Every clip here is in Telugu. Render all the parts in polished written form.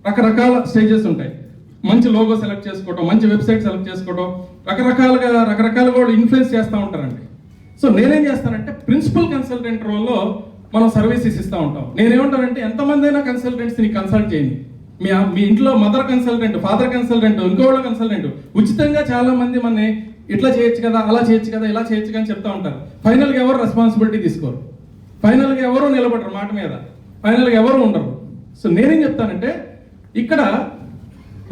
రకరకాల స్టేజెస్ ఉంటాయి. మంచి లోగో సెలెక్ట్ చేసుకోవటం, మంచి వెబ్సైట్ సెలెక్ట్ చేసుకోవటం, రకరకాలుగా వాళ్ళు ఇన్ఫ్లుయెన్స్ చేస్తూ ఉంటారండి. సో నేనేం చేస్తానంటే ప్రిన్సిపల్ కన్సల్టెంట్ రోల్లో మనం సర్వీసెస్ ఇస్తూ ఉంటాం. నేనేమంటానంటే ఎంతమంది అయినా కన్సల్టెంట్స్ని కన్సల్ట్ చేయండి. మీ ఇంట్లో మదర్ కన్సల్టెంట్, ఫాదర్ కన్సల్టెంట్, ఇంకోళ్ళ కన్సల్టెంట్ ఉచితంగా చాలా మంది మనని ఇట్లా చేయొచ్చు కదా, అలా చేయొచ్చు కదా, ఇలా చేయొచ్చు కదా అని చెప్తా ఉంటారు. ఫైనల్గా ఎవరు రెస్పాన్సిబిలిటీ తీసుకోరు, ఫైనల్గా ఎవరు నిలబడరు మాట మీద, ఫైనల్గా ఎవరు ఉండరు. సో నేనేం చెప్తానంటే ఇక్కడ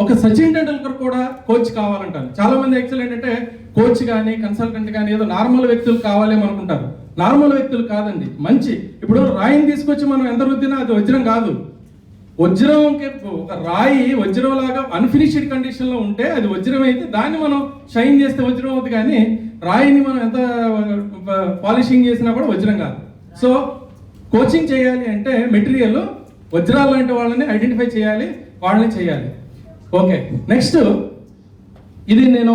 ఒక సచిన్ టెండూల్కర్ కూడా కోచ్ కావాలంటారు. చాలా మంది యాక్చువల్ ఏంటంటే కోచ్ కానీ కన్సల్టెంట్ కానీ ఏదో నార్మల్ వ్యక్తులు కావాలేమో అనుకుంటారు. నార్మల్ వ్యక్తులు కాదండి. మంచి ఇప్పుడు రాయిని తీసుకొచ్చి మనం ఎంత రుద్దినా అది వజ్రం కాదు. వజ్రంకి ఒక రాయి వజ్రం లాగా అన్ఫినిష్డ్ కండిషన్లో ఉంటే అది వజ్రం అయితే దాన్ని మనం షైన్ చేస్తే వజ్రం అవుతుంది, కానీ రాయిని మనం ఎంత పాలిషింగ్ చేసినా కూడా వజ్రం కాదు. సో కోచింగ్ చేయాలి అంటే మెటీరియల్ వజ్రాలు లాంటి వాళ్ళని ఐడెంటిఫై చేయాలి, వాళ్ళని చేయాలి. ఓకే, నెక్స్ట్ ఇది నేను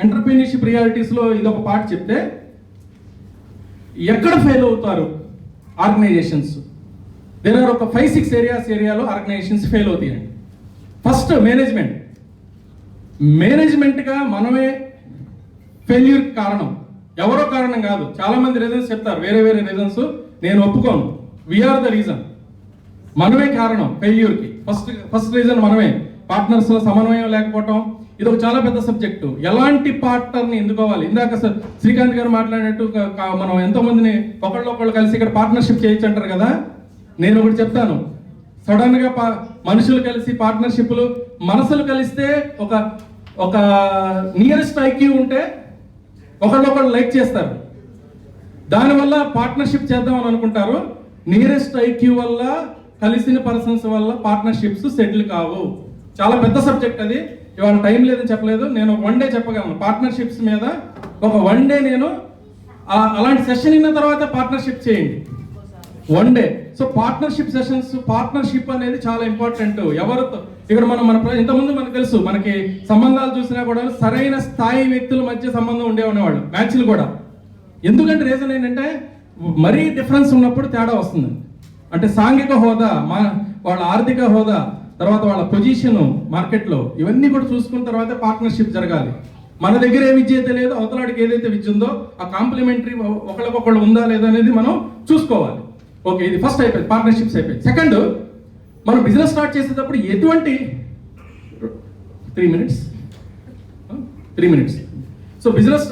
ఎంటర్‌ప్రెన్యూర్‌షిప్ రియాలిటీస్లో ఇది ఒక పార్ట్ చెప్తే ఎక్కడ ఫెయిల్ అవుతారు ఆర్గనైజేషన్స్. దేర్ ఆర్ ఒక 5-6 ఏరియాలో ఆర్గనైజేషన్స్ ఫెయిల్ అవుతాయండి. ఫస్ట్ మేనేజ్మెంట్గా మనమే ఫెయిల్యూర్ కారణం. ఎవరో కారణం కాదు, చాలా మంది రీజన్స్ చెప్తారు, వేరే రీజన్స్. నేను ఒప్పుకోను. We are the reason. మనమే కారణం ఫెయిల్యూర్కి. ఫస్ట్ రీజన్ మనమే. పార్ట్నర్స్లో సమన్వయం లేకపోవటం, ఇది ఒక చాలా పెద్ద సబ్జెక్టు. ఎలాంటి పార్ట్నర్ని ఎన్నుకోవాలి. ఇందాక శ్రీకాంత్ గారు మాట్లాడినట్టు మనం ఎంతో మందిని ఒకళ్ళు కలిసి ఇక్కడ పార్ట్నర్షిప్ చేయొచ్చు అంటారు కదా. నేను ఒకటి చెప్తాను, సడన్గా మనుషులు కలిసి పార్ట్నర్షిప్లు, మనసులు కలిస్తే ఒక నియరెస్ట్ ఐక్యూ ఉంటే ఒకళ్ళు లైక్ చేస్తారు, దానివల్ల పార్ట్నర్షిప్ చేద్దామని అనుకుంటారు. నియరెస్ట్ ఐక్యూ వల్ల, కలిసిన పర్సన్స్ వల్ల పార్ట్నర్షిప్స్ సెటిల్ కావు. చాలా పెద్ద సబ్జెక్ట్ అది. ఇవాళ టైం లేదని చెప్పలేదు, నేను 1 డే చెప్పగలను పార్ట్నర్షిప్స్ మీద. ఒక 1 డే నేను అలాంటి సెషన్ అయిన తర్వాత పార్ట్నర్షిప్ చేయండి, 1 day. So partnership sessions, partnership అనేది చాలా ఇంపార్టెంట్. ఎవరితో ఇక్కడ మన ఇంతకుముందు మనకు తెలుసు, మనకి సంబంధాలు చూసినా కూడా సరైన స్థాయి వ్యక్తుల మధ్య సంబంధం ఉండేవాళ్ళు, మ్యాచ్లు కూడా. ఎందుకంటే రీజన్ ఏంటంటే మరీ డిఫరెన్స్ ఉన్నప్పుడు తేడా వస్తుంది. అంటే సాంఘిక హోదా, వాళ్ళ ఆర్థిక హోదా, తర్వాత వాళ్ళ పొజిషన్ మార్కెట్లో, ఇవన్నీ కూడా చూసుకున్న తర్వాత పార్ట్నర్షిప్ జరగాలి. మన దగ్గర ఏ విద్య అయితే లేదో అవతలాడికి ఏదైతే విద్య ఉందో ఆ కాంప్లిమెంటరీ ఒకళ్ళకొకళ్ళు ఉందా లేదా అనేది మనం చూసుకోవాలి. ఓకే, ఇది ఫస్ట్ అయిపోయింది, పార్ట్నర్షిప్స్ అయిపోయింది. సెకండ్, మనం బిజినెస్ స్టార్ట్ చేసేటప్పుడు ఎటువంటి 3 మినిట్స్. సో బిజినెస్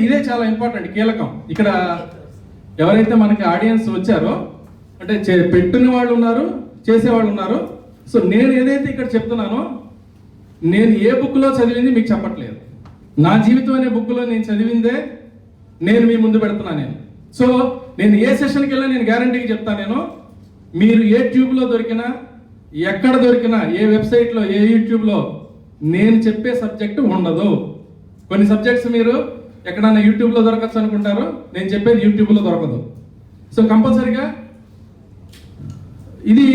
ఇదే చాలా ఇంపార్టెంట్, కీలకం. ఇక్కడ ఎవరైతే మనకి ఆడియన్స్ వచ్చారో అంటే పెట్టిన వాళ్ళు ఉన్నారు, చేసేవాళ్ళు ఉన్నారు. సో నేను ఏదైతే ఇక్కడ చెప్తున్నానో, నేను ఏ బుక్లో చదివింది మీకు చెప్పట్లేదు. నా జీవితం అనే బుక్లో నేను చదివిందే నేను మీ ముందు పెడుతున్నాను. సో నేను ఏ సెషన్కి వెళ్ళినా నేను గ్యారంటీకి చెప్తాను. నేను మీరు ఏ ట్యూబ్లో దొరికినా, ఎక్కడ దొరికినా, ఏ వెబ్సైట్లో, ఏ యూట్యూబ్లో నేను చెప్పే సబ్జెక్టు ఉండదు. కొన్ని సబ్జెక్ట్స్ మీరు ఎక్కడన్నా యూట్యూబ్లో దొరకచ్చు అనుకుంటారు, నేను చెప్పేది యూట్యూబ్లో దొరకదు. సో కంపల్సరీగా ఇది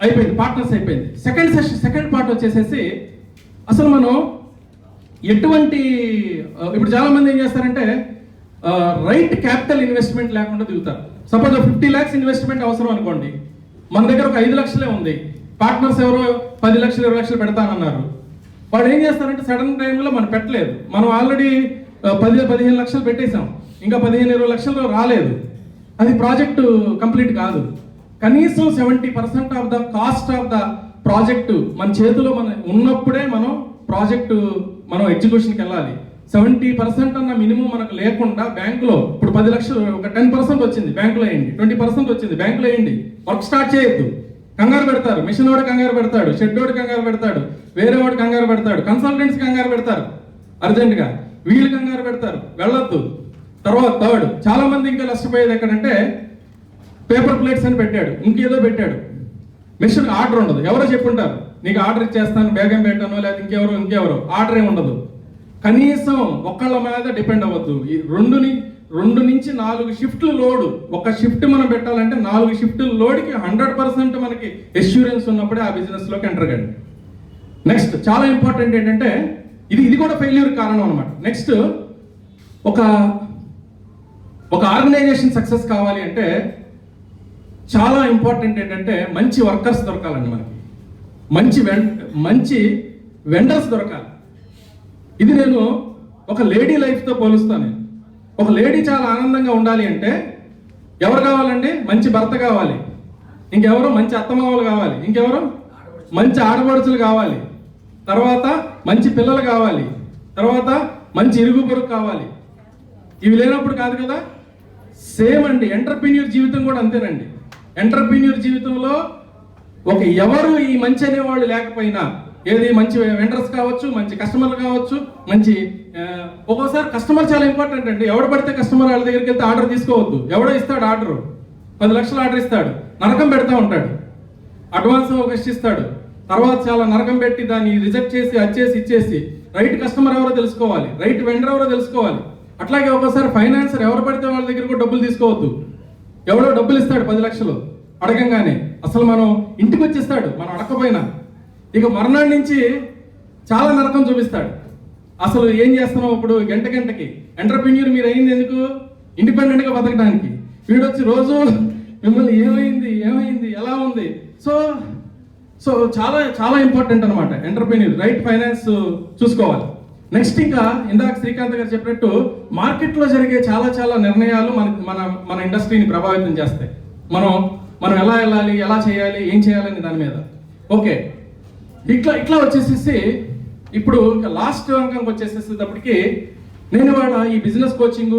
అయిపోయింది, పార్ట్నర్స్ అయిపోయింది. సెకండ్ పార్ట్ వచ్చేసేసి అసలు మనం ఎటువంటి, ఇప్పుడు చాలా మంది ఏం చేస్తారంటే రైట్ క్యాపిటల్ ఇన్వెస్ట్మెంట్ లేకుండా దిగుతారు. సపోజ్ 50 lakhs ఇన్వెస్ట్మెంట్ అవసరం అనుకోండి, మన దగ్గర ఒక 5 లక్షలే ఉంది, పార్ట్నర్స్ ఎవరో 10 లక్షలు 20 లక్షలు పెడతానన్నారు. వాడు ఏం చేస్తారంటే సడన్ టైంలో మనం పెట్టలేదు, మనం ఆల్రెడీ 10-15 లక్షలు పెట్టేశాం, ఇంకా 15-20 లక్షలు రాలేదు, అది ప్రాజెక్టు కంప్లీట్ కాదు. కనీసం 70% of the cost of the project మన చేతిలో ఉన్నప్పుడే మనం ఎగ్జిక్యూషన్కి వెళ్ళాలి. 70% అన్న మినిమం మనకు లేకుండా బ్యాంకులో ఇప్పుడు 10 లక్షలు, ఒక 10% వచ్చింది బ్యాంకులో వేయండి, 20% వచ్చింది బ్యాంకులో వేయండి. వర్క్ స్టార్ట్ చేయొద్దు, కంగారు పెడతారు. మిషన్ వాడు కంగారు పెడతాడు, షెడ్ వాడు కంగారు పెడతాడు, వేరే వాడు కంగారు పెడతాడు, కన్సల్టెంట్స్ కంగారు పెడతారు అర్జెంటుగా, వీళ్ళు కంగారు పెడతారు, వెళ్ళొద్దు. తర్వాత థర్డ్, చాలా మంది ఇంకా నష్టపోయేది ఎక్కడంటే పేపర్ ప్లేట్స్ అని పెట్టాడు, ఇంకేదో పెట్టాడు, మిషన్ ఆర్డర్ ఉండదు. ఎవరో చెప్పుంటారు నీకు ఆర్డర్ ఇచ్చేస్తాను, బేగం పెట్టాను, లేదా ఇంకెవరో ఆర్డర్ ఏమి ఉండదు. కనీసం ఒకళ్ళ మీద డిపెండ్ అవ్వద్దు. ఈ 2 నుంచి 4 షిఫ్ట్లు లోడు, ఒక షిఫ్ట్ మనం పెట్టాలంటే 4 షిఫ్ట్లు లోడ్కి 100% మనకి ఎష్యూరెన్స్ ఉన్నప్పుడే ఆ బిజినెస్లోకి ఎంటర్ కండి. నెక్స్ట్ చాలా ఇంపార్టెంట్ ఏంటంటే ఇది కూడా ఫెయిల్యూర్ కారణం అనమాట. నెక్స్ట్ ఒక ఆర్గనైజేషన్ సక్సెస్ కావాలి అంటే చాలా ఇంపార్టెంట్ ఏంటంటే మంచి వర్కర్స్ దొరకాలండి మనకి. మంచి వెండర్స్ దొరకాలి. ఇది నేను ఒక లేడీ లైఫ్తో పోలుస్తాను. నేను ఒక లేడీ చాలా ఆనందంగా ఉండాలి అంటే ఎవరు కావాలండి? మంచి భర్త కావాలి, ఇంకెవరు మంచి అత్తమామలు కావాలి, ఇంకెవరు మంచి ఆడపడుచులు కావాలి, తర్వాత మంచి పిల్లలు కావాలి, తర్వాత మంచి ఇరుగు పొరుగు కావాలి. ఇవి లేనప్పుడు కాదు కదా. సేమ్ అండి ఎంటర్ప్రెన్యూర్ జీవితం కూడా అంతేనండి. ఎంటర్ప్రెన్యూర్ జీవితంలో ఎవరు ఈ మంచి అనేవాళ్ళు లేకపోయినా, ఏది మంచి వెండర్స్ కావచ్చు, మంచి కస్టమర్లు కావచ్చు, మంచి ఒక్కోసారి కస్టమర్ చాలా ఇంపార్టెంట్ అండి. ఎవడు పడితే కస్టమర్ వాళ్ళ దగ్గరికి వెళ్తే ఆర్డర్ తీసుకోవద్దు. ఎవడో ఇస్తాడు ఆర్డర్, 10 లక్షలు ఆర్డర్ ఇస్తాడు, నరకం పెడతా ఉంటాడు, అడ్వాన్స్ ఒక ఇస్తాడు, తర్వాత చాలా నరకం పెట్టి దాన్ని రిజెక్ట్ చేసి వచ్చేసి ఇచ్చేసి రైట్ కస్టమర్ ఎవరో తెలుసుకోవాలి, రైట్ వెండర్ ఎవరో తెలుసుకోవాలి. అట్లాగే ఒక్కోసారి ఫైనాన్సర్ ఎవరు పడితే వాళ్ళ దగ్గర కూడా డబ్బులు తీసుకోవద్దు. ఎవడో డబ్బులు ఇస్తాడు 10 లక్షలు అడగంగానే, అసలు మనం ఇంటికి వచ్చేస్తాడు మనం అడగకపోయినా. ఇక మర్నాడు నుంచి చాలా నరకం చూపిస్తాడు. అసలు ఏం చేస్తున్నావు ఇప్పుడు గంటకి. ఎంటర్ప్రెన్యూర్ మీరు అయింది ఎందుకు? ఇండిపెండెంట్గా బతకడానికి. వీడొచ్చి రోజు మిమ్మల్ని ఏమైంది ఎలా ఉంది. సో చాలా చాలా ఇంపార్టెంట్ అనమాట ఎంటర్ప్రెన్యూర్. రైట్ ఫైనాన్స్ చూసుకోవాలి. నెక్స్ట్ ఇంకా ఇందాక శ్రీకాంత్ గారు చెప్పినట్టు మార్కెట్లో జరిగే చాలా నిర్ణయాలు మన ఇండస్ట్రీని ప్రభావితం చేస్తాయి. మనం ఎలా వెళ్ళాలి, ఎలా చేయాలి, ఏం చేయాలని దాని మీద. ఓకే, ఇట్లా వచ్చేసేసి ఇప్పుడు లాస్ట్ అంకంకి వచ్చేసేటప్పటికి నేను ఇవాళ ఈ బిజినెస్ కోచింగ్,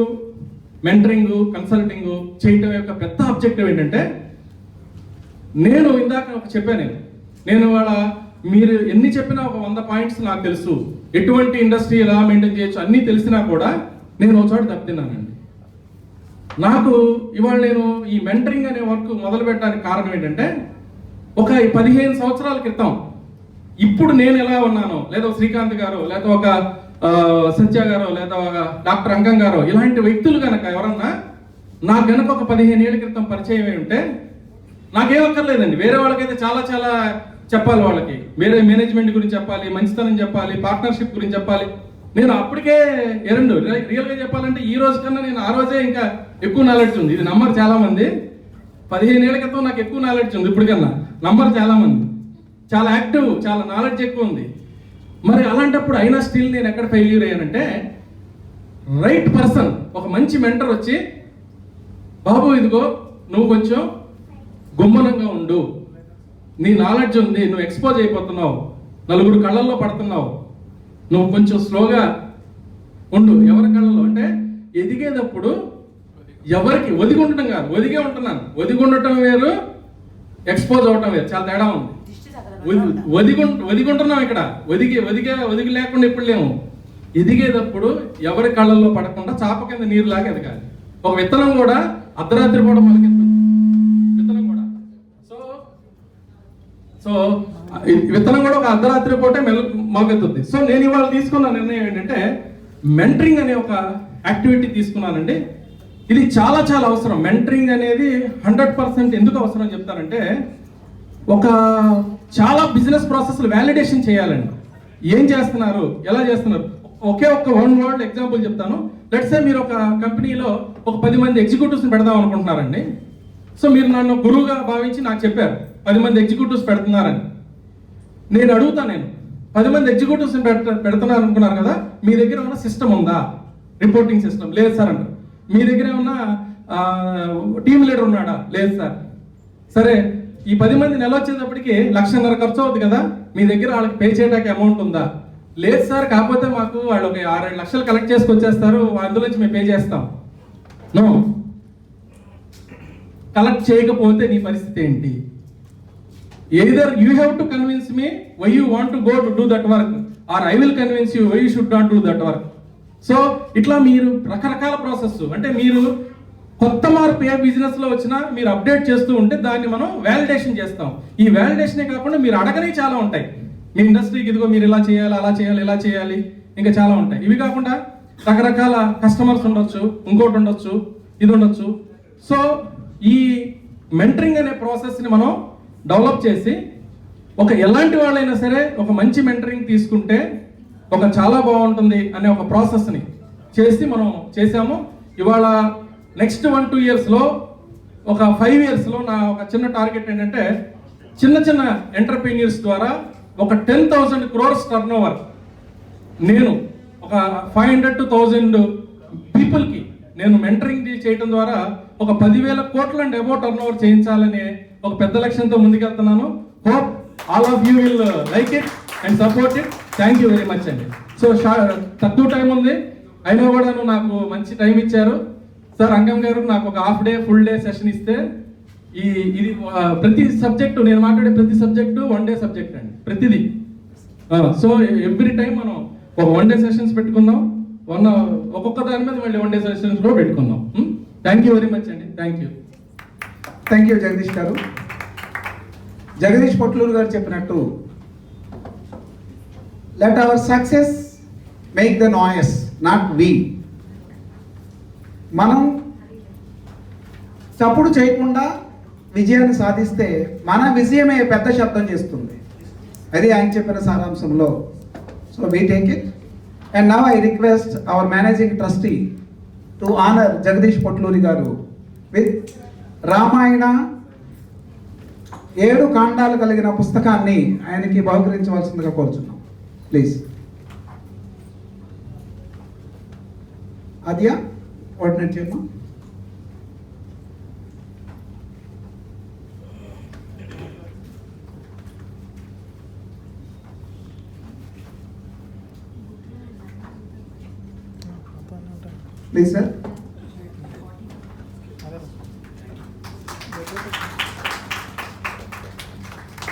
మెంటరింగ్, కన్సల్టింగ్ చేయటం యొక్క పెద్ద ఆబ్జెక్టివ్ ఏంటంటే, నేను ఇందాక చెప్పాను, నేను ఇవాళ మీరు ఎన్ని చెప్పినా ఒక 100 పాయింట్స్ నాకు తెలుసు, ఎటువంటి ఇండస్ట్రీ ఎలా మెయింటైన్ చేయొచ్చు అన్నీ తెలిసినా కూడా నేను ఒక చోట దెబ్బతిన్నానండి. నాకు ఇవాళ నేను ఈ మెంటరింగ్ అనే వర్క్ మొదలు పెట్టడానికి కారణం ఏంటంటే, ఒక 15 సంవత్సరాల క్రితం ఇప్పుడు నేను ఎలా ఉన్నానో, లేదా శ్రీకాంత్ గారు, లేదా ఒక సత్య గారు, లేదా ఒక డాక్టర్ అంకం గారు, ఇలాంటి వ్యక్తులు కనుక ఎవరన్నా నాకు కనుక ఒక 15 ఏళ్ళ క్రితం పరిచయం అయి ఉంటే నాకేమక్కర్లేదండి. వేరే వాళ్ళకైతే చాలా చెప్పాలి, వాళ్ళకి వేరే మేనేజ్మెంట్ గురించి చెప్పాలి, మంచితనం చెప్పాలి, పార్ట్నర్షిప్ గురించి చెప్పాలి. నేను అప్పటికే రియల్గా చెప్పాలంటే ఈ రోజు కన్నా నేను ఆ రోజే ఇంకా ఎక్కువ నాలెడ్జ్ ఉంది. ఇది నమ్మరు చాలా మంది. 15 ఏళ్ళ క్రితం నాకు ఎక్కువ నాలెడ్జ్ ఉంది ఇప్పటికన్నా, నమ్మరు చాలా మంది. చాలా యాక్టివ్, చాలా నాలెడ్జ్ ఎక్కువ ఉంది. మరి అలాంటప్పుడు అయినా స్టిల్ నేను ఎక్కడ ఫెయిల్యూర్ అయ్యానంటే, రైట్ పర్సన్, ఒక మంచి మెంటర్ వచ్చి, బాబు ఇదిగో నువ్వు కొంచెం గుమ్మనంగా ఉండు, నీ నాలెడ్జ్ ఉంది, నువ్వు ఎక్స్పోజ్ అయిపోతున్నావు, నలుగురు కళ్ళల్లో పడుతున్నావు, నువ్వు కొంచెం స్లోగా ఉండు. ఎవరి కళ్ళలో అంటే ఎదిగేటప్పుడు ఎవరికి ఒదిగి ఉండటం కాదు, ఒదిగే ఉంటున్నాను. ఒదిగి ఉండటం వేరు, ఎక్స్పోజ్ అవటం వేరు, చాలా తేడా ఉంది. ఒదిగుంటున్నాం ఇక్కడ, ఒదిగి లేకుండా ఎప్పుడు లేము. ఎదిగేటప్పుడు ఎవరి కళ్ళల్లో పడకుండా చాప కింద నీరులాగా ఎదగాలి. ఒక విత్తనం కూడా అర్ధరాత్రి పూట మొలకెత్తుంది, విత్తనం కూడా. సో విత్తనం కూడా ఒక అర్ధరాత్రి పూటే మొలకెత్తుంది. సో నేను ఇవాళ తీసుకున్న నిర్ణయం ఏంటంటే, మెంటరింగ్ అనే ఒక యాక్టివిటీ తీసుకున్నానండి. ఇది చాలా అవసరం. మెంటరింగ్ అనేది 100% ఎందుకు అవసరం చెప్తానంటే, చాలా బిజినెస్ ప్రాసెస్లు వ్యాలిడేషన్ చేయాలండి. ఏం చేస్తున్నారు, ఎలా చేస్తున్నారు. ఒకే ఒక్క 1 వర్డ్ ఎగ్జాంపుల్ చెప్తాను. లెట్స్ సే మీరు ఒక కంపెనీలో ఒక 10 మంది ఎగ్జిక్యూటివ్స్ని పెడదాం అనుకుంటున్నారండి. సో మీరు నన్ను గురువుగా భావించి నాకు చెప్పారు 10 మంది ఎగ్జిక్యూటివ్స్ పెడుతున్నారని. నేను అడుగుతాను, నేను 10 మంది ఎగ్జిక్యూటివ్స్ని పెడుతున్నారు అనుకున్నారు కదా, మీ దగ్గర ఏమన్నా సిస్టమ్ ఉందా, రిపోర్టింగ్ సిస్టమ్? లేదు సార్ అంటారు. మీ దగ్గర ఏమన్నా టీమ్ లీడర్ ఉన్నాడా? లేదు సార్. సరే, ఈ 10 మంది నెల వచ్చేటప్పటికి 1,50,000 ఖర్చు అవుతుంది కదా, మీ దగ్గర వాళ్ళకి పే చేయడానికి అమౌంట్ ఉందా? లేదు సార్, కాకపోతే మాకు వాళ్ళు ఒక 6-7 లక్షలు కలెక్ట్ చేసుకొచ్చేస్తారు, అందులోంచి మేము పే చేస్తాం. నో, కలెక్ట్ చేయకపోతే నీ పరిస్థితి ఏంటి? Either you have to convince me why you want to go to do that work, or I will convince you why you should not do that work. So ఇట్లా మీరు రకరకాల ప్రాసెస్, అంటే మీరు కొత్త మార్పు ఏ బిజినెస్లో వచ్చినా మీరు అప్డేట్ చేస్తూ ఉంటే దాన్ని మనం వ్యాలిడేషన్ చేస్తాం. ఈ వ్యాలిడేషనే కాకుండా మీరు అడగనే చాలా ఉంటాయి. మీ ఇండస్ట్రీకి ఇదిగో మీరు ఇలా చేయాలి, అలా చేయాలి, ఇలా చేయాలి, ఇంకా చాలా ఉంటాయి. ఇవి కాకుండా రకరకాల కస్టమర్స్ ఉండొచ్చు, ఇంకోటి ఉండొచ్చు, ఇది ఉండొచ్చు. సో ఈ మెంటరింగ్ అనే ప్రాసెస్ని మనం డెవలప్ చేసి ఎలాంటి వాళ్ళైనా సరే ఒక మంచి మెంటరింగ్ తీసుకుంటే చాలా బాగుంటుంది అనే ఒక ప్రాసెస్ని చేసి మనం చేసాము. ఇవాళ నెక్స్ట్ 1-2 ఇయర్స్లో, ఒక 5 ఇయర్స్లో నా ఒక చిన్న టార్గెట్ ఏంటంటే, చిన్న చిన్న ఎంటర్ప్రీనియర్స్ ద్వారా ఒక 10,000 crores టర్న్ ఓవర్ నేను ఒక 500 to 1,000 పీపుల్కి నేను మెంటరింగ్ చేయడం ద్వారా ఒక 10,000 కోట్ల అబౌ టర్న్ ఓవర్ చేయించాలనే ఒక పెద్ద లక్ష్యంతో ముందుకెళ్తున్నాను. Hope all of you will like it and support it. Thank you very much అండి. సో తక్కువ టైం ఉంది అయినా కూడా నాకు మంచి టైం ఇచ్చారు సార్. అంగం గారు నాకు ఒక half day full day session ఇస్తే ఇది ప్రతి సబ్జెక్టు నేను మాట్లాడే ప్రతి సబ్జెక్టు 1 day సబ్జెక్ట్ అండి ప్రతిదీ. సో ఎవ్రీ టైం మనం ఒక 1 day సెషన్స్ పెట్టుకుందాం, ఒక్కొక్క దాని మీద మళ్ళీ 1 day సెషన్స్ కూడా పెట్టుకుందాం. థ్యాంక్ యూ వెరీ మచ్ అండి. Thank you. Thank you Jagadish గారు. జగదీష్ పొట్లూరు గారు చెప్పినట్టు let our success make the noise, not we. మనం చప్పుడు చేయకుండా విజయాన్ని సాధిస్తే మన విజయమే పెద్ద శబ్దం చేస్తుంది. అది ఆయన చెప్పిన సారాంశంలో. So we take it. And now I request hour managing trustee to honour Jagadish Potluri గారు విత్ రామాయణ 7 కాండాలు కలిగిన పుస్తకాన్ని ఆయనకి బహుకరించవలసిందిగా కోరుచున్నాం. ప్లీజ్. అదియా కోఆర్డినేట్ చేయమ్మా. Please sir.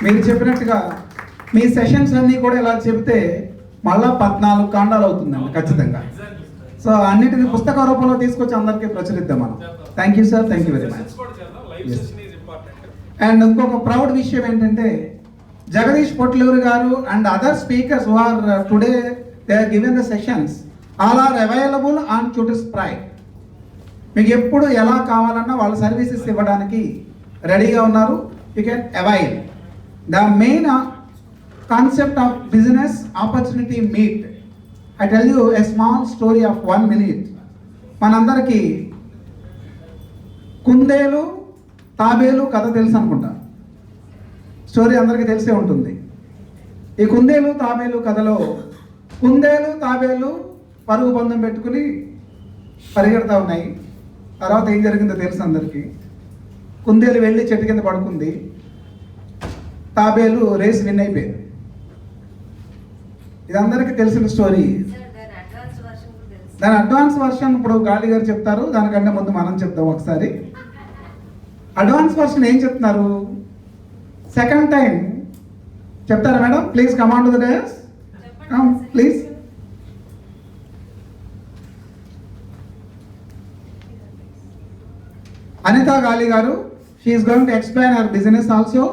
మీరు చెప్పినట్టుగా మీ సెషన్స్ అన్నీ కూడా ఇలా చెబితే మళ్ళా 14 కాండాలు అవుతుందండి ఖచ్చితంగా. సో అన్నిటిని పుస్తక రూపంలో తీసుకొచ్చి అందరికీ ప్రచురిద్దాం మనం. Thank you sir. Thank you very much. And ఇంకొక ప్రౌడ్ విషయం ఏంటంటే జగదీష్ పొట్లూరు గారు and other speakers who are today they are given the sessions all are available on Tutors Prime. మీకు ఎప్పుడు ఎలా కావాలన్నా వాళ్ళ సర్వీసెస్ ఇవ్వడానికి రెడీగా ఉన్నారు. You can avail. The main concept of business opportunity meet. I tell you a small story of 1 minute. మనందరికీ కుందేలు తాబేలు కథ తెలుసు అనుకుంటా. స్టోరీ అందరికీ తెలిసే ఉంటుంది. ఈ కుందేలు తాబేలు కథలో కుందేలు తాబేలు పరుగు బంధం పెట్టుకుని పరిగెడతా ఉన్నాయి. తర్వాత ఏం జరిగిందో తెలుసు అందరికీ. కుందేలు వెళ్ళి చెట్టు కింద పడుకుంది, తాబేలు రేస్ విన్ అయిపోయింది. ఇది అందరికీ తెలిసిన స్టోరీ. దాని అడ్వాన్స్ వర్షన్ ఇప్పుడు గాలి గారు చెప్తారు. దానికంటే ముందు మనం చెప్తాం ఒకసారి. అడ్వాన్స్ వర్షన్ ఏం చెప్తున్నారు? సెకండ్ టైం చెప్తారా madam? Please command to the dais. Come please. Anita Gali garu, she is going to explain her business also,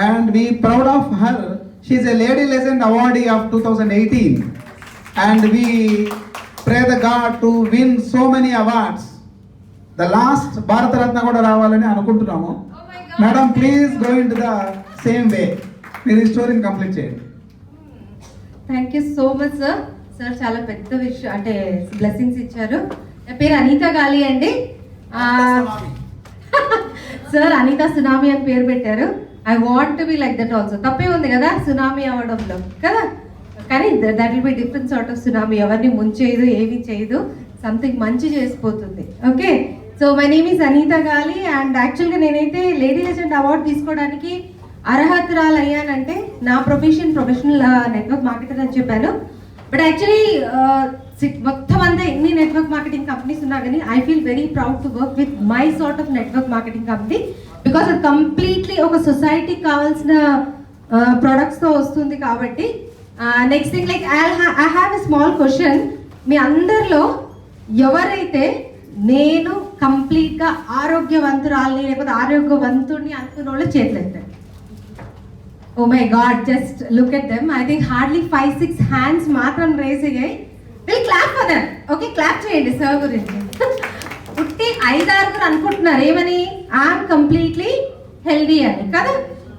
and we proud of her. She is a Lady Legend awardee of 2018, and we pray the God to win so many awards. The last Bharat Ratna kuda ravalani anukuntunnamu. Madam, please go into the same way. Meer story ni complete cheyandi. Thank you so much sir. Sir చాలా పెద్ద విషయం అంటే బ్లెస్సింగ్స్ ఇచ్చారు. నా పేరు అనిత గాలి అండి. సార్ అనిత సునామీ అని పేరు పెట్టారు. I want to be like that also. తప్పే ఉంది కదా సునామీ అవ్వడంలో కదా, కానీ that will be different sort of tsunami. ఎవరిని ముంచేయదు, ఏమీ చేయదు, సంథింగ్ మంచి చేసిపోతుంది. Okay, so my name is Anitha Gali and యాక్చువల్గా నేనైతే లేడీ లెజెండ్ అవార్డు తీసుకోవడానికి అర్హతురాలు అయ్యానంటే నా ప్రొఫెషనల్ నెట్వర్క్ మార్కెటర్ అని చెప్పాను. బట్ యాక్చువల్లీ మొత్తం అంతా ఎన్ని నెట్వర్క్ మార్కెటింగ్ కంపెనీస్ ఉన్నా కానీ I feel very proud to work with my sort of network marketing company. Because అది కంప్లీట్లీ ఒక సొసైటీకి కావాల్సిన ప్రొడక్ట్స్తో వస్తుంది. కాబట్టి next thing like I have a small question. మీ అందరిలో ఎవరైతే నేను కంప్లీట్గా ఆరోగ్యవంతురాలని లేకపోతే ఆరోగ్యవంతుడిని అనుకున్న వాళ్ళు చేతులెత్తారు. Oh my God, just look at them. I think hardly 5-6 hands మాత్రం రేస్ అయ్యాయి. వీళ్ళు clap for them. Okay, clap చేయండి సార్ గురించి. పుట్టి 5-6 అనుకుంటున్నారు ఏమని, ఐఎమ్ కంప్లీట్లీ హెల్దీ అని కదా.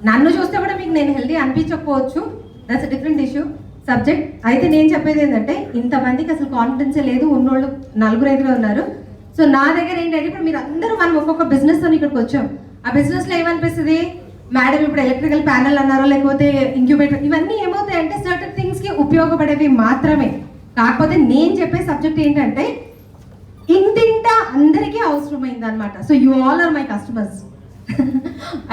నన్ను చూస్తే కూడా మీకు నేను హెల్దీ అనిపించకపోవచ్చు, that's a different issue subject. అయితే నేను చెప్పేది ఏంటంటే ఇంతమందికి అసలు కాన్ఫిడెన్సే లేదు, ఉన్నోళ్ళు 4-5 ఉన్నారు. సో నా దగ్గర ఏంటంటే ఇప్పుడు మీరు అందరూ మనం ఒక్కొక్క బిజినెస్ అని ఇక్కడికి వచ్చాం. ఆ బిజినెస్లో ఏమనిపిస్తుంది, మేడం ఇప్పుడు ఎలక్ట్రికల్ ప్యానెల్ అన్నారో లేకపోతే ఇంక్యుబేటర్, ఇవన్నీ ఏమవుతాయంటే సర్టన్ థింగ్స్కి ఉపయోగపడేవి మాత్రమే. కాకపోతే నేను చెప్పే సబ్జెక్ట్ ఏంటంటే ఇంటింటా అందరికీ అవసరమైంది అనమాట. So you all are my customers.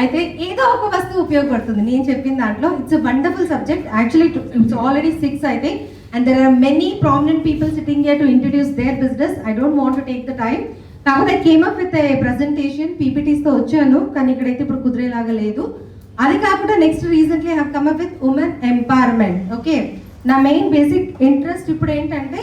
అయితే ఏదో ఒక వస్తువు ఉపయోగపడుతుంది నేను చెప్పిన దాంట్లో. It's a wonderful subject actually. It's already 6 I think, and there are many prominent people sitting here to introduce their business. I don't want to take the time. కాకపోతే I came up with a presentation, PPTs తో వచ్చాను, కానీ ఇక్కడైతే ఇప్పుడు కుదిరేలాగా లేదు. అది కాకుండా next recently I have come up with women empowerment. Okay, నా మెయిన్ బేసిక్ ఇంట్రెస్ట్ ఇప్పుడు ఏంటంటే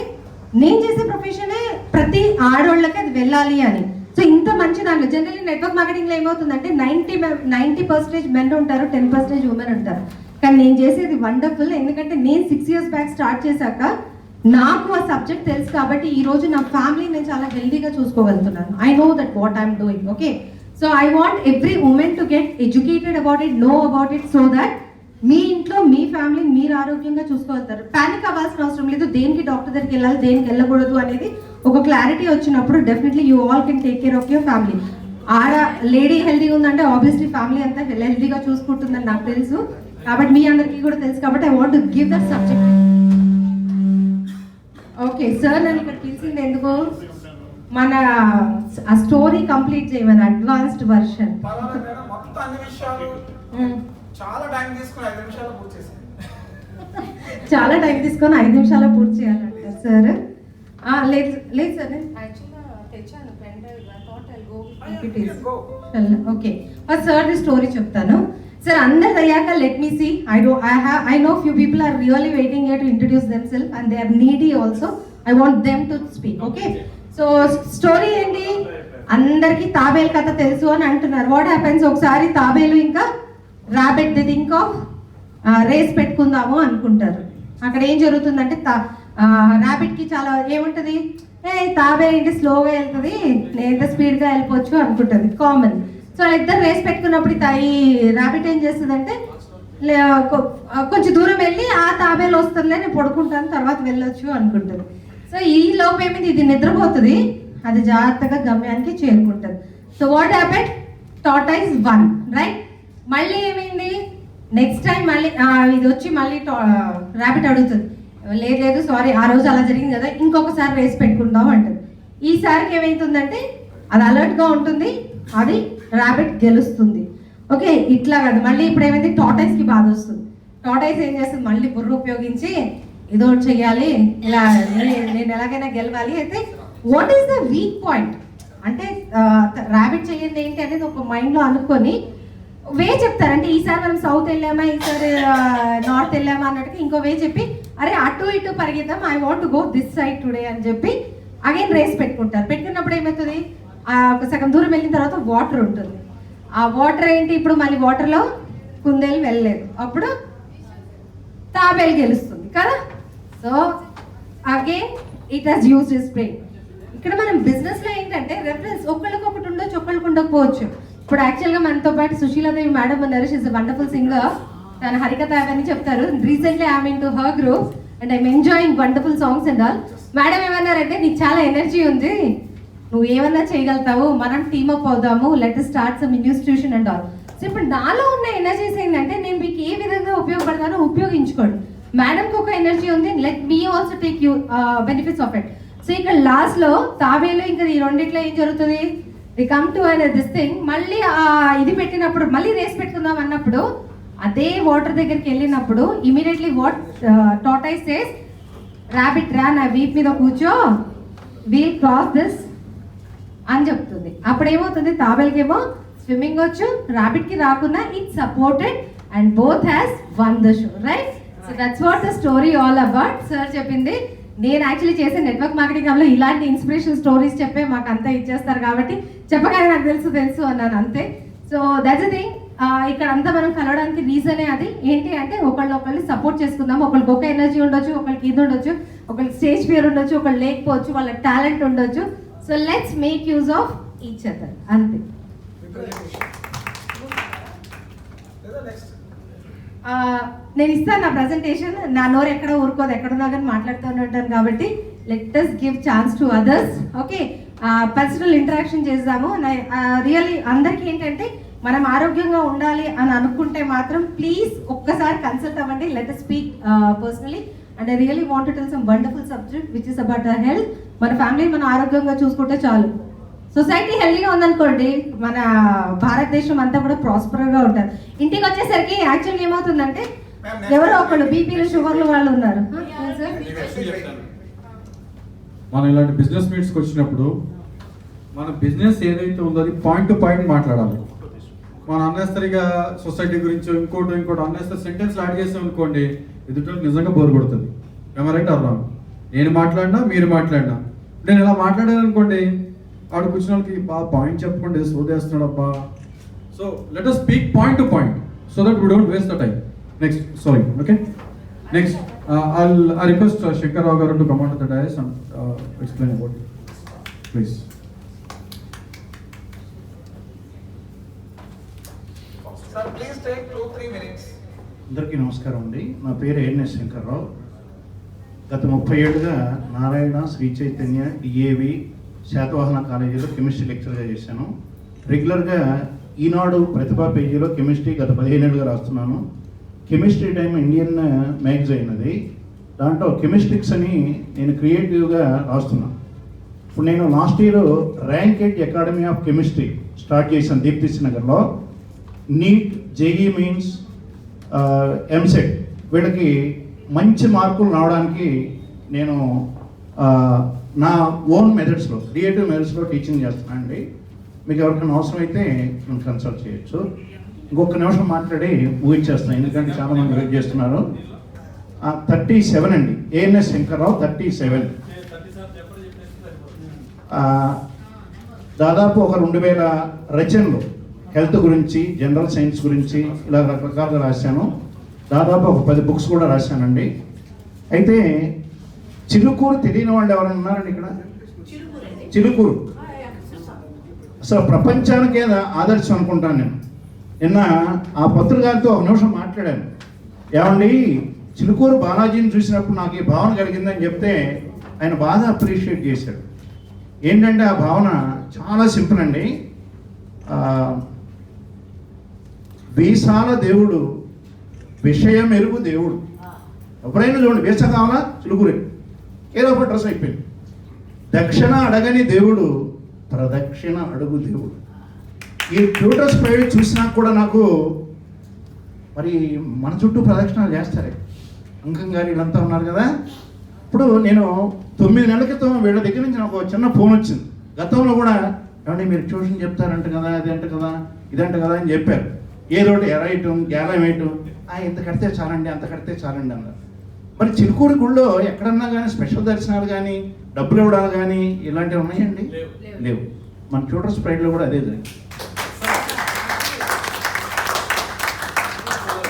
నేను చేసే ప్రొఫెషనే ప్రతి ఆడోళ్ళకి అది వెళ్ళాలి అని. సో ఇంత మంచి దాంట్లో జనరల్లీ నెట్వర్క్ మార్కెటింగ్లో ఏమవుతుందంటే 90% మెన్ ఉంటారు, 10% ఉమెన్ ఉంటారు. కానీ నేను చేసేది వండర్ఫుల్, ఎందుకంటే నేను 6 years బ్యాక్ స్టార్ట్ చేశాక నాకు ఆ సబ్జెక్ట్ తెలుసు కాబట్టి ఈ రోజు నా ఫ్యామిలీ నేను చాలా హెల్దీగా చూసుకోగలుగుతున్నాను. I know that what I'm doing. Okay, so I want every women to get educated about it, know about it, so that మీ ఇంట్లో మీ ఫ్యామిలీని మీరు ఆరోగ్యంగా చూసుకోగలుగుతారు. ప్యానిక్ అవ్వాల్సిన అవసరం లేదు. దేనికి డాక్టర్ దగ్గరికి వెళ్ళాలి, దేనికి వెళ్ళకూడదు అనేది ఒక క్లారిటీ వచ్చినప్పుడు definitely you all can take care of your family. ఆడ లేడీ హెల్దీగా ఉందంటే ఆబ్వియస్లీ ఫ్యామిలీ అంతా హెల్దీగా చూసుకుంటుందని నాకు తెలుసు, కాబట్టి మీ అందరికీ కూడా తెలుసు. కాబట్టి I want to give that subject. Okay sir, నన్ను ఇక్కడ పిలిచింది ఎందుకు, మన ఆ స్టోరీ కంప్లీట్ చేయమని అడ్వాన్స్డ్ వర్షన్. మొత్తం అన్ని విషయాలు చాలా టైం తీసుకుని 5 నిమిషాలు పూర్తి చేశాను. చాలా టైం తీసుకొని 5 నిమిషాలు పూర్తి చేయాలంట సార్. లేదు లేదు సార్, నేను యాక్చువల్గా తెచ్చాను pen drive. Okay, sir the story చెప్తాను. సార్ అందరు అయ్యాక let me see. I know few people are really waiting here to introduce themselves and they are needy also. I want them to speak. Okay, so story ఏంటి, అందరికీ తాబేలు కథ తెలుసు అని అంటున్నారు. వాట్ హ్యాపెన్స్, ఒకసారి తాబేలు ఇంకా rabbit the think of race పెట్టుకుందాము అనుకుంటారు. అక్కడ ఏం జరుగుతుందంటే రాబిట్కి చాలా ఏముంటుంది, తాబేలు ఏంటి స్లోగా వెళ్తుంది, నేను ఎంత స్పీడ్గా వెళ్ళిపోవచ్చు అనుకుంటుంది, కామన్. సో ఇద్దరు రేస్ పెట్టుకున్నప్పుడు ఈ రాబిట్ ఏం చేస్తుందంటే కొంచెం దూరం వెళ్ళి ఆ తాబేలు వస్తుందిలే నేను పడుకుంటాను తర్వాత వెళ్ళొచ్చు అనుకుంటుంది. సో ఈ లోపు ఏమైంది, ఇది నిద్రపోతుంది, అది జాగ్రత్తగా గమ్యానికి చేరుకుంటుంది. So what happened, tortoise one, right. మళ్ళీ ఏమైంది, నెక్స్ట్ టైం మళ్ళీ ఇది వచ్చి మళ్ళీ ర్యాబిట్ అడుగుతుంది, లేదు లేదు సారీ ఆ రోజు అలా జరిగింది కదా, ఇంకొకసారి రేస్ పెట్టుకుందాం అంటుంది. ఈసారికి ఏమవుతుందంటే అది అలర్ట్గా ఉంటుంది, అది ర్యాబిట్ గెలుస్తుంది. ఓకే, ఇట్లా కాదు. మళ్ళీ ఇప్పుడు ఏమైంది, టార్టాయిస్కి బాధ వస్తుంది. టార్టాయిస్ ఏం చేస్తుంది, మళ్ళీ బుర్ర ఉపయోగించి ఏదో ఒకటి చెయ్యాలి, ఇలా నేను ఎలాగైనా గెలవాలి. అయితే what is the weak point అంటే ర్యాబిట్ చెయ్యింది ఏంటి అనేది ఒక మైండ్లో అనుకొని వే చెప్తారంటే ఈసారి మనం సౌత్ వెళ్ళామా, ఈసారి నార్త్ వెళ్ళామా అన్నట్టుగా ఇంకో వే చెప్పి అరే అటు ఇటు పరిగెత్తాం, I want to go this side today అని చెప్పి అగైన్ రేస్ పెట్టుకుంటారు. పెట్టుకున్నప్పుడు ఏమవుతుంది, ఒక సగం దూరం వెళ్ళిన తర్వాత వాటర్ ఉంటుంది. ఆ వాటర్ ఏంటి, ఇప్పుడు మళ్ళీ వాటర్లో కుందేలు వెళ్ళలేదు, అప్పుడు తాబేలు గెలుస్తుంది కదా. So again it has used his brain. ఇక్కడ మనం బిజినెస్లో ఏంటంటే రెఫరెన్స్ ఒకళ్ళకి ఒకటి ఉండొచ్చు, ఒకళ్ళకి ఉండకపోవచ్చు. ఇప్పుడు యాక్చువల్గా మనతో పాటు సుశీలాదేవి మేడం ఉన్నారు, షీఈస్ అ వండర్ఫుల్ సింగర్. తన హరికథ అవన్నీ చెప్తారు. Recently I'm in to her group and I'm enjoying wonderful songs and all. Madam ఏమన్నారంటే నీకు చాలా ఎనర్జీ ఉంది, నువ్వు ఏమన్నా చేయగలుగుతావు, మనం టీమప్ అవుదాము, let start some institution and all. So ఇప్పుడు నాలో ఉన్న ఎనర్జీస్ ఏంటంటే నేను మీకు ఏ విధంగా ఉపయోగపడతానో ఉపయోగించుకోండి. మేడంకి ఒక ఎనర్జీ ఉంది, let me also take you benefits of it. So ఇక్కడ లాస్ట్లో తాబేలు ఇంకా ఈ రెండిట్లో ఏం జరుగుతుంది, we come to this thing. మళ్ళీ ఇది పెట్టినప్పుడు మళ్ళీ రేస్ పెట్టుకుందాం అన్నప్పుడు అదే వాటర్ దగ్గరికి వెళ్ళినప్పుడు immediately what tortoise says, rabbit రా నా వీప్ మీద కూర్చో, వీల్ క్రాస్ దిస్ అని చెప్తుంది. అప్పుడు ఏమవుతుంది, తాబేలుకేమో స్విమ్మింగ్ వచ్చు, ర్యాబిట్కి రాకుండా it supported and both has one the show, right. So that's what the story all about. Sir చెప్పింది, నేను యాక్చువల్లీ చేసే నెట్వర్క్ మార్కెటింగ్లో ఇలాంటి ఇన్స్పిరేషన్ స్టోరీస్ చెప్పే మాకు అంతా ఇచ్చేస్తారు కాబట్టి చెప్పగానే నాకు తెలుసు అన్నాను అంతే. So that's the thing. ఇక్కడ అంతా మనం కలవడానికి రీజనే అది ఏంటి అంటే ఒకళ్ళు సపోర్ట్ చేసుకుందాం. ఒకరికి ఒక ఎనర్జీ ఉండొచ్చు, ఒకరికి ఇది ఉండొచ్చు, ఒకరికి స్టేజ్ ఫియర్ ఉండొచ్చు, ఒకళ్ళు లేకపోవచ్చు, వాళ్ళ టాలెంట్ ఉండొచ్చు. So let's make use of each other, అంతే. నేను ఇస్తాను నా ప్రజెంటేషన్, నా నోరు ఎక్కడ ఊరుకోదు, ఎక్కడున్నా కానీ మాట్లాడుతూనే ఉంటాను కాబట్టి let us give chance to others. Okay, personal interaction చేద్దాము. రియల్లీ అందరికీ ఏంటంటే మనం ఆరోగ్యంగా ఉండాలి అని అనుకుంటే మాత్రం ప్లీజ్ ఒక్కసారి కన్సల్ట్ అవ్వండి. Let us speak personally and I really want to tell some wonderful subject which is about our health. మన ఫ్యామిలీ మనం ఆరోగ్యంగా చూసుకుంటే చాలు. సొసైటీ హెల్తీగా ఉందనుకోండి, మన భారతదేశం అంతా కూడా ప్రాస్పర్గా ఉంటారు. ఇంటికి వచ్చేసరికి యాక్చువల్గా ఏమవుతుందంటే ఎవరో ఒకళ్ళు బీపీలు షుగర్లు వాళ్ళు ఉన్నారు. మనం ఇలాంటి బిజినెస్ మీట్స్కి వచ్చినప్పుడు మన బిజినెస్ ఏదైతే ఉందో అది పాయింట్ టు పాయింట్ మాట్లాడాలి. మన అన్నెసరిగా సొసైటీ గురించి ఇంకోటి అన్నెసరి సెంటెన్స్ యాడ్ చేసాం అనుకోండి, ఎదుటి నిజంగా బోర్ కొడుతుంది. Right are wrong? నేను మాట్లాడినా మీరు మాట్లాడినా, నేను ఇలా మాట్లాడాను అనుకోండి, ఆడ కూర్చున్న వాళ్ళకి పాయింట్ చెప్పకుండా సోదేస్తున్నాడు అబ్బా. So let us speak point to point so that we don't waste the time. Next, sorry, okay? Next, I request Shankar Rao garu to come onto the dais and explain about it. Please. Sir, please take 2-3 minutes. అందరికీ నమస్కారం అండి. నా పేరు ఏఎన్ఎస్ శంకర్రావు. గత 30 ఏళ్ళుగా నారాయణ, శ్రీ చైతన్య, డిఏవి, శాతవాహన కాలేజీలో కెమిస్ట్రీ లెక్చర్గా చేశాను. రెగ్యులర్గా ఈనాడు ప్రతిభా పేజీలో కెమిస్ట్రీ గత 15 ఏళ్ళుగా రాస్తున్నాను. కెమిస్ట్రీ టైమ్ ఇండియన్ మ్యాగజైన్ అది, దాంట్లో కెమిస్ట్రిక్స్ అని నేను క్రియేటివ్గా రాస్తున్నాను. ఇప్పుడు నేను last year ranked academy of chemistry start చేశాను దీప్తిస్ నగర్లో. నీట్, జేఈ మీన్స్, ఎంసెట్ వీళ్ళకి మంచి మార్కులు రావడానికి నేను నా ఓన్ మెథడ్స్లో, క్రియేటివ్ మెథడ్స్లో టీచింగ్ చేస్తున్నాను అండి. మీకు ఎవరికైనా అవసరం అయితే నేను కన్సల్ట్ చేయొచ్చు. ఇంకొక నిమిషం మాట్లాడి ముగించేస్తాను, ఎందుకంటే చాలామంది వెయిట్ చేస్తున్నారు. 37 అండి, ఏఎన్ఎస్ శంకర్రావు 37. దాదాపు ఒక 2000 రచనలు హెల్త్ గురించి, జనరల్ సైన్స్ గురించి ఇలా రకరకాలుగా రాశాను. దాదాపు ఒక 10 బుక్స్ కూడా రాశానండి. అయితే చిలుకూరు తెలియని వాళ్ళు ఎవరైనా ఉన్నారండి ఇక్కడ? చిలుకూరు అసలు ప్రపంచానికే ఆదర్శం అనుకుంటాను నేను. నిన్న ఆ పత్రికలతో ఒక నిమిషం మాట్లాడాను. ఏమండి, చిలుకూరు బాలాజీని చూసినప్పుడు నాకు ఈ భావన కలిగిందని చెప్తే ఆయన బాగా అప్రిషియేట్ చేశాడు. ఏంటంటే ఆ భావన చాలా సింపుల్ అండి. వీసాల దేవుడు, విషయం ఎరుగు దేవుడు. ఎప్పుడైనా చూడండి, వీసా కావాలా, చిలుకూరే ఏదో ఒక డ్రెస్ అయిపోయింది. దక్షిణ అడగని దేవుడు, ప్రదక్షిణ అడుగు దేవుడు. ఈ ట్యూటర్స్ ప్రైవేట్ చూసినా కూడా నాకు మరి మన చుట్టూ ప్రదక్షిణాలు చేస్తారే, అంకం గారు వీళ్ళంతా ఉన్నారు కదా. ఇప్పుడు నేను 9 నెలల క్రితం వీళ్ళ దగ్గర నుంచి నాకు చిన్న ఫోన్ వచ్చింది. గతంలో కూడా ఏమంటే మీరు ట్యూషన్ చెప్తారంట కదా, ఇదంట కదా, ఇదంట కదా అని చెప్పారు. ఏదోటి ఎరైటం, గ్యాలమేయటం, ఇంత కడితే చాలండి, అంత కడితే చాలండి అన్నారు. మరి చిలుకూరు గుళ్ళో ఎక్కడన్నా కానీ స్పెషల్ దర్శనాలు కానీ, డబ్బులు ఇవ్వడాలు కానీ ఇలాంటివి ఉన్నాయండి? లేవు. మన ట్యూటర్స్ ప్రైడ్లో కూడా అదే జరిగింది.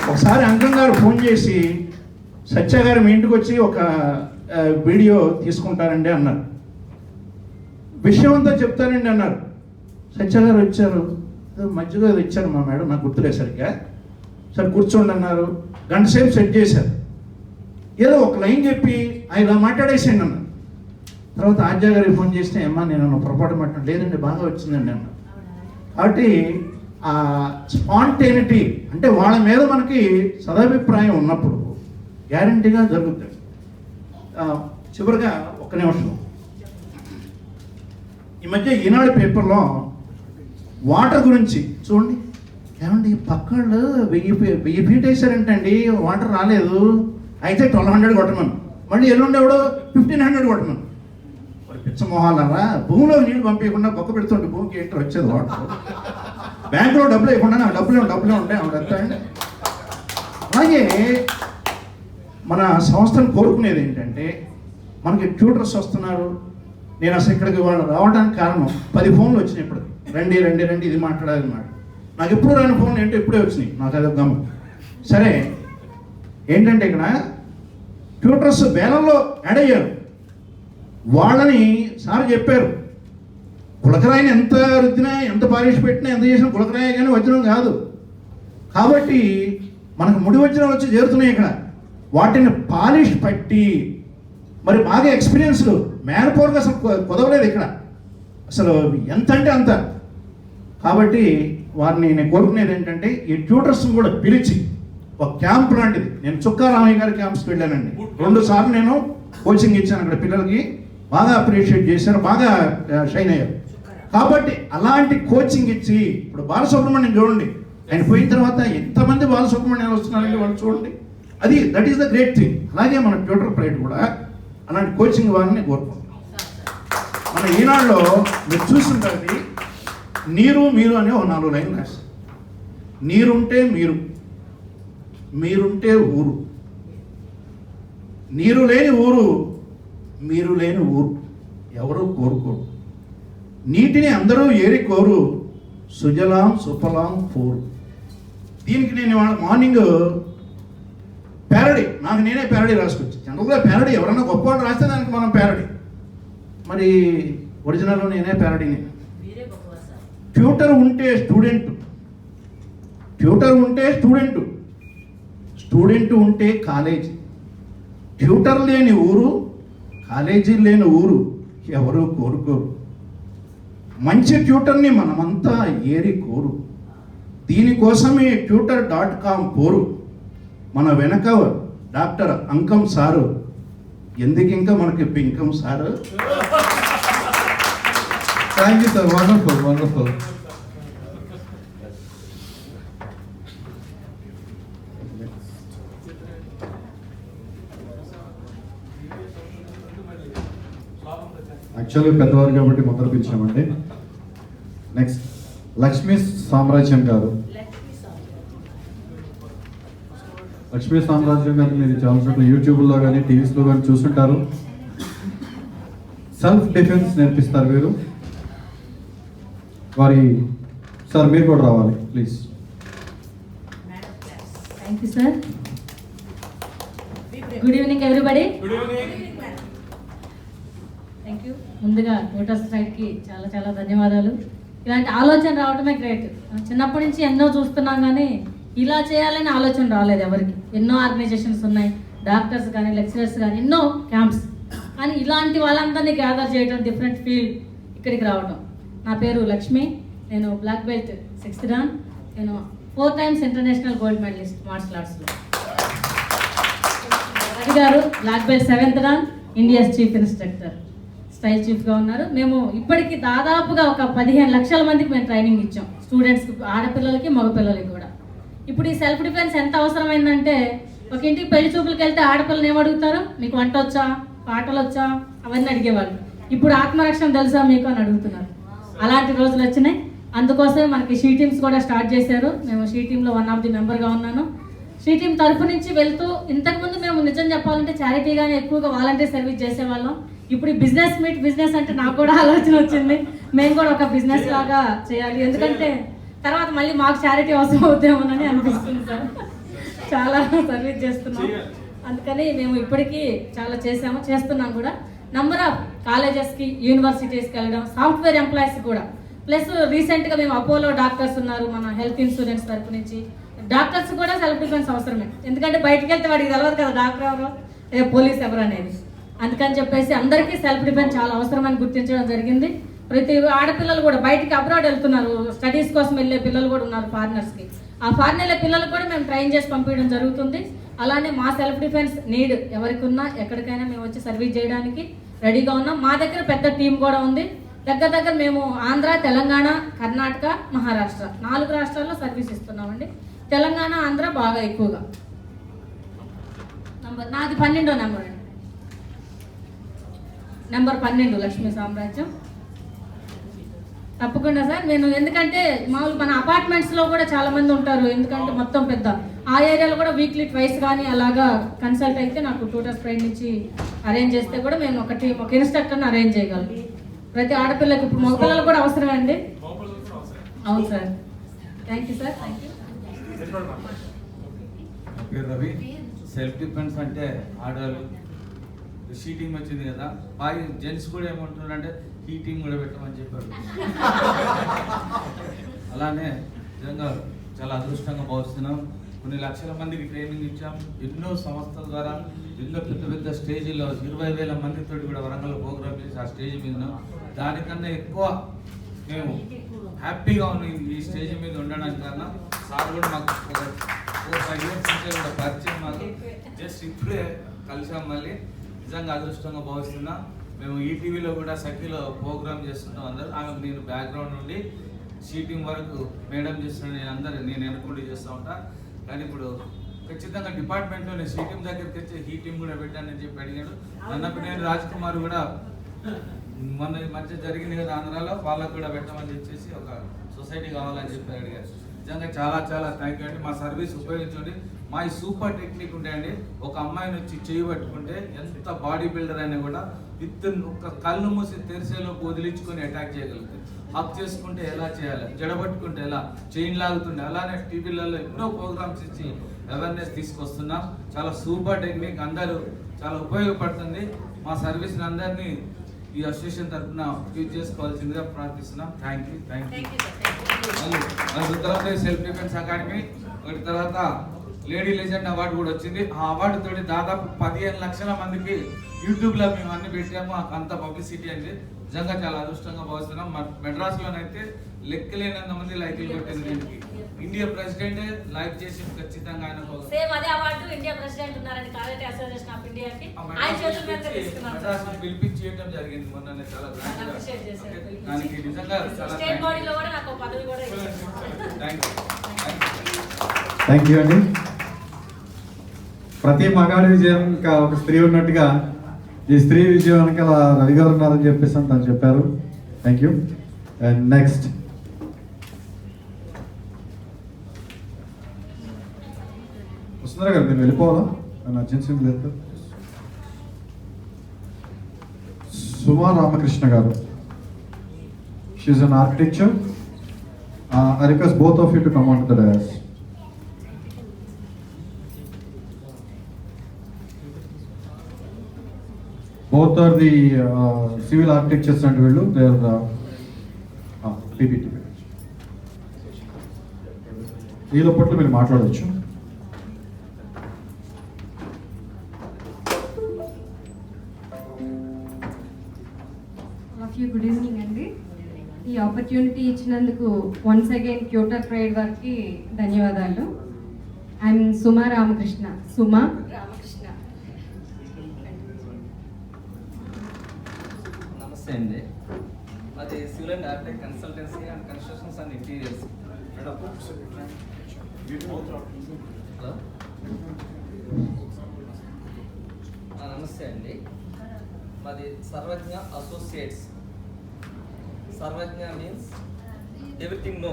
ఒకసారి అంకం గారు ఫోన్ చేసి సత్య గారు మీ ఇంటికి వచ్చి ఒక వీడియో తీసుకుంటారండి అన్నారు. విషయం అంతా చెప్తానండి అన్నారు. సత్య గారు వచ్చారు, మధ్యలో ఇచ్చారు మా మేడం, నాకు గుర్తులేదు సరిగ్గా. సరే కూర్చోండి అన్నారు. గంట సేపు సెట్ చేశారు. ఏదో ఒక లైన్ చెప్పి ఇలా మాట్లాడేసాను అన్నారు. తర్వాత ఆద్య గారికి ఫోన్ చేస్తే అమ్మా నేను పొరపాటు మాట్లాడు, లేదండి బాగా వచ్చిందండి అన్న. కాబట్టి ఆ స్పాంటేనిటీ అంటే వాళ్ళ మీద మనకి సదాభిప్రాయం ఉన్నప్పుడు గ్యారంటీగా జరుగుతుంది. చివరిగా ఒక్క నిమిషం, ఈ మధ్య ఈనాడు పేపర్లో వాటర్ గురించి చూడండి. ఏమండి పక్కళ్ళు 1000 ఫీట్ వేసారంటండి, వాటర్ రాలేదు, అయితే 1200 కొట్టమను, మళ్ళీ ఎల్లుండేవాడు 1500 కొట్టమను. మరి పిచ్చమోహాలరా, భూమిలో నీళ్ళు పంపించకుండా బొక్క పెడుతుంటే భూమికి ఏంటో వచ్చేది వాటర్. బ్యాంకులో డబ్బులు వేయకుండా నాకు డబ్బులే ఉంటాయి ఆవిడ. అలాగే మన సంస్థను కోరుకునేది ఏంటంటే, మనకి ట్యూటర్స్ వస్తున్నారు. నేను అసలు ఇక్కడికి వాళ్ళు రావడానికి కారణం 10 ఫోన్లు వచ్చినాయి. ఇప్పుడు రండి ఇది మాట్లాడాలి మాట. నాకు ఎప్పుడు రాని ఫోన్లు ఏంటో ఇప్పుడే వచ్చినాయి, నాకు అది గమనం. సరే, ఏంటంటే ఇక్కడ ట్యూటర్స్ వేలంలో యాడ్ అయ్యారు. వాళ్ళని సార్ చెప్పారు, గులకరాయిని ఎంత రుద్దినా, ఎంత పాలిష్ పెట్టినా, ఎంత చేసినా గులకరాయి కానీ వజ్రం కాదు. కాబట్టి మనకు ముడి వజ్రాలు వచ్చి చేరుతున్నాయి ఇక్కడ. వాటిని పాలిష్ పట్టి మరి బాగా ఎక్స్పీరియన్స్లు మ్యాన్ పవర్గా అసలు కుదవలేదు ఇక్కడ, అసలు ఎంత అంటే అంత. కాబట్టి వారిని నేను కోరుకునేది ఏంటంటే ఈ ట్యూటర్స్ని కూడా పిలిచి ఒక క్యాంప్ లాంటిది, నేను చుక్కారామయ్య గారి క్యాంప్స్కి వెళ్ళానండి 2 సార్లు నేను కోచింగ్ ఇచ్చాను అక్కడ పిల్లలకి, బాగా అప్రిషియేట్ చేశారు, బాగా షైన్ అయ్యారు. కాబట్టి అలాంటి కోచింగ్ ఇచ్చి ఇప్పుడు బాలసుబ్రహ్మణ్యం చూడండి, ఆయన పోయిన తర్వాత ఎంతమంది బాలసుబ్రహ్మణ్యాలు వస్తున్నారంటే వాళ్ళు చూడండి, that is the great thing. అలాగే మన ట్యూటర్ ప్రైడ్ కూడా అలాంటి కోచింగ్ ఇవ్వాలని కోరుకుంటున్నాం. మన ఈనాడులో మీరు చూస్తుంటుంది నీరు మీరు అనే ఒక 4 లైన్లు రాశారు. నీరుంటే మీరు, మీరుంటే ఊరు, నీరు లేని ఊరు, మీరు లేని ఊరు ఎవరు కోరుకోరు, నీటిని అందరూ ఏరి కోరు, సుజలాం సుఫలాం కోరు. దీనికి నేను ఇవాళ మార్నింగ్ ప్యారడీ, నాకు నేనే ప్యారడీ రాసుకొచ్చి, జనరల్గా ప్యారడీ ఎవరన్నా గొప్పవాడు రాస్తే దానికి మనం ప్యారడీ, మరి ఒరిజినల్ నేనే ప్యారడీని. ట్యూటర్ ఉంటే స్టూడెంట్, ట్యూటర్ ఉంటే స్టూడెంట్, స్టూడెంట్ ఉంటే కాలేజీ, ట్యూటర్ లేని ఊరు, కాలేజీ లేని ఊరు ఎవరు కోరుకోరు. మంచి ట్యూటర్ని మనమంతా ఏరి కోరు, దీనికోసమే tutor.com పోరు. మన వెనక డాక్టర్ అంకం సారు, ఎందుకు ఇంకా మనకి పింకం sir. Thank you sir, wonderful wonderful. యాక్చువల్గా పెద్దవారు కాబట్టి మొదలు పిలిచామండి. నెక్స్ట్ లక్ష్మీ సామ్రాజ్యం గారు. లక్ష్మీ సామ్రాజ్యం గారు మీరు చాలా చోట్ల యూట్యూబ్లో కానీ టీవీస్లో కానీ చూస్తుంటారు. సెల్ఫ్ డిఫెన్స్ నేర్పిస్తారు వీరు. వారి సార్ మీరు కూడా రావాలి please. Thank you sir. Good evening everybody. Thank you. ముందుగా ఓటర్స్ కి చాలా చాలా ధన్యవాదాలు. ఇలాంటి ఆలోచన రావడమే గ్రేట్. చిన్నప్పటి నుంచి ఎన్నో చూస్తున్నాం కానీ ఇలా చేయాలని ఆలోచన రాలేదు ఎవరికి. ఎన్నో ఆర్గనైజేషన్స్ ఉన్నాయి, డాక్టర్స్ కానీ లెక్చరర్స్ కానీ ఎన్నో క్యాంప్స్, కానీ ఇలాంటి వాళ్ళందరినీ గ్యాదర్ చేయడం, డిఫరెంట్ ఫీల్డ్ ఇక్కడికి రావడం. నా పేరు లక్ష్మి, నేను బ్లాక్ బెల్ట్ 6th డాన్, నేను 4 times international gold medalist martial ఆర్ట్స్లో. రవి గారు black belt 7th dan, India's chief instructor, style చీఫ్గా ఉన్నారు. మేము ఇప్పటికీ దాదాపుగా ఒక 15 లక్షల మందికి మేము ట్రైనింగ్ ఇచ్చాం, స్టూడెంట్స్కి, ఆడపిల్లలకి మగపిల్లలకి కూడా. ఇప్పుడు ఈ సెల్ఫ్ డిఫెన్స్ ఎంత అవసరమైందంటే, ఒక ఇంటికి పెళ్లి చూపులకు వెళ్తే ఆడపిల్లని ఏమడుగుతారు, మీకు వంట వచ్చా, పాటలు వచ్చా, అవన్నీ అడిగేవాళ్ళు. ఇప్పుడు ఆత్మరక్షణ తెలుసా మీకు అని అడుగుతున్నారు. అలాంటి రోజులు వచ్చినాయి. అందుకోసమే మనకి షీ టీమ్స్ కూడా స్టార్ట్ చేశారు. మేము షీ టీంలో 1 of the మెంబర్గా ఉన్నాను. షీ టీం తరఫు నుంచి వెళ్తూ, ఇంతకుముందు మేము నిజం చెప్పాలంటే చారిటీగానే ఎక్కువగా వాలంటీర్ సర్వీస్ చేసేవాళ్ళం. ఇప్పుడు ఈ బిజినెస్ అంటే నాకు కూడా ఆలోచన వచ్చింది, మేము కూడా ఒక బిజినెస్ లాగా చేయాలి. ఎందుకంటే తర్వాత మళ్ళీ మాకు చారిటీ అవసరం అవుతామోనని అనిపిస్తుంది సార్. చాలా సర్వీస్ చేస్తున్నాం, అందుకని మేము ఇప్పటికీ చాలా చేస్తున్నాం కూడా. నంబర్ ఆఫ్ కాలేజెస్కి, యూనివర్సిటీస్కి వెళ్ళడం, సాఫ్ట్వేర్ ఎంప్లాయీస్ కూడా. ప్లస్ రీసెంట్గా మేము అపోలో డాక్టర్స్ ఉన్నారు మన హెల్త్ ఇన్సూరెన్స్ తరపు నుంచి. డాక్టర్స్ కూడా సెల్ఫ్ డిఫెన్స్ అవసరమే, ఎందుకంటే బయటకు వెళ్తే వాడికి తెలియదు కదా డాక్టర్ ఎవరో పోలీస్ ఎవరు అనేది. అందుకని చెప్పేసి అందరికీ సెల్ఫ్ డిఫెన్స్ చాలా అవసరమని గుర్తించడం జరిగింది. ప్రతి ఆడపిల్లలు కూడా బయటికి అబ్రాడ్ వెళ్తున్నారు, స్టడీస్ కోసం వెళ్ళే పిల్లలు కూడా ఉన్నారు ఫారినర్స్కి. ఆ ఫారిన్ వెళ్ళే పిల్లలు కూడా మేము ట్రైన్ చేసి పంపించడం జరుగుతుంది. అలానే మా సెల్ఫ్ డిఫెన్స్ నీడ్ ఎవరికి ఉన్నా ఎక్కడికైనా మేము వచ్చి సర్వీస్ చేయడానికి రెడీగా ఉన్నాం. మా దగ్గర పెద్ద టీం కూడా ఉంది. దగ్గర మేము ఆంధ్ర, తెలంగాణ, కర్ణాటక, మహారాష్ట్ర 4 రాష్ట్రాల్లో సర్వీస్ ఇస్తున్నామండి. తెలంగాణ, ఆంధ్ర బాగా ఎక్కువగా. నాది 12వ నెంబర్ అండి, నెంబర్ 12 లక్ష్మీ సామ్రాజ్యం. తప్పకుండా సార్. నేను ఎందుకంటే మామూలు మన అపార్ట్మెంట్స్లో కూడా చాలా మంది ఉంటారు, ఎందుకంటే మొత్తం పెద్ద ఆ ఏరియాలో కూడా వీక్లీ 2 కానీ అలాగా కన్సల్ట్ అయితే నాకు ట్యూటర్స్ ట్రైన్ నుంచి అరేంజ్ చేస్తే కూడా మేము ఒక ఇన్స్ట్రక్టర్ని అరేంజ్ చేయగలం. ప్రతి ఆడపిల్లకి, ఇప్పుడు మగపిల్లలు కూడా అవసరమే అండి. అవును sir. Thank you sir. Thank you. పేరు రవి. సెల్ఫ్ డిఫెన్స్ అంటే ఆడవాళ్ళు షీటింగ్ వచ్చింది కదా, బాగా జెంట్స్ కూడా ఏమంటున్నారంటే హీటింగ్ కూడా పెట్టమని చెప్పారు. అలానే నిజంగా చాలా అదృష్టంగా భావిస్తున్నాం. కొన్ని లక్షల మందికి ట్రైనింగ్ ఇచ్చాం, ఎన్నో సంస్థల ద్వారా ఎన్నో పెద్ద స్టేజీలో 20,000 మందితో కూడా వరంగల్ ప్రోగ్రామ్ చేసి ఆ స్టేజ్ మీద దానికన్నా ఎక్కువ మేము హ్యాపీగా ఉంది ఈ స్టేజ్ మీద ఉండడానికి కన్నా. సార్ కూడా మాకు 4-5 ఇయర్స్ నుంచి కూడా పరిచయం, మాకు జస్ట్ ఇప్పుడే కలిసాం మళ్ళీ. నిజంగా అదృష్టంగా భావిస్తున్నా. మేము ఈటీవీలో కూడా సఖీలో ప్రోగ్రామ్ చేస్తుంటాం అందరు. ఆమెకు నేను బ్యాక్గ్రౌండ్ నుండి షీటింగ్ వరకు మేడం చేస్తున్నాను, నేను ఎన్నుకుంటూ చేస్తూ ఉంటా. కానీ ఇప్పుడు ఖచ్చితంగా డిపార్ట్మెంట్లో నేను షీటింగ్ దగ్గరికి వచ్చి హీ టీమ్ కూడా పెట్టానని చెప్పి అడిగాడు. నన్నప్పుడు నేను రాజ్ కుమార్ కూడా మొన్న మధ్య జరిగింది కదా ఆంధ్రాలో, వాళ్ళకు కూడా పెట్టమని చెప్పేసి ఒక సొసైటీ కావాలని చెప్పి అడిగారు. నిజంగా చాలా చాలా థ్యాంక్ యూ అండి. మా సర్వీస్ ఉపయోగించండి. మా ఈ సూపర్ టెక్నిక్ ఉంటాయండి. ఒక అమ్మాయిని వచ్చి చేయి పట్టుకుంటే ఎంత బాడీ బిల్డర్ అయినా కూడా విత్ ఒక కళ్ళు మూసి తెరిసేలోపు వదిలించుకొని అటాక్ చేయగలుగుతుంది. హక్ చేసుకుంటే ఎలా చేయాలి, జడబట్టుకుంటే ఎలా, చైన్ లాగుతుండే, అలానే టీవీలలో ఎన్నో ప్రోగ్రామ్స్ ఇచ్చి అవేర్నెస్ తీసుకొస్తున్నాం. చాలా సూపర్ టెక్నిక్, అందరూ చాలా ఉపయోగపడుతుంది. మా సర్వీస్ని అందరినీ ఈ అసోసియేషన్ తరఫున యూజ్ చేసుకోవాల్సిందిగా ప్రార్థిస్తున్నాం. Thank you. తర్వాత సెల్ఫ్ డిఫెన్స్ అకాడమీ, ఒకటి తర్వాత లేడీ లెజెండ్ అవార్డు కూడా వచ్చింది. ఆ అవార్డు తోటి దాదాపు 15 లక్షల మందికి యూట్యూబ్లో మేము అన్ని పెట్టాము. అంత పబ్లిసిటీ అండి. నిజంగా చాలా అదృష్టంగా భావిస్తున్నాం. మెడ్రాస్లోనైతే లెక్కలేనంత మంది లైక్లు పెట్టింది దీనికి. ఇండియా ప్రెసిడెంట్ లైక్ చేసి ఖచ్చితంగా ఆయన సేమ్ అదే అవార్డు ఇండియా ప్రెసిడెంట్ ఉన్నారండి కరాటే అసోసియేషన్ ఆఫ్ ఇండియాకి ఆయన చేతుల మీదుగా తీసుకున్నాం. మెడ్రాస్ పిలిపించి చేయడం జరిగింది మొన్న. చాలా అప్రిషియేట్ చేశారు. దానికి నిజంగా చాలా స్టేట్ బాడీలో కూడా నాకు ఒక పదవి కూడా ఇచ్చారు. థ్యాంక్ యూ అండి. ప్రతి మగాడి విజయం ఇంకా ఒక స్త్రీ ఉన్నట్టుగా ఈ స్త్రీ విజయం వెనకాల రవి గారు ఉన్నారని చెప్పేసి తను చెప్పారు. Thank you. అండ్ నెక్స్ట్ వస్తున్నారా గారు, మీరు వెళ్ళిపోవాలా? అర్జెన్సీ లేదు. సుమా రామకృష్ణ గారు, she's an architecture. I request both of you to come on to the dais. Both are the civil architectures and will do their PPT. ఈ లోపల మీరు మాట్లాడవచ్చు. గుడ్ ఈవినింగ్ అండి. ఈ ఆపర్చునిటీ ఇచ్చినందుకు వన్స్ అగైన్ క్యూటర్ ప్రైడ్ వారికి ధన్యవాదాలు. ఐఎమ్ సుమా రామకృష్ణ. సుమా రామకృష్ణ. నమస్తే అండి. మాది civil and architect consultancy and constructions and interiors. Hello, నమస్తే అండి. మాది సర్వజ్ఞ అసోసియేట్స్. సర్వజ్ఞ మీన్స్ ఎవ్రీథింగ్ నో.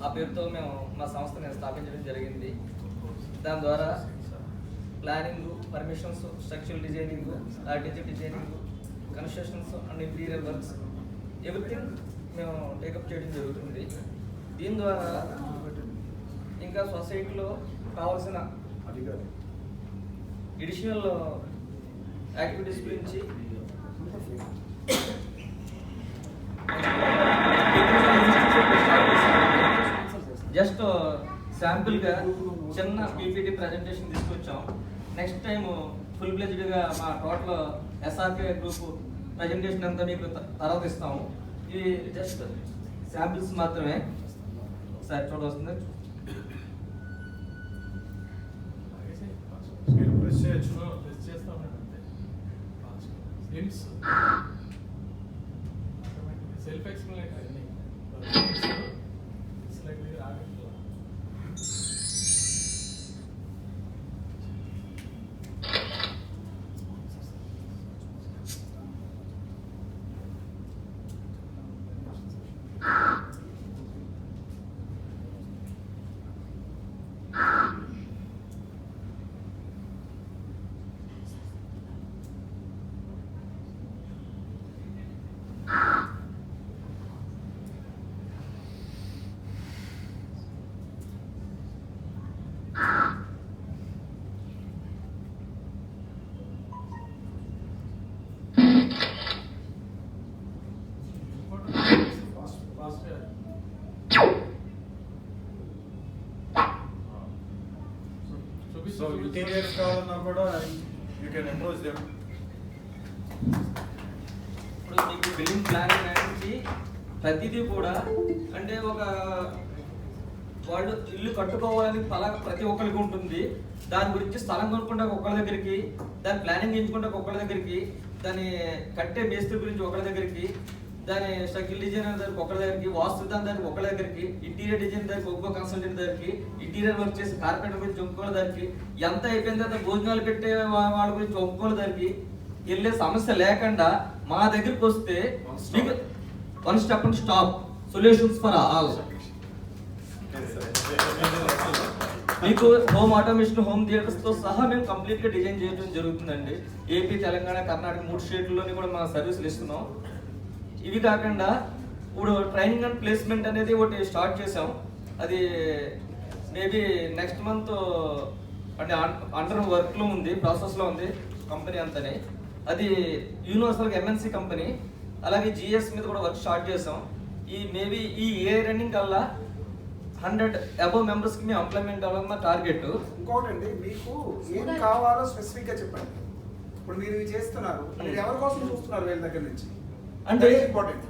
ఆ పేరుతో మేము మా సంస్థని స్థాపించడం జరిగింది. దాని ద్వారా planning, permissions, structural designing, architecture designing, constructions and interior works everything మేము టేకప్ చేయడం జరుగుతుంది. దీని ద్వారా ఇంకా సొసైటీలో కావాల్సిన ఎడిషనల్ యాక్టివిటీస్ గురించి జస్ట్ శాంపుల్గా చిన్న పీపీటీ ప్రజెంటేషన్ తీసుకొచ్చాం. నెక్స్ట్ టైం ఫుల్ ప్లెజ్డ్గా మా టోటల్ ఎస్ఆర్కే గ్రూప్ ప్రజెంటేషన్ అంతా మీకు తర్వాత ఇస్తాము. ఇది జస్ట్ శాంపిల్స్ మాత్రమే. ఒకసారి చూడవస్తుంది. సెల్ఫ్ ఎక్స్ప్లెయిన్ So interiors కావాలన్నా కూడా you can approach them. ఇప్పుడు మీకు బిల్డింగ్ ప్లానింగ్ నుంచి ప్రతిదీ కూడా అంటే ఒక వాళ్ళు ఇల్లు కట్టుకోవాలని ప్రతి ఒక్కరికి ఉంటుంది. దాని గురించి స్థలం కొనుక్కుంటే ఒకళ్ళ దగ్గరికి, దాని ప్లానింగ్ చేయించుకుంటే ఒకళ్ళ దగ్గరికి, దాని కట్టే మేస్త్రి గురించి ఒకళ్ళ దగ్గరికి, దాని స్ట్రక్చర్ డిజైనర్ దగ్గరికి ఒకళ్ళ దగ్గరికి, వాస్తు దానికి ఒకళ్ళ దగ్గరికి, ఇంటీరియర్ డిజైన్ దగ్గరికి ఒక్కో కన్సల్టెంట్ దగ్గరికి, ఇంటీరియర్ వర్క్ చేసి కార్పెంటర్ గురించి ఒక్కోళ్ళ దగ్గరికి, ఎంత అయిపోయిన తర్వాత భోజనాలు పెట్టే వాళ్ళ గురించి ఒక్కోళ్ళ దగ్గరికి వెళ్ళే సమస్య లేకుండా మా దగ్గరికి వస్తే మీకు one step and stop solutions for all. మీకు హోమ్ ఆటోమేషన్, హోమ్ థియేటర్స్ తో సహా మేము కంప్లీట్ గా డిజైన్ చేయడం జరుగుతుందండి. ఏపీ, తెలంగాణ, కర్ణాటక 3 స్టేట్లలోని కూడా మా సర్వీసులు ఇస్తున్నాం. ఇవి కాకుండా ఇప్పుడు ట్రైనింగ్ అండ్ ప్లేస్మెంట్ అనేది ఒకటి స్టార్ట్ చేసాం. అది మేబీ నెక్స్ట్ మంత్ అంటే అండర్ వర్క్ లో ఉంది, ప్రాసెస్ లో ఉంది కంపెనీ అంతనే. అది యూనివర్సల్ ఎంఎన్సి కంపెనీ. అలాగే జిఎస్ మీద కూడా వర్క్ స్టార్ట్ చేసాం. ఈ మేబీ ఈ ఇయర్ రన్నింగ్ కల్లా 100 అబవ్ మెంబర్స్ కి మేము ఎంప్లాయ్మెంట్ అవ్వాలని మా టార్గెట్. ఇంకోటండి, మీకు ఏం కావాలో స్పెసిఫిక్ గా చెప్పండి. ఇప్పుడు మీరు ఇవి చేస్తున్నారు, మీరు ఎవరి కోసం చూస్తున్నారు వీళ్ళ దగ్గర నుంచి అంటే ఇంపార్టెంట్.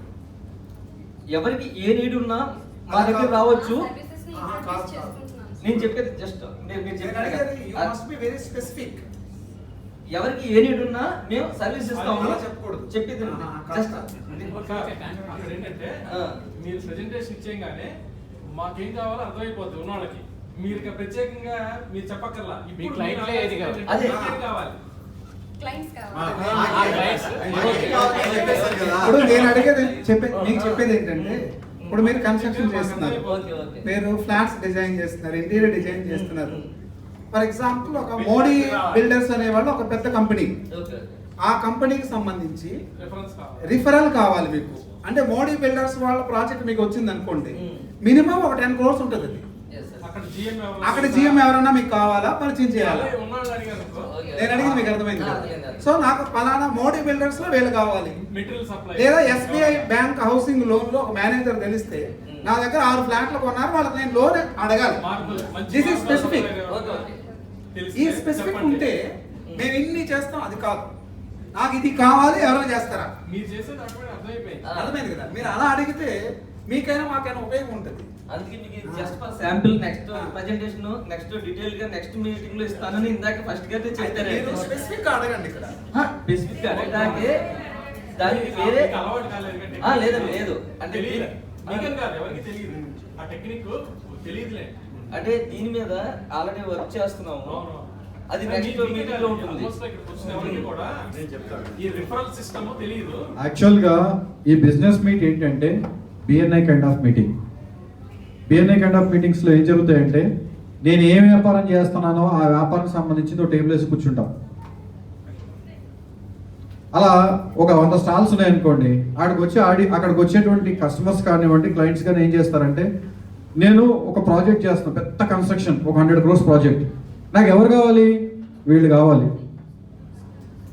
ఎవరికి ఏ నీడ్ ఉన్నా మా దగ్గర రావచ్చు. నేను చెప్పేది జస్ట్ వెరీ స్పెసిఫిక్. ఎవరికి ఏ నీడ్ ఉన్నా మేము సర్వీస్ ఇస్తాము. చెప్పకూడదు, చెప్పేది జస్ట్ అక్కడ ఏంటంటే మీరు ప్రెజెంటేషన్ ఇచ్చేయగానే మాకేం కావాలో అర్థమైపోద్ది ఉన్న వాళ్ళకి. మీరు ఇక ప్రత్యేకంగా మీరు చెప్పక్కర్లా. మీ క్లయింట్లే ఏది కావాలి? అదే కావాలి. ఇప్పుడు నేను అడిగేది మీకు చెప్పేది ఏంటంటే, ఇప్పుడు మీరు కన్స్ట్రక్షన్ చేస్తున్నారు, మీరు ఫ్లాట్స్ డిజైన్ చేస్తున్నారు, ఇంటీరియర్ డిజైన్ చేస్తున్నారు. ఫర్ ఎగ్జాంపుల్ ఒక మోడీ బిల్డర్స్ అనేవాళ్ళు ఒక పెద్ద కంపెనీ. ఆ కంపెనీకి సంబంధించి రిఫరల్ కావాలి మీకు. అంటే మోడీ బిల్డర్స్ వాళ్ళ ప్రాజెక్ట్ మీకు వచ్చింది అనుకోండి, మినిమం ఒక 10 crores ఉంటుంది. అది అక్కడ జిఎం ఎవరన్నా మీకు కావాలా, పరిచయం చేయాలా? నేను అడిగింది మీకు అర్థమైంది కదా? సో నాకు పలానా మోడీ బిల్డర్స్ లో వీళ్ళు కావాలి, లేదా ఎస్బీఐ బ్యాంక్ హౌసింగ్ లోన్ లో ఒక మేనేజర్ తెలిస్తే నా దగ్గర 6 ఫ్లాట్లు కొన్నారు, వాళ్ళకి నేను లోన్ అడగాలి. This is specific. ఈ స్పెసిఫిక్ ఉంటే మేము ఇన్ని చేస్తాం. అది కాదు, నాకు ఇది కావాలి, ఎవరైనా చేస్తారా? అర్థమైంది కదా? మీరు అలా అడిగితే మీకైనా మాకైనా ఉపయోగం ఉంటుంది. అందుకే మీకు just for sample next presentation next detail గా నెక్స్ట్ మీటింగ్ లో ఇస్తానని ఇందాక ఫస్ట్ గా చెప్పారు. స్పెసిఫిక్ గా అడగండి. ఇక్కడ స్పెసిఫిక్ గా అడగడానికి దానికి వేరే లేదండి, లేదు అంటే అంటే దీని మీద ఆల్రెడీ వర్క్ చేస్తున్నాము. అది నెక్స్ట్ మీటింగ్ లో ఉంటుంది. యాక్చువల్ గా ఈ బిజినెస్ మీట్ ఏంటంటే BNI kind of meeting. BNI kind of meetings లో ఏం జరుగుతాయంటే, నేను ఏ వ్యాపారం చేస్తున్నానో ఆ వ్యాపారానికి సంబంధించి ఒక టేబుల్ వేసి కూర్చుంటాం. అలా ఒక 100 స్టాల్స్ ఉన్నాయనుకోండి, అక్కడికి వచ్చేటువంటి కస్టమర్స్ కానివ్వండి, క్లయింట్స్ కానీ ఏం చేస్తారంటే, నేను ఒక ప్రాజెక్ట్ చేస్తాను, పెద్ద కన్స్ట్రక్షన్, ఒక 100 crores ప్రాజెక్ట్. నాకు ఎవరు కావాలి? వీళ్ళు కావాలి.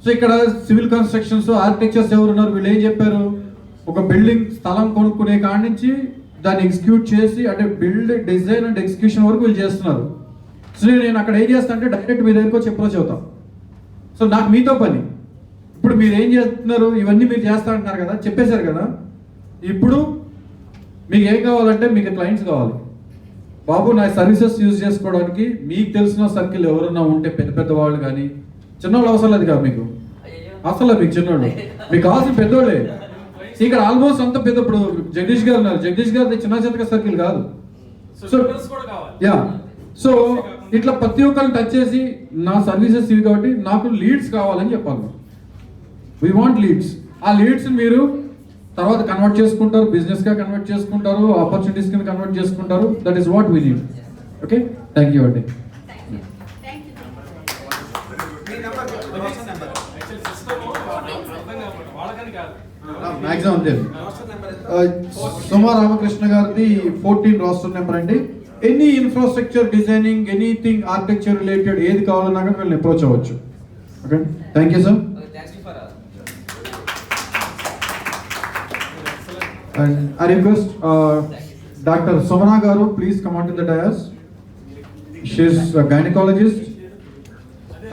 సో ఇక్కడ సివిల్ కన్స్ట్రక్షన్స్, ఆర్కిటెక్చర్స్ ఎవరు ఉన్నారు? వీళ్ళు ఏం చెప్పారు? ఒక బిల్డింగ్ స్థలం కొనుక్కునే కాడి నుంచి దాన్ని ఎగ్జిక్యూట్ చేసి, అంటే బిల్డ్, డిజైన్ అండ్ ఎగ్జిక్యూషన్ వరకు వీళ్ళు చేస్తున్నారు. సో నేను అక్కడ ఏం చేస్తాను అంటే డైరెక్ట్ మీ దగ్గరకు వచ్చి అప్రోచ్ అవుతాం. సో నాకు మీతో పని. ఇప్పుడు మీరు ఏం చేస్తున్నారు? ఇవన్నీ మీరు చేస్తారంటున్నారు కదా, చెప్పేశారు కదా. ఇప్పుడు మీకు ఏం కావాలంటే, మీకు క్లయింట్స్ కావాలి. బాబు నా సర్వీసెస్ యూజ్ చేసుకోవడానికి మీకు తెలిసిన సర్కిల్ ఎవరన్నా ఉంటే, పెద్ద పెద్ద వాళ్ళు కానీ, చిన్నవాళ్ళు అవసరం లేదు కదా మీకు. అసలు మీకు చిన్నవాళ్ళు, మీకు కావాల్సిన పెద్దోళ్ళే. ఇక్కడ ఆల్మోస్ట్ అంత పెద్ద, ఇప్పుడు జగదీష్ గారు ఉన్నారు, జగదీష్ గారి చిన్న చిన్న సర్కిల్ కాదు. సో యా, సో ఇట్లా ప్రతి ఒక్కరిని టచ్ చేసి నా సర్వీసెస్ ఇవి కాబట్టి నాకు లీడ్స్ కావాలని చెప్పాలి. We want leads. ఆ లీడ్స్ మీరు తర్వాత కన్వర్ట్ చేసుకుంటారు, బిజినెస్ గా కన్వర్ట్ చేసుకుంటారు, ఆపర్చునిటీస్ కింద కన్వర్ట్ చేసుకుంటారు. That is what we need. Okay, thank you అండి. మ్యాక్సిమం అంతే. సోమా రామకృష్ణ గారిది 14 రోస్టర్ నెంబర్ అండి. Any infrastructure designing, anything architecture related ఏది కావాలన్నా కానీ వీళ్ళని అప్రోచ్ అవ్వచ్చు. Okay, thank you sir. And I request Dr. Somana Garu, please come on to the dais. She is a gynecologist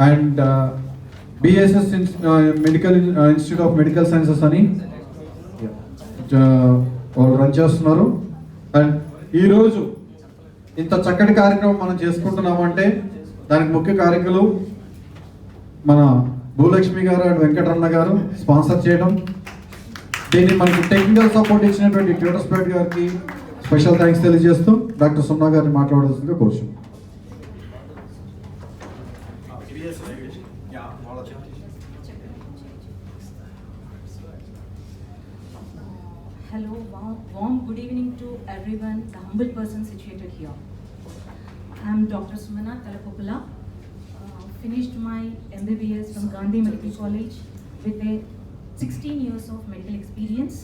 and BSS in Medical Institute of Medical Sciences, Ani. వాళ్ళు రన్ చేస్తున్నారు. అండ్ ఈరోజు ఇంత చక్కటి కార్యక్రమం మనం చేసుకుంటున్నామంటే దానికి ముఖ్య కార్యకులు మన భూలక్ష్మి గారు అండ్ వెంకటరమణ గారు స్పాన్సర్ చేయడం. దీన్ని మనకి టెక్నికల్ సపోర్ట్ ఇచ్చినటువంటి ట్యూటర్స్పేట్ గారికి స్పెషల్ థ్యాంక్స్ తెలియజేస్తూ డాక్టర్ సున్నా గారిని మాట్లాడాల్సిందిగా కోరుచున్నాం. Hello, warm good evening to everyone, the humble person situated here. I am Dr. Sumana Kalapopula. Finished my MBBS from Gandhi Medical College with a 16 years of medical experience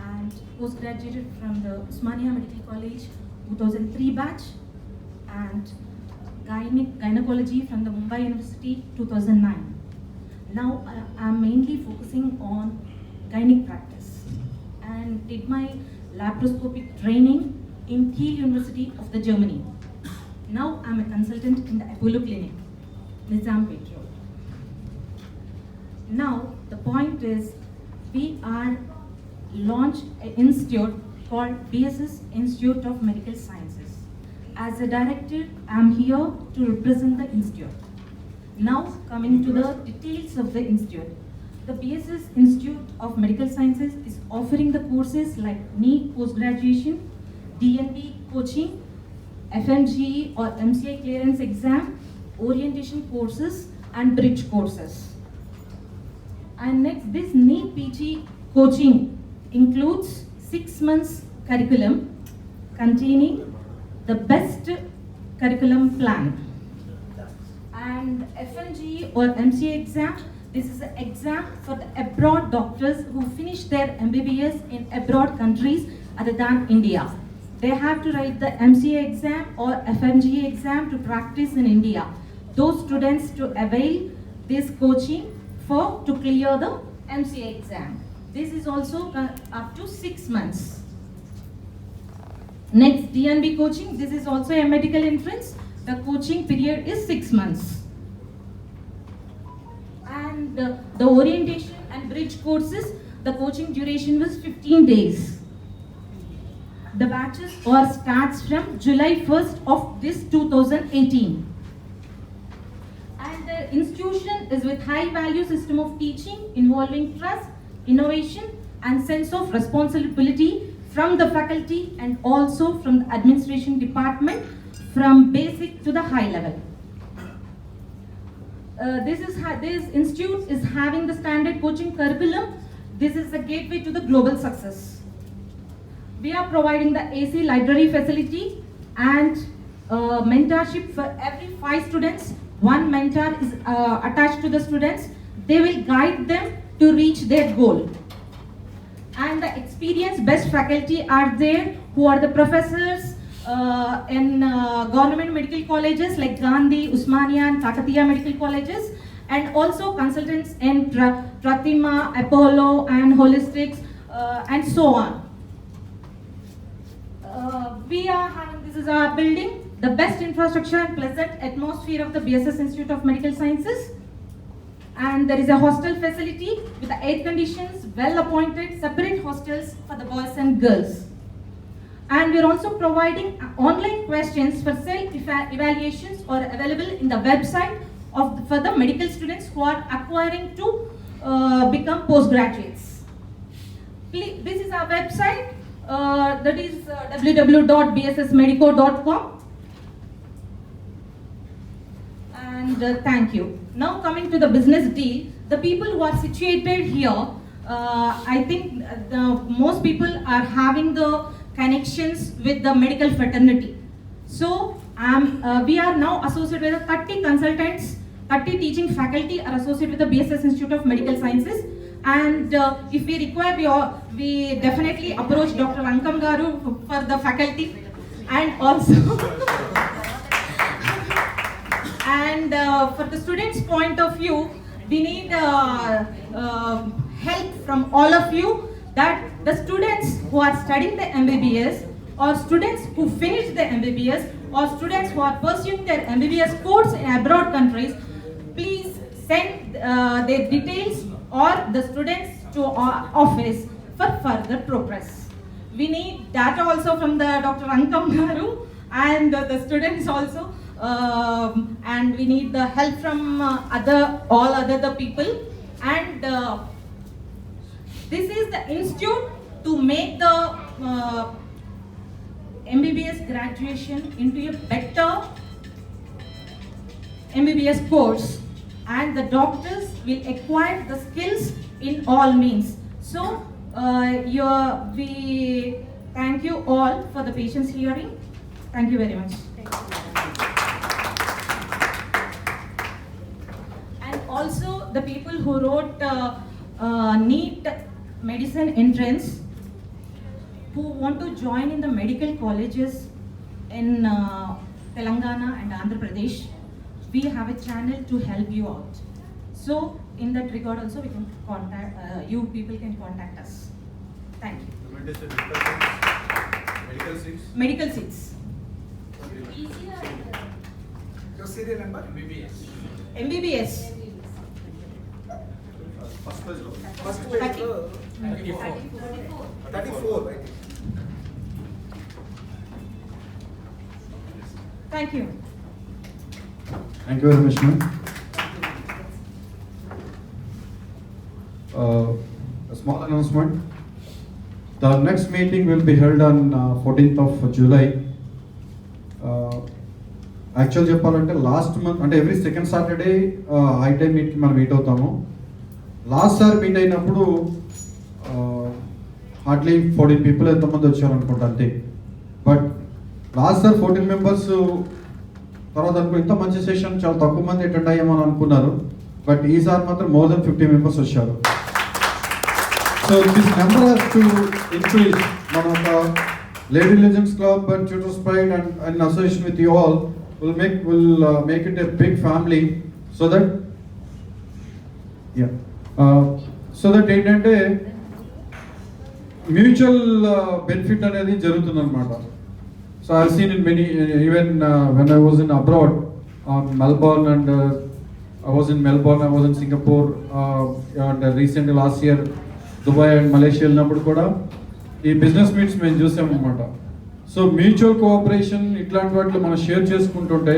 and post-graduated from the Usmania Medical College 2003 batch and gynecology from the Mumbai University 2009. Now I am mainly focusing on gynec practice and did my laparoscopic training in Kiel University of the Germany. Now I am a consultant in the Apollo Clinic, Nizampet Road. Now the point is we are launched an institute called BSS Institute of Medical Sciences. As a director, I am here to represent the institute. Now coming to the details of the institute. The BSS Institute of Medical Sciences is offering the courses like NEET post-graduation, DNB coaching, FMGE or MCI clearance exam, orientation courses and bridge courses. And next, this NEET PG coaching includes 6 months curriculum containing the best curriculum plan. And FMGE or MCA exam, this is an exam for the abroad doctors who finish their MBBS in abroad countries other than India. They have to write the MCA exam or FMGA exam to practice in India. Those students to avail this coaching to clear the MCA exam. This is also up to 6 months. Next, DNB coaching. This is also a medical entrance. The coaching period is 6 months. And the orientation and bridge courses, the coaching duration was 15 days. The batches starts from July 1st of this 2018. And the institution is with high value system of teaching involving trust, innovation and sense of responsibility from the faculty and also from the administration department from basic to the high level. This institute is having the standard coaching curriculum. This is the gateway to the global success. We are providing the AC library facility and mentorship for every 5 students. One mentor is attached to the students. They will guide them to reach their goal. And the experienced best faculty are there who are the professors in government medical colleges like Gandhi, Usmania and Kakatiya medical colleges, and also consultants in Pratima, Apollo and Holistics and so on. We are having, this is our building, the best infrastructure and pleasant atmosphere of the BSS Institute of Medical Sciences. And there is a hostel facility with the air conditions, well appointed separate hostels for the boys and girls. And we are also providing online questions for self-evaluations or available in the website for the medical students who are acquiring to become postgraduates. This is our website, that is www.bssmedico.com. And thank you. Now coming to the business deal, the people who are situated here, I think most people are having the connections with the medical fraternity. So we are now associated with 30 consultants, 30 teaching faculty are associated with the BSS Institute of Medical Sciences. And if we require, we definitely approach Dr. Ankam Garu for the faculty. And also and for the students' point of view, we need help from all of you, that the students who are studying the MBBS or students who finish the MBBS or students who are pursuing their MBBS course in abroad countries, please send their details or the students to our office for further progress. we need data also from the Dr. Ankam Garu and the students also, and we need the help from all other people, and this is the institute to make the MBBS graduation into a better MBBS course, and the doctors will acquire the skills in all means. So we thank you all for the patience hearing. Thank you very much. And also the people who wrote NEET medicine entrance, who want to join in the medical colleges in Telangana and Andhra Pradesh, we have a channel to help you out. So in that regard also we can contact, you people can contact us. Thank you. Medical seats. Medical seats. Your serial number? MBBS. First page lo. First 34. 34, right? Thank you. Thank you very much, ma'am. A small announcement. The next meeting will be held on 14th of July. Actually చెప్పాలంటే లాస్ట్ మంత్ అంటే ఎవ్రీ సెకండ్ సాటర్డే ఐటెం మీట్కి మనం మీట్ అవుతాము. లాస్ట్ సార్ మీట్ అయినప్పుడు హార్డ్లీ 14 పీపుల్ ఎంతమంది వచ్చారు అనుకుంటా అంతే. బట్ లాస్ట్ సార్ 14 మెంబర్స్ తర్వాత అనుకో ఇంత మంచి సెషన్ చాలా తక్కువ మంది అటెండ్ అయ్యామని అనుకున్నారు. బట్ ఈసారి మాత్రం మోర్ దెన్ 50 మెంబర్స్ వచ్చారు. So this number has to increase. మన ఒక lady legends club and tutors pride and association with you all will make it a big family, so that ఏంటంటే మ్యూచువల్ బెనిఫిట్ అనేది జరుగుతుంది అనమాట. So I seen in many, even when I was in abroad Melbourne and I was in Melbourne, I was in Singapore, and recently last year Dubai and Malaysia వెళ్ళినప్పుడు కూడా ఈ బిజినెస్ మీట్స్ మేము చూసాం అనమాట. సో మ్యూచువల్ కోఆపరేషన్ ఇట్లాంటి వాటిలో మనం షేర్ చేసుకుంటుంటే,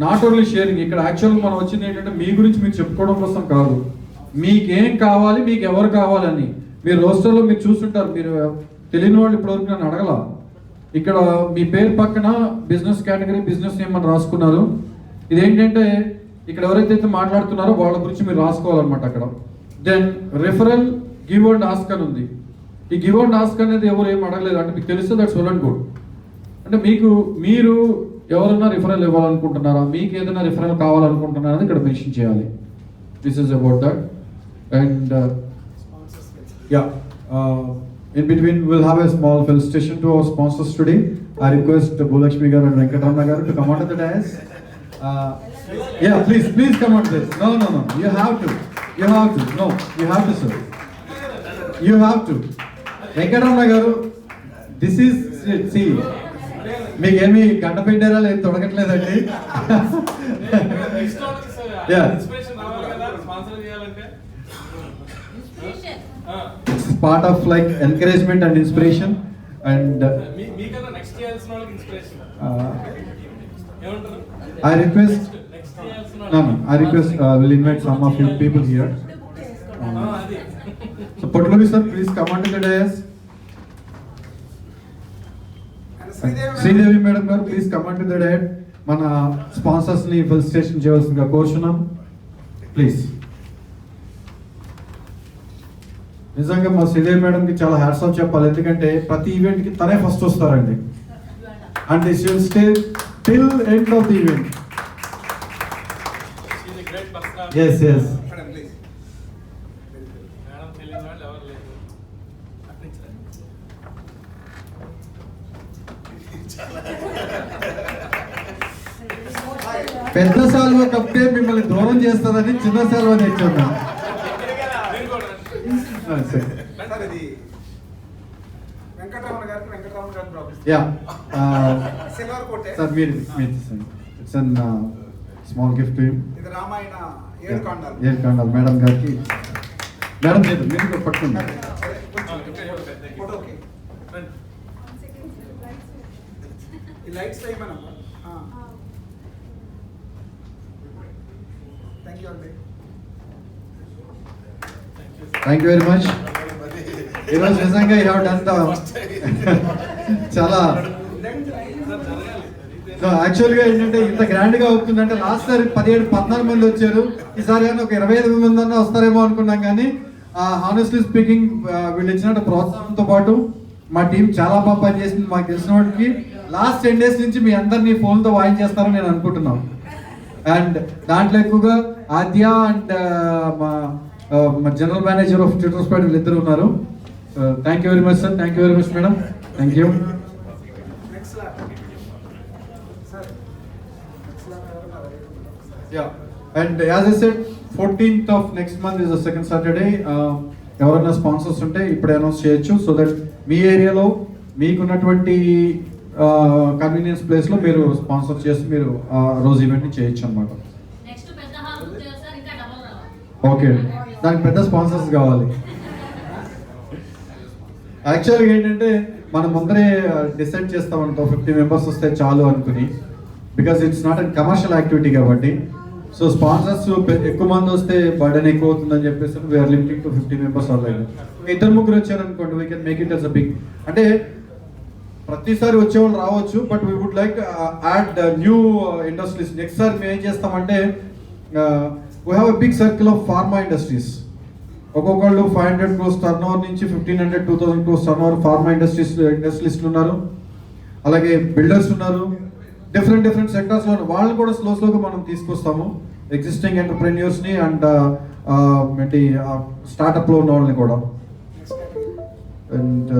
నాట్ ఓన్లీ షేరింగ్, ఇక్కడ యాక్చువల్గా మనం వచ్చింది ఏంటంటే మీ గురించి మీరు చెప్పుకోవడం కోసం కాదు, మీకేం కావాలి, మీకు ఎవరు కావాలని. మీరు రోస్టర్లో మీరు చూస్తుంటారు, మీరు తెలియని వాళ్ళు ఇప్పటివరకు నన్ను అడగల. ఇక్కడ మీ పేరు పక్కన బిజినెస్ కేటగిరీ, బిజినెస్ నేమ్ అని రాసుకున్నారు. ఇదేంటంటే ఇక్కడ ఎవరైతే మాట్లాడుతున్నారో వాళ్ళ గురించి మీరు రాసుకోవాలన్నమాట అక్కడ. Then referral give and ask అని ఉంది. ఈ గివ్ అండ్ ఆస్క్ అనేది ఎవరు ఏం అడగలేదు, అంటే మీకు తెలిస్తే దట్స్ వెల్ అండ్ గుడ్. అంటే మీరు ఎవరైనా రిఫరల్ ఇవ్వాలనుకుంటున్నారా, మీకు ఏదైనా రిఫరల్ కావాలనుకుంటున్నారా ఇక్కడ మెన్షన్ చేయాలి. This is about that. And in between we'll have a small felicitation to our sponsors today. I request Bhulakshmi garu and Venkatramana garu to come onto the dais. Please come on this. No, you have to, no, you have to, sir, you have to. Venkatramana garu, this is, see, మీకు ఏమి గంట పెట్టారా లేదు, తొడగట్లేదండి. It's part of like encouragement and inspiration, and I request we'll invite some of you people here. So Potlavi sir, please come onto the dais. Sridevi madam garu, please come onto the dais. Mana sponsors ni felicitation cheyavalsinదిగా కోరుచున్నాం. ప్లీజ్. నిజంగా మా శ్రీదేవి మేడంకి చాలా హ్యాట్స్ ఆఫ్ చెప్పాలి, ఎందుకంటే ప్రతి ఈవెంట్కి తనే ఫస్ట్ వస్తారండి. And this will stay till end of the event. ఎస్ పెద్ద సాల్వ కప్తే మిమ్మల్ని దూరం చేస్తుందని చిన్న సాల్వ తెచ్చున్నా. సార్ మీరు ఇట్స్ అన్ స్మాల్ గిఫ్ట్. ఇది రామాయణ 7 కాండాలు మేడం గారికి. మేడం మీరు పట్టుకోండి. ఫోటోకి ఈ లైట్స్ వేయమనమ్మా. థ్యాంక్ యూ అండి. Thank you very much. ఈరోజు నిజంగా యూ హ్యావ్ డన్ ద చాలా యాక్చువల్గా ఏంటంటే ఇంత గ్రాండ్గా అవుతుందంటే లాస్ట్ సారి 17-14 మంది వచ్చారు, ఈసారి కానీ ఒక 25 మంది అన్నా వస్తారేమో అనుకున్నాం. కానీ హానెస్ట్లీ స్పీకింగ్ వీళ్ళు ఇచ్చినట్టు ప్రోత్సాహంతో పాటు మా టీం చాలా బాగా పనిచేసింది. మాకు తెలిసిన వాటికి లాస్ట్ 10 days నుంచి మీ అందరినీ ఫోన్తో వాయించేస్తారని నేను అనుకుంటున్నాను. అండ్ దాంట్లో ఎక్కువగా ఆద్య అండ్ మా general manager of tutors party వీళ్ళిద్దరు ఉన్నారు. Thank you very much sir. Thank you very much madam. Thank you. Yeah, and as I said, 14th of next month is the second Saturday. ఎవరైనా స్పాన్సర్స్ ఉంటే ఇప్పుడే అనౌన్స్ చేయొచ్చు, సో దట్ మీ ఏరియాలో మీకున్నటువంటి కన్వీనియన్స్ ప్లేస్లో మీరు స్పాన్సర్ చేసి మీరు రోజు ఈవెంట్ని చేయొచ్చు అనమాట. నెక్స్ట్ పెద్ద హాల్ బుక్ చేస్తారు, ఇంకా డబుల్ రావాలి. ఓకే, దానికి పెద్ద స్పాన్సర్స్ కావాలి. యాక్చువల్గా ఏంటంటే మనం ముందరే డిసైడ్ చేస్తామంటాం 50 మెంబర్స్ వస్తే చాలు అనుకుని, because it's not an commercial activity కాబట్టి. సో స్పాన్సర్స్ ఎక్కువ మంది వస్తే బర్డెన్ ఎక్కువ అవుతుందని చెప్పేసి we are limiting to 50 members already. 2-3 వచ్చారనుకోండి, we can make it as a big. అంటే ప్రతిసారి వచ్చేవాళ్ళు రావచ్చు, but we would like add new industries. Next సారి మేము ఏం చేస్తామంటే we have a big circle of pharma industries. ఒక్కొక్కళ్ళు 500 crores టర్నోవర్ నుంచి 1500-2000 crores టర్నోవర్ ఫార్మా ఇండస్ట్రీస్లు ఉన్నారు. అలాగే బిల్డర్స్ ఉన్నారు, డిఫరెంట్ సెక్టర్స్లో. వాళ్ళని కూడా స్లోగా మనం తీసుకొస్తాము, ఎగ్జిస్టింగ్ ఎంటర్ప్రెన్యూర్స్ని అండ్ ఏంటి స్టార్టప్లో ఉన్న వాళ్ళని కూడా. అండ్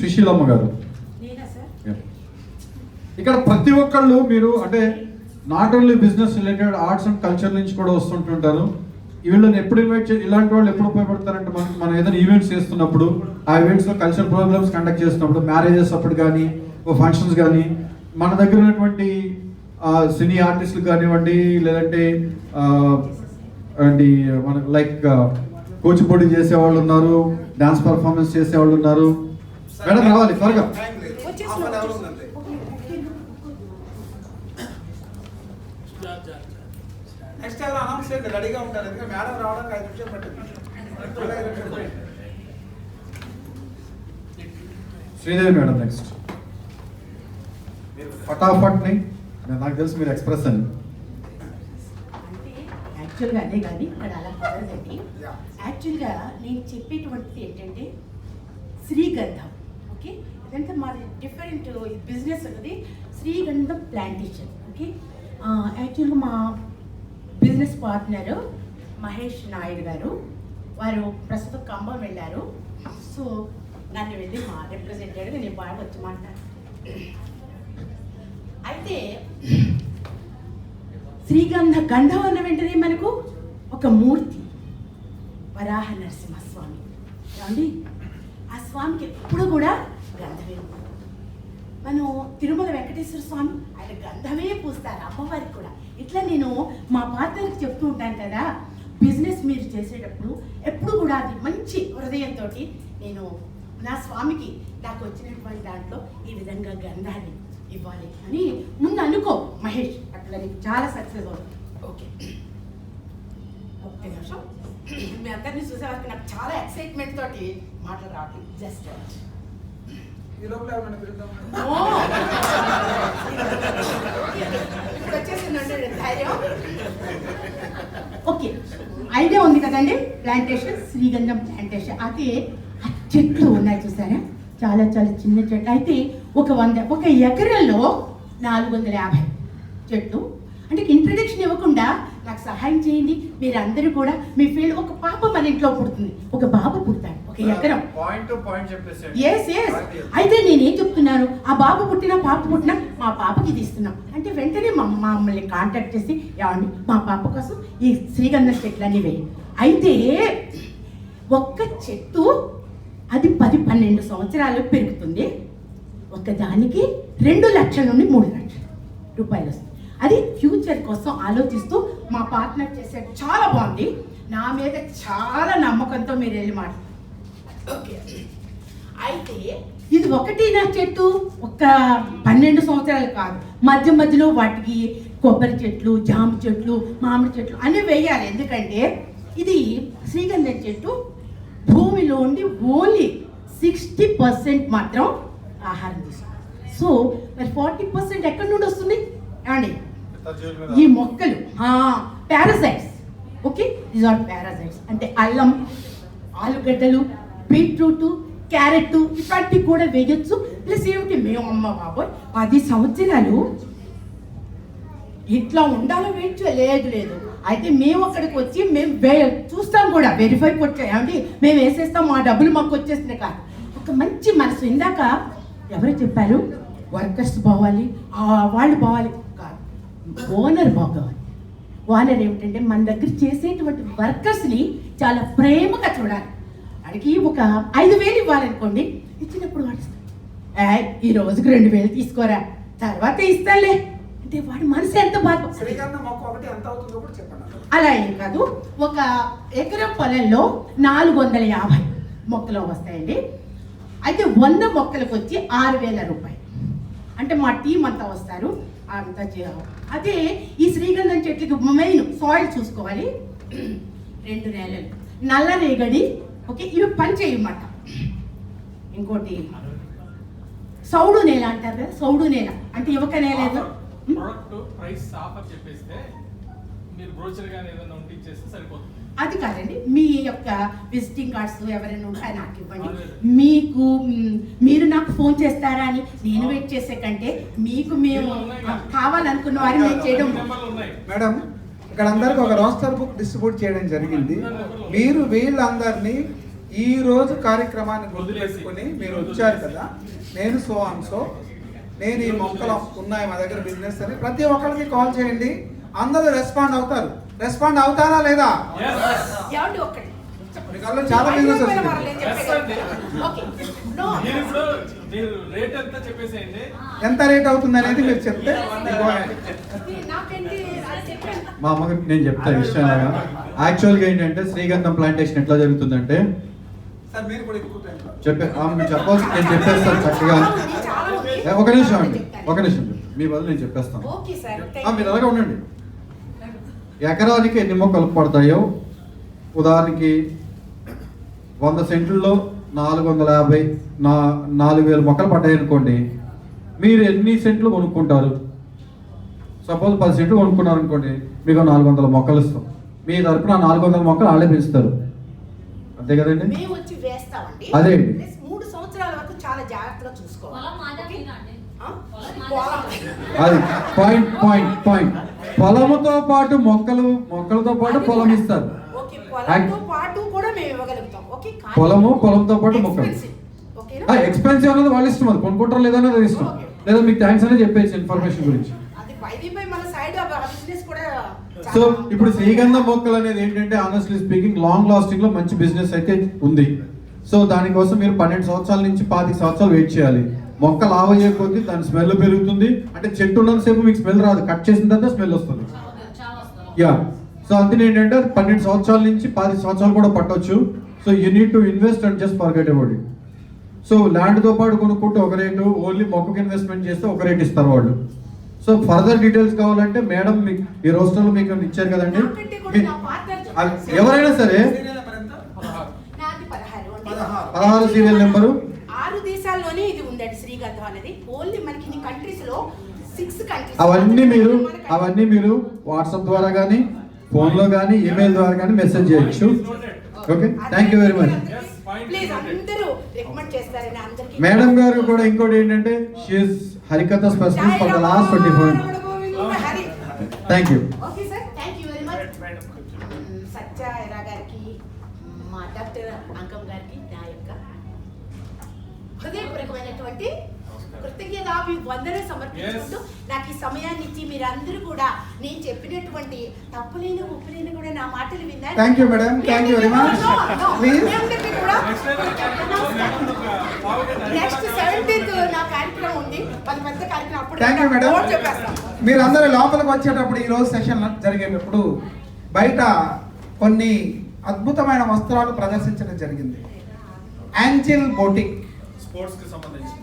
సుశీలమ్మ గారు, ఇక్కడ ప్రతి ఒక్కళ్ళు మీరు అంటే not only business related, arts and culture నుంచి కూడా వస్తుంటుంటారు. వీళ్ళని ఎప్పుడు ఇన్వైట్ చేసి ఇలాంటి వాళ్ళు ఎప్పుడు ఉపయోగపడతారంటే మనం ఏదైనా ఈవెంట్స్ చేస్తున్నప్పుడు, ఆ ఈవెంట్స్లో కల్చర్ ప్రోగ్రామ్స్ కండక్ట్ చేస్తున్నప్పుడు, మ్యారేజెస్ అప్పుడు కానీ ఫంక్షన్స్ కానీ, మన దగ్గర ఉన్నటువంటి సినీ ఆర్టిస్టులు కానివ్వండి, లేదంటే మన లైక్ కూచిపూడి చేసేవాళ్ళు ఉన్నారు, డాన్స్ పర్ఫార్మెన్స్ చేసేవాళ్ళు ఉన్నారు. మేడం రావాలి త్వరగా. నెక్స్ట్ ఎవరు అనౌన్స్ చేయండి, రెడీగా ఉంటారు. ఎందుకంటే మేడం రావడానికి 5 నిమిషాలు పట్టింది. Sridevi madam next. ఫటాఫట్ని నాకు తెలుసు మీరు ఎక్స్ప్రెస్ అని. అంటే యాక్చువల్గా అదే కానీ ఇక్కడ అలా కుదరదండి. యాక్చువల్గా నేను చెప్పేటువంటిది ఏంటంటే శ్రీగంధం. ఓకే, ఇదంతా మాది డిఫరెంట్ బిజినెస్ ఉన్నది, శ్రీగంధం ప్లాంటేషన్. ఓకే, యాక్చువల్గా మా బిజినెస్ పార్ట్నరు మహేష్ నాయుడు గారు, వారు ప్రస్తుతం ఖమ్మం వెళ్ళారు. సో నన్ను వెళ్ళి మా రిప్రజెంటేటివ్ నేను బాగా వచ్చి మాట్లాడాను. అయితే గంధం అన్న వెంటనే మనకు ఒక మూర్తి, వరాహ నరసింహస్వామి. ఏమండి, ఆ స్వామికి ఎప్పుడు కూడా గంధమే ఉంటుంది. మనం తిరుమల వెంకటేశ్వర స్వామి ఆయన గంధమే పూస్తారు, అమ్మవారికి కూడా. ఇట్లా నేను మా పార్ట్నర్కి చెప్తూ ఉంటాను కదా, బిజినెస్ మీరు చేసేటప్పుడు ఎప్పుడు కూడా అది మంచి హృదయంతో నేను నా స్వామికి నాకు వచ్చినటువంటి దాంట్లో ఈ విధంగా గంధాన్ని ఇవ్వాలి అని ముందు అనుకో మహేష్, అట్లా నీకు చాలా సక్సెస్ అవుతుంది. ఓకే, ఒక్క నిమిషం. మీ అందరినీ చూసేవారికి నాకు చాలా ఎక్సైట్మెంట్ తోటి మాటలు రావట్లేదు. జస్ట్ ఈ లోపల ఏమైనా పిలుద్దాం. వచ్చేసిందండి ధైర్యం. ఓకే, ఐడియా ఉంది కదండి, ప్లాంటేషన్, శ్రీగంధం ప్లాంటేషన్. అయితే ఆ చెట్లు ఉన్నాయి చూసారా, చాలా చాలా చిన్న చెట్లు. అయితే ఒక ఎకరంలో 450 చెట్లు. అంటే ఇంట్రడక్షన్ ఇవ్వకుండా నాకు సహాయం చేయండి మీరు అందరూ కూడా. మీ ఫీల్డ్ ఒక పాప మన ఇంట్లో పుడుతుంది, ఒక బాబు పుడతాడు, ఒక ఎకరం. ఎస్. అయితే నేనేం చెప్తున్నాను, ఆ బాబు పుట్టినా పాప పుట్టినా మా పాపకి ఇది ఇస్తున్నాం అంటే వెంటనే మమ్మల్ని కాంటాక్ట్ చేసి ఏమండి మా పాప కోసం ఈ శ్రీగంధ చెట్లన్నీ వేయండి. అయితే ఒక్క చెట్టు అది 10-12 సంవత్సరాలు పెరుగుతుంది. ఒకదానికి 2 లక్షల నుండి 3 లక్షల రూపాయలు వస్తుంది. అది ఫ్యూచర్ కోసం ఆలోచిస్తూ మా పార్ట్నర్ చేసే చాలా బాగుంది. నా మీద చాలా నమ్మకంతో మీరు వెళ్ళి మాట. ఓకే, అయితే ఇది ఒకటి నా చెట్టు ఒక 12 సంవత్సరాలు కాదు, మధ్య మధ్యలో వాటికి కొబ్బరి చెట్లు, జామ చెట్లు, మామిడి చెట్లు అన్నీ వేయాలి. ఎందుకంటే ఇది శ్రీగంధం చెట్టు భూమిలో ఉండి ఓన్లీ 60% మాత్రం ఆహారం తీసుకుంటాం. సో మరి 40% ఎక్కడి నుండి వస్తుంది అండి? ఈ మొక్కలు parasites. Okay, these are parasites. అంటే అల్లం, ఆలుగడ్డలు, బీట్రూట్, క్యారెట్ ఇట్లాంటివి కూడా వేయొచ్చు. ప్లస్ ఏమిటి, మేము అమ్మ బాబోయ్ 10 సంవత్సరాలు ఇట్లా ఉండాలో వేయచ్చు లేదు. అయితే మేము అక్కడికి వచ్చి మేము చూస్తాం కూడా, వెరిఫై కొట్టామండి, మేము వేసేస్తాం, మా డబ్బులు మాకు వచ్చేస్తున్నాయి కాదు. ఒక మంచి మనసు. ఇందాక ఎవరు చెప్పారు వర్కర్స్ బావాలి, వాళ్ళు బావాలి కాదు, ఓనర్ బాగోవాలి. ఓనర్ ఏమిటంటే మన దగ్గర చేసేటువంటి వర్కర్స్ని చాలా ప్రేమగా చూడాలి. వాడికి ఒక 5,000 ఇవ్వాలనుకోండి, ఇచ్చినప్పుడు వాడు ఈ రోజుకి 2,000 తీసుకోరా, తర్వాత ఇస్తాలే అంటే వాడి మనసు ఎంత బాధ. శ్రీగంధం మొక్క ఒకటి ఎంత అవుతుందో కూడా చెప్పండి. అలా ఏం కాదు, ఒక ఎకరం పొలంలో 450 మొక్కలు వస్తాయండి. అయితే 100 మొక్కలకు వచ్చి 6,000 రూపాయలు. అంటే మా టీం అంతా వస్తారు, అంతా చేయాలి. అదే ఈ శ్రీగంధం చెట్లకి మెయిన్ సాయిల్ చూసుకోవాలి. 2 నేలలు, నల్ల రేగడి. ఓకే, ఇవి పని చేయమాట. ఇంకోటి సౌడు నేల అంటారు కదా, సౌడు నేల అంటే యువక నేల ఏదో. ప్రొడక్ట్ ప్రైస్ ఆఫర్ చెప్పేస్తే మీరు బ్రోచర్ గాని ఏదైనా ఉంటే ఇచ్చేస్తే సరిపోతుంది. అది కాదండి, మీ యొక్క విజిటింగ్ కార్డ్స్ ఎవరైనా ఉంటాయి నాకు ఇవ్వండి. మీకు మీరు నాకు ఫోన్ చేస్తారా అని నేను వెయిట్ చేసే కంటే మీకు మేము కావాలనుకున్న వారిని మేము చేయడం. మేడం, ఇక్కడ అందరికి ఒక రోస్టర్ బుక్ డిస్ట్రిబ్యూట్ చేయడం జరిగింది. మీరు వీళ్ళందరినీ ఈ రోజు కార్యక్రమాన్ని గుర్తుపెట్టుకుని మీరు వచ్చారు కదా, నేను నేను ఈ మొక్కలు ఉన్నాయి మా దగ్గర బిజినెస్ అని ప్రతి ఒక్కరికి కాల్ చేయండి. అందరూ రెస్పాండ్ అవుతారు. రెస్పాండ్ అవుతారా లేదా? చాలా బిజినెస్ ఎంత రేట్ అవుతుంది అనేది మీరు చెప్తే మా అమ్మకి నేను చెప్తా విషయం. యాక్చువల్గా ఏంటంటే శ్రీగంధం ప్లాంటేషన్ ఎట్లా జరుగుతుందంటే చెప్పాల్సి నేను చెప్పేస్తాను చక్కగా. ఒక నిమిషం మీ బదులు నేను చెప్పేస్తాను. మీరు అలాగే ఉండండి. ఎకరానికి ఎన్ని మొక్కలు పడతాయో, ఉదాహరణకి 100 సెంట్లలో 450 4,000 మొక్కలు పడ్డాయి అనుకోండి. మీరు ఎన్ని సెంట్లు కొనుక్కుంటారు? సపోజ్ 10 సెంట్లు కొనుక్కున్నారు అనుకోండి, మీకు 400 మొక్కలు ఇస్తాం. మీ తరపున 400 మొక్కలు వాళ్ళే పెంచుతారు. అంతే కదండి? అదే అండి. 3 సంవత్సరాల వరకు చాలా జాగ్రత్తగా చూసుకోవాలి. అది పాయింట్. పొలముతో పాటు మొక్కలతో పాటు పొలం ఇస్తారు. పొలంతో పాటు మొక్కలు. ఎక్స్పెన్సివ్ అనేది వాళ్ళ ఇష్టం, అది కొనుక్కుంటారు లేదన్నది ఇష్టం. లేదా మీకు థ్యాంక్స్ అనేది చెప్పేసి ఇన్ఫర్మేషన్ గురించి. సో ఇప్పుడు శ్రీగంధం మొక్కలు అనేది ఏంటంటే ఆనెస్ట్లీ స్పీకింగ్ లాంగ్ లాస్టింగ్ లో మంచి బిజినెస్ అయితే ఉంది. సో దానికోసం మీరు 12 సంవత్సరాల నుంచి 25 సంవత్సరాలు వెయిట్ చేయాలి. మొక్క లావ్ అయ్యే కొద్దీ దాని స్మెల్ పెరుగుతుంది. అంటే చెట్టు ఉన్నంతసేపు మీకు స్మెల్ రాదు, కట్ చేసిన తర్వాత స్మెల్ వస్తుంది. యా, సో అందుకని ఏంటంటే 12 సంవత్సరాల నుంచి 25 సంవత్సరాలు కూడా పట్టొచ్చు. So you need to invest and just forget about it. So ల్యాండ్తో పాటు కొనుక్కుంటే ఒక రేటు, ఓన్లీ మొక్కకి ఇన్వెస్ట్మెంట్ చేస్తే ఒక రేట్ ఇస్తారు వాళ్ళు. సో ఫర్దర్ డీటెయిల్స్ కావాలంటే మేడం మీకు ఈ రోస్టర్లో మీకు ఇచ్చారు కదండి, ఎవరైనా సరే 16 సీరియల్ నెంబరు. 6 దేశాల్లోనే ఇది ఉందండి శ్రీగంధం అనేది. ఓన్లీ మనకి ఈ కంట్రీస్ లో 6 కంట్రీస్. అవన్నీ మీరు వాట్సాప్ ద్వారా కానీ, ఫోన్లో కానీ, ఈమెయిల్ ద్వారా కానీ మెసేజ్ చేయొచ్చు. Okay, thank you very much. Please అందరూ రికమెండ్ చేస్తారని అందరికీ. మేడం గారు కూడా ఇంకోటి ఏంటంటే she's Harikatha specialist for the last 24. Thank you. Okay sir, thank you very much. సత్యారా గారికి, మా డాక్టర్ అంకం గారికి నా యొక్క హృదయపూర్వకమైనటువంటి కృతజ్ఞతాభివందనలు సమర్పించుకుంటూ నాకు ఈ సమయాన్ని ఇచ్చి మీరందరూ కూడా నేను చెప్పినటువంటి తప్పులేని ఉప్పులేని కూడా నా మాటలు విన్నారు. Thank you madam, thank you very much. Next 17th నా కార్యక్రమం ఉంది, పెద్ద కార్యక్రమం. Thank you madam. చెప్పేస్తాం. మీరందరూ లోపలికి వచ్చేటప్పుడు ఈరోజు సెషన్ జరిగేటప్పుడు బయట కొన్ని అద్భుతమైన వస్త్రాలు ప్రదర్శించడం జరిగింది. యాంజిల్ బొటిక్, స్పోర్ట్స్కి సంబంధించి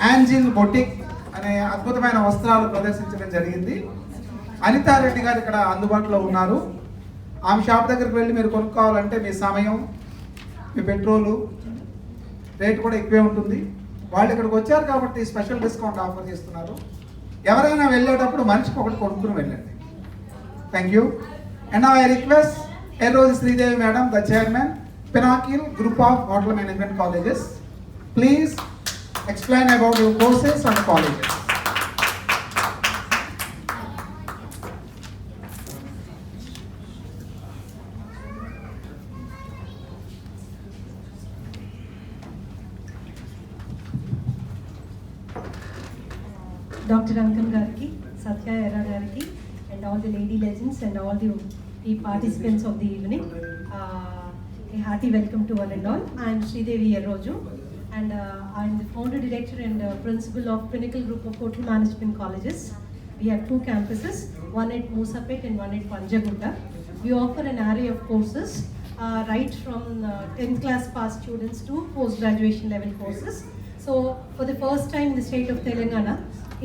యాంజిల్ బొటిక్ అనే అద్భుతమైన వస్త్రాలు ప్రదర్శించడం జరిగింది. అనితారెడ్డి గారు ఇక్కడ అందుబాటులో ఉన్నారు. ఆమె షాప్ దగ్గరికి వెళ్ళి మీరు కొనుక్కోవాలంటే మీ సమయం, మీ పెట్రోలు రేట్ కూడా ఎక్కువే ఉంటుంది. వాళ్ళు ఇక్కడికి వచ్చారు కాబట్టి స్పెషల్ డిస్కౌంట్ ఆఫర్ చేస్తున్నారు. ఎవరైనా వెళ్ళేటప్పుడు మనిషికి ఒకటి కొనుక్కుని వెళ్ళండి. Thank you. And now I request Erroju Sridevi madam, the chairman, Pinnacle Group of Hotel Management Colleges. Please explain about your courses and colleges. Dr. Ankan Garki, Satya Era Garki, and all the lady legends and all the participants of the evening. A hearty welcome to one and all. I am Sridevi Erroju, and I am the founder, director and principal of Pinnacle Group of Hotel Management Colleges. We have 2 campuses, one at Moosapet and one at Panjagutta. We offer an array of courses, right from 10th class pass students to post-graduation level courses. So for the first time in the state of Telangana,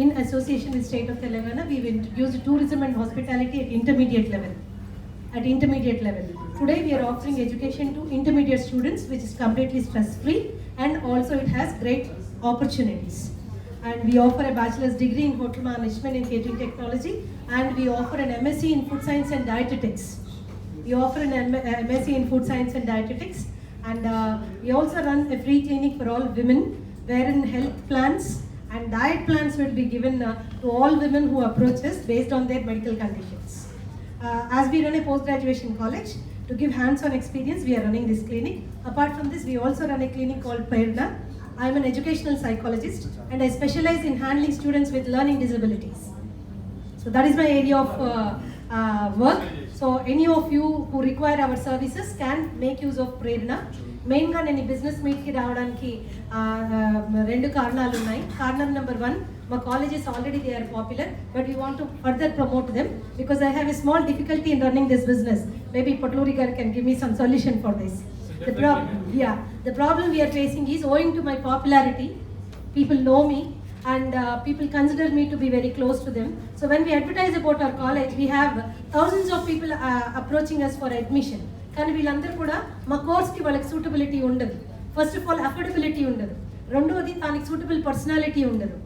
in association with state of Telangana, we have introduced tourism and hospitality at intermediate level. Today we are offering education to intermediate students, which is completely stress-free, and also it has great opportunities. And we offer a bachelor's degree in hotel management and catering technology, and we offer an MSc in food science and dietetics. And we also run a free clinic for all women, wherein health plans and diet plans will be given to all women who approach us based on their medical conditions. As we run a post-graduation college, to give hands-on experience, we are running this clinic. Apart from this, we also run a clinic called Prerna. I am an educational psychologist and I specialize in handling students with learning disabilities. So that is my area of work. So any of you who require our services can make use of Prerna. మెయిన్గా నేను ఈ బిజినెస్ మీట్కి రావడానికి 2 కారణాలు ఉన్నాయి. కారణం నెంబర్ 1, మా colleges already they are popular, but we want to further promote them because I have a small difficulty in running this business. Maybe Patluri గారు can give me some solution for this. The problem we are facing is owing to my popularity, people know me and people consider me to be very close to them. So when we advertise about our college, we have thousands of people approaching us for admission. కానీ వీళ్ళందరూ కూడా మా కోర్స్కి వాళ్ళకి సూటబిలిటీ ఉండదు. ఫస్ట్ ఆఫ్ ఆల్ అఫోర్డబిలిటీ ఉండదు, రెండవది దానికి సూటబుల్ పర్సనాలిటీ ఉండదు,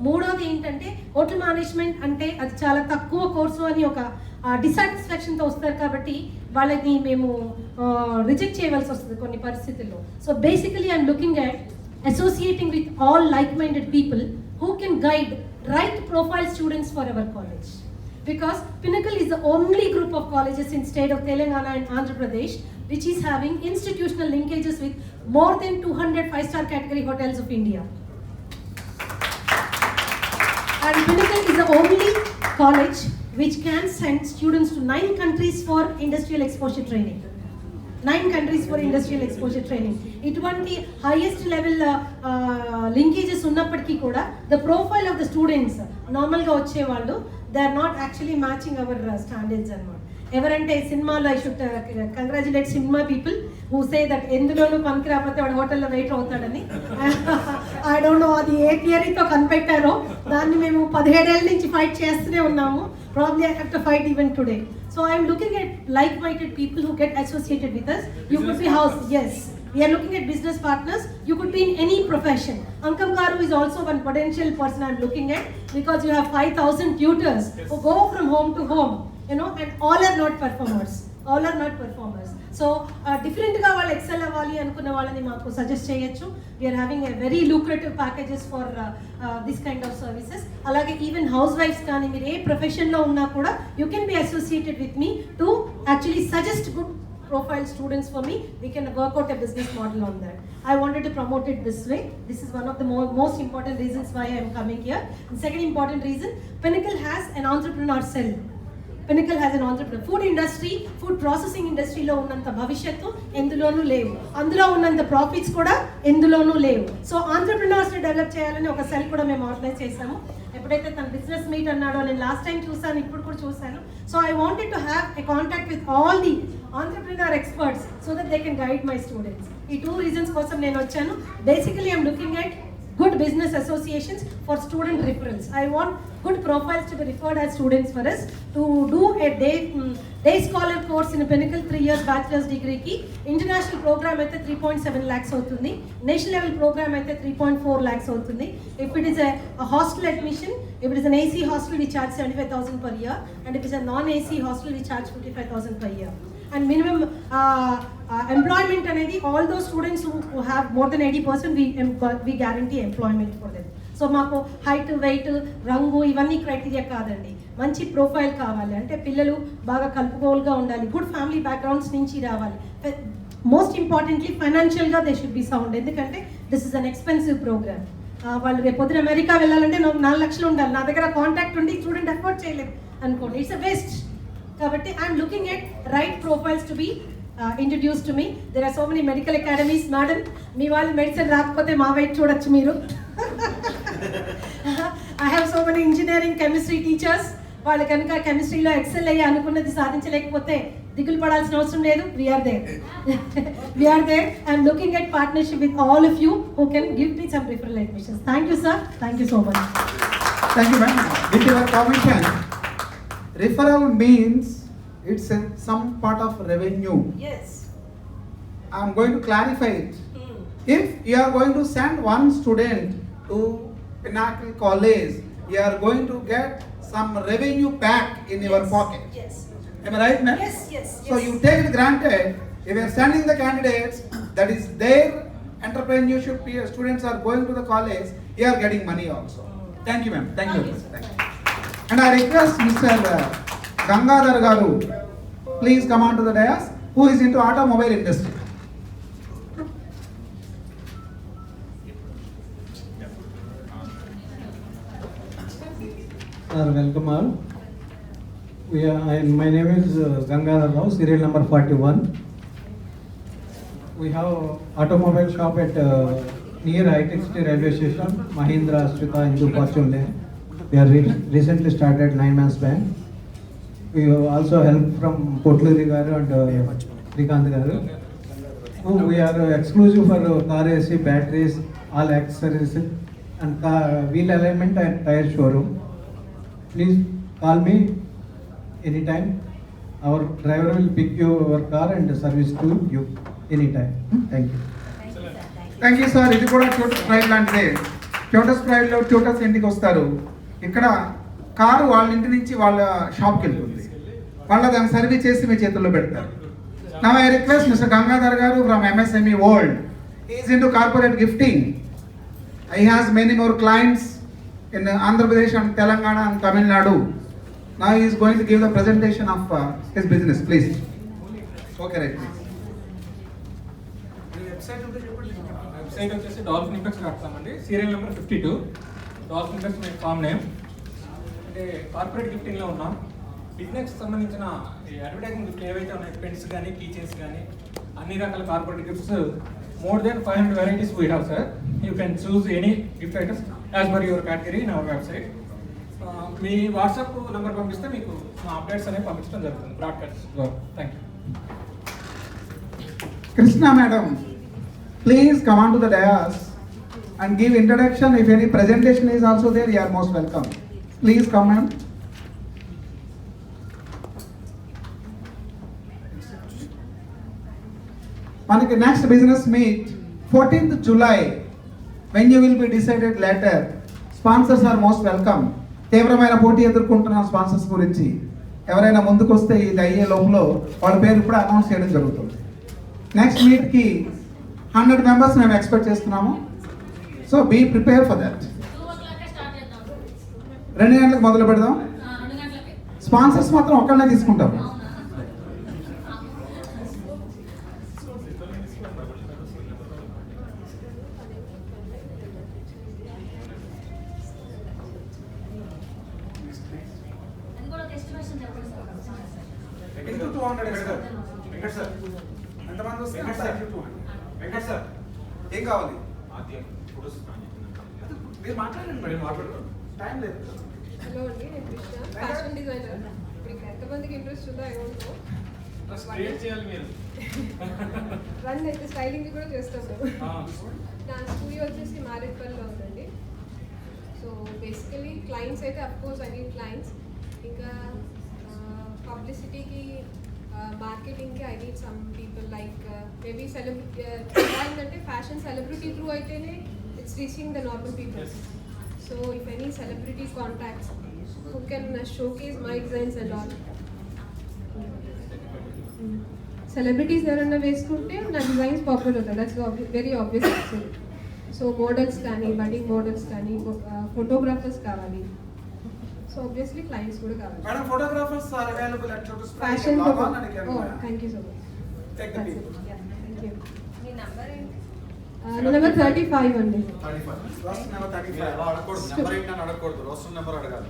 మూడవది ఏంటంటే హోటల్ మేనేజ్మెంట్ అంటే అది చాలా తక్కువ కోర్సు అని ఒక డిసాటిస్ఫాక్షన్తో వస్తారు. కాబట్టి వాళ్ళని మేము రిజెక్ట్ చేయవలసి వస్తుంది కొన్ని పరిస్థితుల్లో. So basically I'm looking at associating with all like minded people who can guide right profile students for our college. Because Pinnacle is the only group of colleges in state of Telangana and Andhra Pradesh which is having institutional linkages with more than 200 5-star category hotels of India. And Pinnacle is the only college which can send students to 9 countries for industrial exposure training. 9 countries for industrial exposure training. ఇటువంటి highest level linkages ఉన్నప్పటికీ కూడా the profile of the students నార్మల్గా వచ్చేవాళ్ళు they are not actually matching our standards అన్నమాట. ఎవరంటే సినిమాలో I should congratulate cinema people who say that ఎందులోనూ పనికి రాకపోతే వాడు హోటల్లో వెయిటర్ అవుతాడని. ఐ డోంట్ నో అది ఏ థియరీతో కనిపెట్టారో, దాన్ని మేము 17 ఏళ్ళ నుంచి ఫైట్ చేస్తూనే ఉన్నాము. Probably I have to fight even today. So I am looking at like-minded people who get associated with us. You could be house, yes. We are looking at business partners. You could be in any profession. Ankam Garu is also one potential person I am looking at because you have 5,000 tutors who go from home to home, you know, and all are not performers. So different ga వాళ్ళు excel అవ్వాలి అనుకున్న వాళ్ళని మాకు సజెస్ట్ చేయొచ్చు. We are having a very lucrative packages for this kind of services. అలాగే ఈవెన్ హౌస్ వైఫ్స్ కానీ మీరు ఏ ప్రొఫెషన్లో ఉన్నా కూడా you can be associated with me to actually suggest good profile students for me. We can work out a business model on that. I wanted to promote it this way. This is one of the most important reasons why I am coming here. And second important reason, Pinnacle has an entrepreneur cell. Pinnacle has an entrepreneur. Food industry, food processing industry లో ఉన్నంత భవిష్యత్తు ఎందులోనూ లేవు, అందులో ఉన్నంత ప్రాఫిట్స్ కూడా ఎందులోనూ లేవు. సో ఆంటర్ప్రినర్స్ ని డెవలప్ చేయాలని ఒక సెల్ కూడా మేము ఆర్గనైజ్ చేసాము. ఎప్పుడైతే తన బిజినెస్ మీట్ అన్నాడో నేను లాస్ట్ టైం చూసాను, ఇప్పుడు కూడా చూసాను. So I wanted to have a contact with all the entrepreneur experts so that they can guide my students. ఈ 2 reasons కోసం నేను వచ్చాను. Basically I'm looking at good business associations for student referrals. I want good profiles to be referred as students for us to do a day scholar course in a Pinnacle 3 years bachelor's degree ki international program అయితే 3.7 lakhs అవుతుంది, national level program అయితే 3.4 lakhs అవుతుంది. If it is a hostel admission, if it is an AC hostel we charge 75,000 per year, and if it is a non-AC hostel we charge 55,000 per year. And minimum employment అనేది all those students who have more than 80% we guarantee employment for them. So మాకు హైట్, వెయిట్, రంగు ఇవన్నీ క్రైటీరియా కాదండి. మంచి ప్రొఫైల్ కావాలి, అంటే పిల్లలు బాగా కలుపుకోలుగా ఉండాలి, గుడ్ ఫ్యామిలీ బ్యాక్గ్రౌండ్స్ నుంచి రావాలి. మోస్ట్ ఇంపార్టెంట్లీ ఫైనాన్షియల్గా దే షుడ్ బి సౌండ్, ఎందుకంటే this is an expensive program. వాళ్ళు రేపు పొద్దున అమెరికా వెళ్ళాలంటే 4 లక్షలు ఉండాలి, నా దగ్గర కాంటాక్ట్ ఉండి స్టూడెంట్ అఫోర్డ్ చేయలేదు అనుకోండి, ఇట్స్ అ వేస్ట్. కాబట్టి I'm looking at right profiles to be introduced to me. There are so many medical academies, madam. మీ వాళ్ళు మెడిసిన్ రాకపోతే మా వైపు చూడొచ్చు మీరు. I have so many engineering, chemistry teachers. వాళ్ళు కనుక కెమిస్ట్రీలో ఎక్సెల్ అయ్యి అనుకున్నది సాధించలేకపోతే దిగులు పడాల్సిన అవసరం లేదు. We are there. We are there. I am looking at partnership with all of you who can give me some referral admissions. Thank you, sir. Thank you so much. Thank you, ma'am. With your permission, referral means it's some part of revenue. Yes. I am going to clarify it. If you are going to send one student to Pinnacle College, you are going to get some revenue back in your pocket. Yes. Am I right, ma'am? Yes, yes, So yes. you take it granted, if you are sending the candidates, that is their entrepreneurship students are going to the college, you are getting money also. Thank you, ma'am. Thank you. Thank you. And I request Mr. Gangadhar Garu, please come on to the dais, who is into automobile industry. Sir, welcome all. My name is Gangadhar Rao, serial number 41. We have automobile shop at near High-Tech City Railway Station, Mahindra, Ashrita, Hindu Fortune Lane. We are recently started 9 months back. We also help from Kotluri Garu and Srikanth Garu. We are exclusive for car AC, batteries, all accessories, and wheel alignment and tire showroom. Please call me anytime. Our driver will pick your car and service to you anytime. Thank you. Thank you sir. ఇది కూడా ట్యూటర్స్ ప్రైడ్ లాంటిదే. ట్యూటర్స్ ప్రైడ్లో ట్యూటర్స్ ఇంటికి వస్తారు, ఇక్కడ కారు వాళ్ళ ఇంటి నుంచి వాళ్ళ షాప్కి వెళ్తుంది, వాళ్ళు దాన్ని సర్వీస్ చేసి మీ చేతుల్లో పెడతారు. Now I request Mr. Gangadhar Garu from MSME World. He is into corporate gifting. He has many more clients in Andhra Pradesh and Telangana and Tamil Nadu. Now he is going to give the presentation of his business. Please. Okay, right. Website వచ్చేసి dolphinimpex.com అండి. Serial number 52. Dolphinimpex మీ ఫామ్ నేమ్. అంటే కార్పొరేట్ గిఫ్టింగ్లో ఉన్నాం. బిజినెస్ సంబంధించిన అడ్వర్టైజింగ్ గిఫ్ట్ ఏవైతే ఉన్నాయి, పెన్స్ కానీ, కీ చైన్స్ కానీ, అన్ని రకాల corporate gifts more than 500 varieties we have sir. You can choose any gift items as per your category in our website. Me WhatsApp number పంపిస్తే మీకు మా అప్డేట్స్ అనేవి పంపించడం జరుగుతుంది broadcast. Thank you. Krishna madam, please come on to the dais and give introduction. If any presentation is also there, you are most welcome. Please come, ma'am. Manaki next business meet 14th July, when you will be decided later. Sponsors are most welcome. తీవ్రమైన పోటీ ఎదుర్కొంటున్న స్పాన్సర్స్ గురించి ఎవరైనా ముందుకు వస్తే ఇది అయ్యే లోపల వాళ్ళ పేరు కూడా అనౌన్స్ చేయడం జరుగుతుంది. నెక్స్ట్ మీట్కి 100 మెంబర్స్ మేము ఎక్స్పెక్ట్ చేస్తున్నాము. So be prepare for that. 2 గంటలకు మొదలు పెడదాం. స్పాన్సర్స్ మాత్రం ఒక్కళ్ళనే తీసుకుంటాం. ఏం కావాలి? మీరు మాట్లాడండి మేడం, మాట్లాడుకోండి, టైం లేదు. హలో అండి, నేను కృష్ణ, ఫ్యాషన్ డిజైనర్. మీకు ఎంతమందికి ఇంట్రెస్ట్ ఉందో ఐ డోంట్ నో. క్రియేట్ చేయాలి మీరు. రన్ అయితే స్టైలింగ్ కూడా చేస్తాం మేము. నా స్టూడియో వచ్చేసి మారేట్పల్లిలో ఉందండి. సో బేసికలీ క్లయింట్స్ అయితే అఫ్కోర్స్ ఐ నీడ్ క్లయింట్స్. ఇంకా పబ్లిసిటీకి మార్కెటింగ్కి I need some people like maybe celebrity. అంటే ఫ్యాషన్ సెలబ్రిటీ త్రూ అయితేనే it's reaching the normal people. So if any celebrity contacts who can showcase my designs and all. Celebrities ఎవరన్నా వేసుకుంటే నా డిజైన్స్ పాపులర్ అవుతాయి. That's very obvious actually. So models కానీ, బడ్డింగ్ మోడల్స్ కానీ, ఫోటోగ్రాఫర్స్ కావాలి. సో ఆబ్వియస్లీ క్లయింట్స్ కూడా కావాలి. Madam, photographers are available at Lotus Pride. Fashion Log on and you can, thank you so much. take the people. Thank you. మీ నంబర్ ఏంటి? నెంబర్ 35 అండి. 35. Roster number 35. అలా అడగకూడదు, నెంబర్ ఏంటి అని అడగకూడదు, రోస్టర్ నెంబర్ అడగాలి.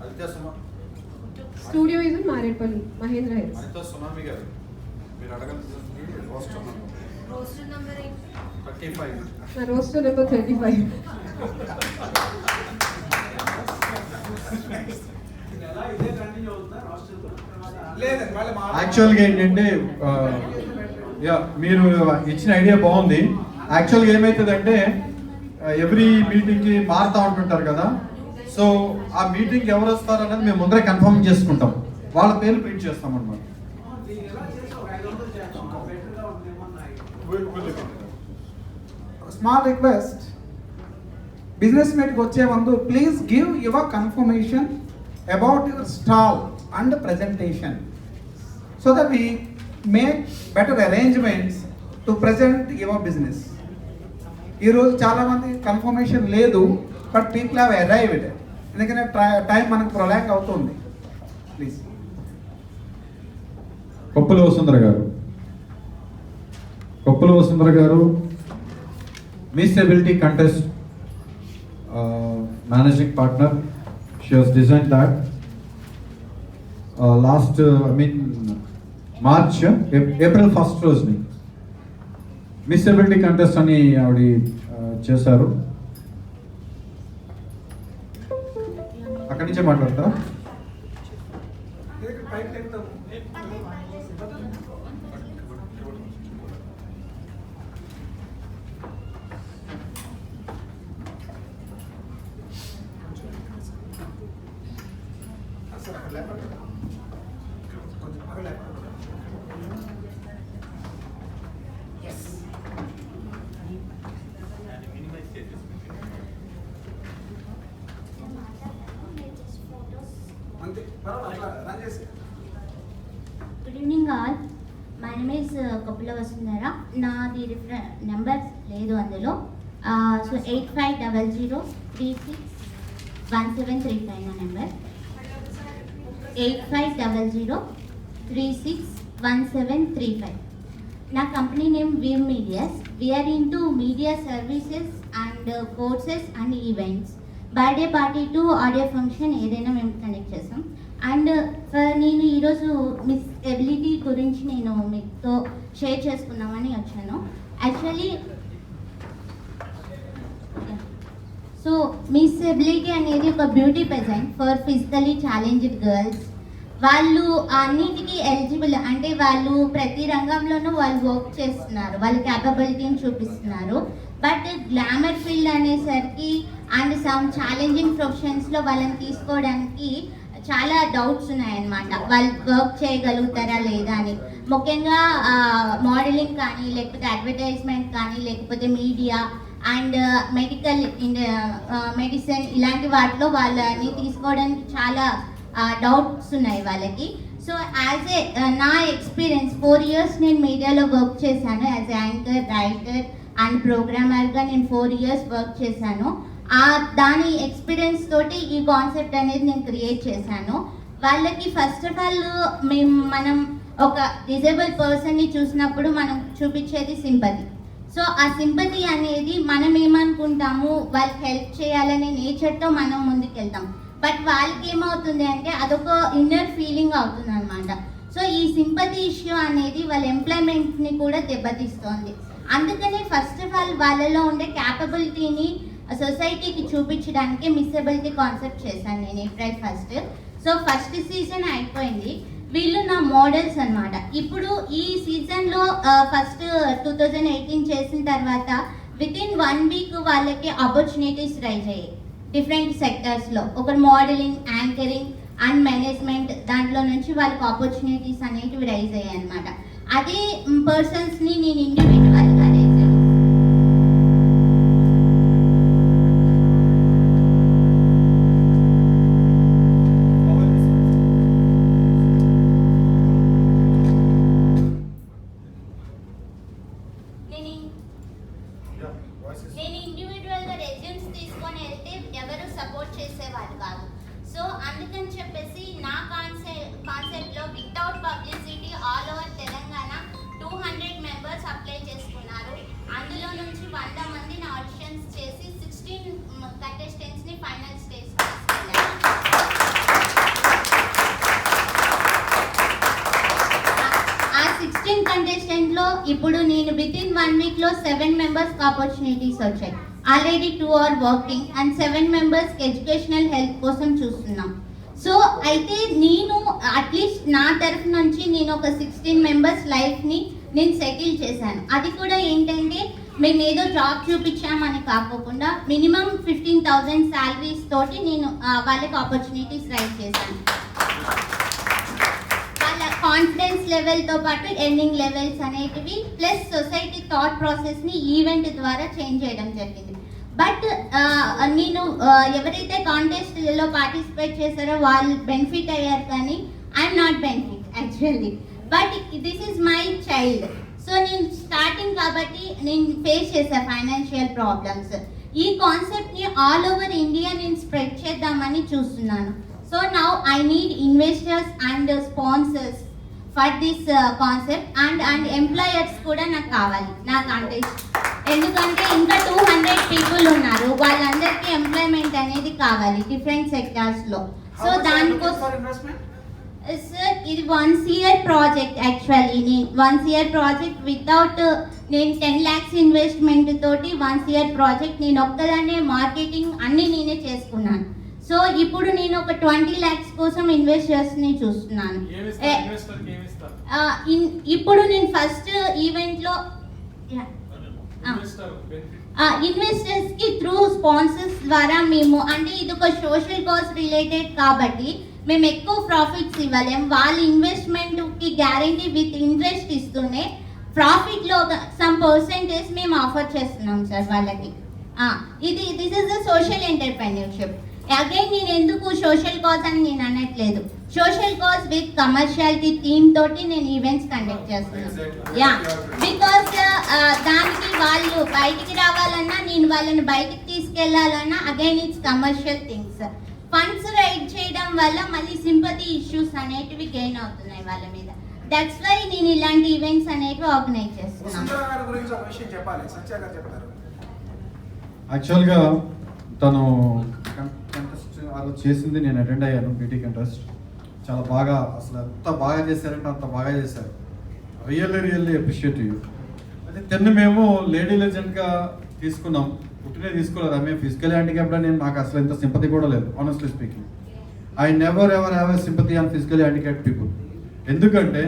అదితే studio is in Marredpally, Mahendra Hills. Anitha tsunami గారు, మీరు అడగాల్సింది రోస్టర్ నెంబర్. రోస్టర్ నంబర్ ఏంటి? 35. నా రోస్టర్ నెంబర్ 35. ఎలా ఇదే కంటిన్యూ అవుతుందా roster తో? లేదండి, మళ్ళీ యాక్చువల్గా ఏంటంటే యా మీరు ఇచ్చిన ఐడియా బాగుంది. యాక్చువల్గా ఏమవుతుందంటే ఎవ్రీ మీటింగ్కి మారుతూ ఉంటుంటారు కదా, సో ఆ మీటింగ్కి ఎవరు వస్తారు అనేది మేము ముందరే కన్ఫర్మ్ చేసుకుంటాం, వాళ్ళ పేర్లు ప్రింట్ చేస్తాం అనమాట. స్మాల్ రిక్వెస్ట్, బిజినెస్ మీట్కి వచ్చే ముందు please give your confirmation about your stall and presentation so that we make better arrangements to present your business. ఈరోజు చాలామంది కన్ఫర్మేషన్ లేదు, బట్ పీపుల్ హ్యావ్ అరైవ్డ్. ఎందుకంటే టైం మనకు ప్రొలాంగ్ అవుతుంది. Please. Koppula Vasundhara garu, Koppula Vasundhara garu miss ability contest managing partner. She was design that last March April 1st రోజుని మిస్ ఎబిలిటీ కంటెస్ట్ అని ఆవిడ చేశారు. అక్కడి నుంచే మాట్లాడతారా? Good evening all. My name is Kapila Vasundhara. నాది నెంబర్స్ లేదు అందులో. సో 8500361735 నా నెంబర్. 8500361735. నా company name weave medias. We are into media services and courses and events. Birthday party to audio function ఏదైనా మేము కండక్ట్ చేస్తాం. అండ్ నేను ఈరోజు మిస్ ఎబిలిటీ గురించి నేను మీతో షేర్ చేసుకుందామని వచ్చాను. యాక్చువల్లీ సో మిస్ ఎబిలిటీ అనేది ఒక beauty pheasant for physically challenged girls. వాళ్ళు అన్నిటికీ ఎలిజిబుల్, అంటే వాళ్ళు ప్రతి రంగంలోనూ వాళ్ళు వర్క్ చేస్తున్నారు, వాళ్ళ క్యాపబిలిటీని చూపిస్తున్నారు. బట్ గ్లామర్ ఫీల్డ్ అనేసరికి అండ్ సమ్ ఛాలెంజింగ్ ప్రొఫెషన్స్లో వాళ్ళని తీసుకోవడానికి చాలా డౌట్స్ ఉన్నాయన్నమాట. వాళ్ళు వర్క్ చేయగలుగుతారా లేదా అని. ముఖ్యంగా మోడలింగ్ కానీ, లేకపోతే అడ్వర్టైజ్మెంట్ కానీ, లేకపోతే మీడియా అండ్ మెడిసిన్ ఇలాంటి వాటిలో వాళ్ళని తీసుకోవడానికి చాలా డౌట్స్ ఉన్నాయి వాళ్ళకి. సో యాజ్ ఏ నా ఎక్స్పీరియన్స్ 4 years నేను మీడియాలో వర్క్ చేశాను. యాజ్ యాంకర్, రైటర్ అండ్ ప్రోగ్రామర్గా నేను 4 years వర్క్ చేశాను. దాని ఎక్స్పీరియన్స్ తోటి ఈ కాన్సెప్ట్ అనేది నేను క్రియేట్ చేశాను. వాళ్ళకి ఫస్ట్ ఆఫ్ ఆల్ మనం ఒక డిజేబుల్ పర్సన్ని చూసినప్పుడు మనం చూపించేది సింపతి. సో ఆ సింపతి అనేది మనం ఏమనుకుంటాము, వాళ్ళకి హెల్ప్ చేయాలనే నేచర్తో మనం ముందుకెళ్తాం. బట్ వాళ్ళకి ఏమవుతుంది అంటే అదొక ఇన్నర్ ఫీలింగ్ అవుతుంది అనమాట. సో ఈ సింపతి ఇష్యూ అనేది వాళ్ళ ఎంప్లాయ్మెంట్ని కూడా దెబ్బతీస్తోంది. అందుకని ఫస్ట్ ఆఫ్ ఆల్ వాళ్ళలో ఉండే క్యాపబిలిటీని సొసైటీకి చూపించడానికి మిస్సబిలిటీ కాన్సెప్ట్ చేశాను నేను April 1st. So first season అయిపోయింది. వీళ్ళు నా మోడల్స్ అన్నమాట. ఇప్పుడు ఈ సీజన్లో ఫస్ట్ 2018 చేసిన తర్వాత వితిన్ 1 వీక్ వాళ్ళకి ఆపర్చునిటీస్ రైజ్ అయ్యాయి డిఫరెంట్ సెక్టర్స్లో. ఒక మోడలింగ్, యాంకరింగ్ అండ్ మేనేజ్మెంట్ దాంట్లో నుంచి వాళ్ళకి ఆపర్చునిటీస్ అనేటివి రైజ్ అయ్యాయి అనమాట. అదే పర్సన్స్ని నేను ఇండివిజువల్గా రైజ్ అయ్యాను. నేను ఇండివిజువల్గా రెజ్యూమ్స్ తీసుకొని వెళ్తే ఎవరు సపోర్ట్ చేసేవాళ్ళు కాదు. సో అందుకని చెప్పేసి నా కాన్సెప్ట్లో without publicity all over Telangana 200 members apply చేసుకున్నారు. అందులో నుంచి 100 మందిని ఆడిషన్స్ చేసి 16 కంటెస్టెంట్స్ని ఫైనల్ స్టేజ్కి తీసుకెళ్ళాను. ఆ 16 కంటెస్టెంట్లో ఇప్పుడు నేను వితిన్ 1 వీక్లో 7 మెంబర్స్కి ఆపర్చునిటీస్ వచ్చాయి. ఆల్రెడీ 2 are వర్కింగ్ అండ్ 7 మెంబర్స్కి ఎడ్యుకేషనల్ హెల్ప్ కోసం చూస్తున్నాం. సో అయితే నేను అట్లీస్ట్ నా తరఫు నుంచి నేను ఒక 16 మెంబర్స్ లైఫ్ని నేను సెటిల్ చేశాను. అది కూడా ఏంటంటే మేము ఏదో జాబ్ చూపించామని కాకోకుండా మినిమం 15,000 శాలరీస్ తోటి నేను వాళ్ళకి ఆపర్చునిటీస్ రైజ్ చేశాను. వాళ్ళ కాన్ఫిడెన్స్ లెవెల్తో పాటు ఎర్నింగ్ లెవెల్స్ అనేటివి ప్లస్ సొసైటీ థాట్ ప్రాసెస్ని ఈవెంట్ ద్వారా చేంజ్ చేయడం జరిగింది. బట్ నేను ఎవరైతే కాంటెస్ట్లో పార్టిసిపేట్ చేశారో వాళ్ళు బెనిఫిట్ అయ్యారు, కానీ I'm not benefit actually. But this is my child. So నేను స్టార్టింగ్ కాబట్టి నేను ఫేస్ చేసా ఫైనాన్షియల్ ప్రాబ్లమ్స్. ఈ కాన్సెప్ట్ని ఆల్ ఓవర్ ఇండియా నేను స్ప్రెడ్ చేద్దామని చూస్తున్నాను. So now I need investors and sponsors for this concept and employers కూడా నాకు కావాలి నా కాంటెస్ట్. ఎందుకంటే ఇంకా 200 పీపుల్ ఉన్నారు, వాళ్ళందరికీ ఎంప్లాయ్మెంట్ అనేది కావాలి డిఫరెంట్ సెక్టార్స్లో. సో దానికోసం సార్ ఇది 1 year ప్రాజెక్ట్. యాక్చువల్లీ నేను 1 year ప్రాజెక్ట్ వితౌట్ నేను 10 lakhs ఇన్వెస్ట్మెంట్ తోటి 1 year ప్రాజెక్ట్ నేను ఒక్కదాన్నే మార్కెటింగ్ అన్ని నేనే చేసుకున్నాను. సో ఇప్పుడు నేను ఒక 20 lakhs కోసం ఇన్వెస్టర్స్ని చూస్తున్నాను. ఇప్పుడు నేను ఫస్ట్ ఈవెంట్లో ఇన్వెస్టర్స్కి త్రూ స్పాన్సర్స్ ద్వారా మేము అంటే ఇది ఒక సోషల్ కాజ్ రిలేటెడ్ కాబట్టి మేము ఎక్కువ ప్రాఫిట్స్ ఇవ్వలేము. వాళ్ళ ఇన్వెస్ట్మెంట్కి గ్యారంటీ విత్ ఇంట్రెస్ట్ ఇస్తూనే ప్రాఫిట్లో సమ్ పర్సెంటేజ్ మేము ఆఫర్ చేస్తున్నాం సార్ వాళ్ళకి. This is the social entrepreneurship. Again నేను ఎందుకు సోషల్ కాజ్ అని నేను అనట్లేదు. Social cause with commerciality theme తోటి నేను ఈవెంట్స్ కండక్ట్ చేస్తున్నాను. బికాస్ దానికి వాళ్ళు బయటికి రావాలన్నా నేను వాళ్ళని బయటికి తీసుకెళ్లాలన్నా again it's commercial things. Funds raise చేయడం వల్ల మళ్ళీ సింపతి ఇష్యూస్ అనేటివి గెయిన్ అవుతున్నాయి వాళ్ళ మీద. దట్స్ వై నేను ఇలాంటి ఈవెంట్స్ అనేటివి ఆర్గనైజ్ చేస్తున్నాను. యాక్చువల్గా తను కంటెస్ట్ అలా చేసింది నేను అటెండ్ అయ్యాను. బ్యూటీ కంటెస్ట్ చాలా బాగా, అసలు ఎంత బాగా చేశారంటే అంత బాగా చేశారు. Really appreciate you. అయితే తెన్ను మేము లేడీ లెజెండ్గా తీసుకున్నాం. పుట్టినే తీసుకోలేదు. ఆమె ఫిజికల్ హ్యాండిక్యాప్లో నాకు అసలు ఎంత సింపతి కూడా లేదు. Honestly speaking, I never ever have a sympathy on physical handicap people. ఎందుకంటే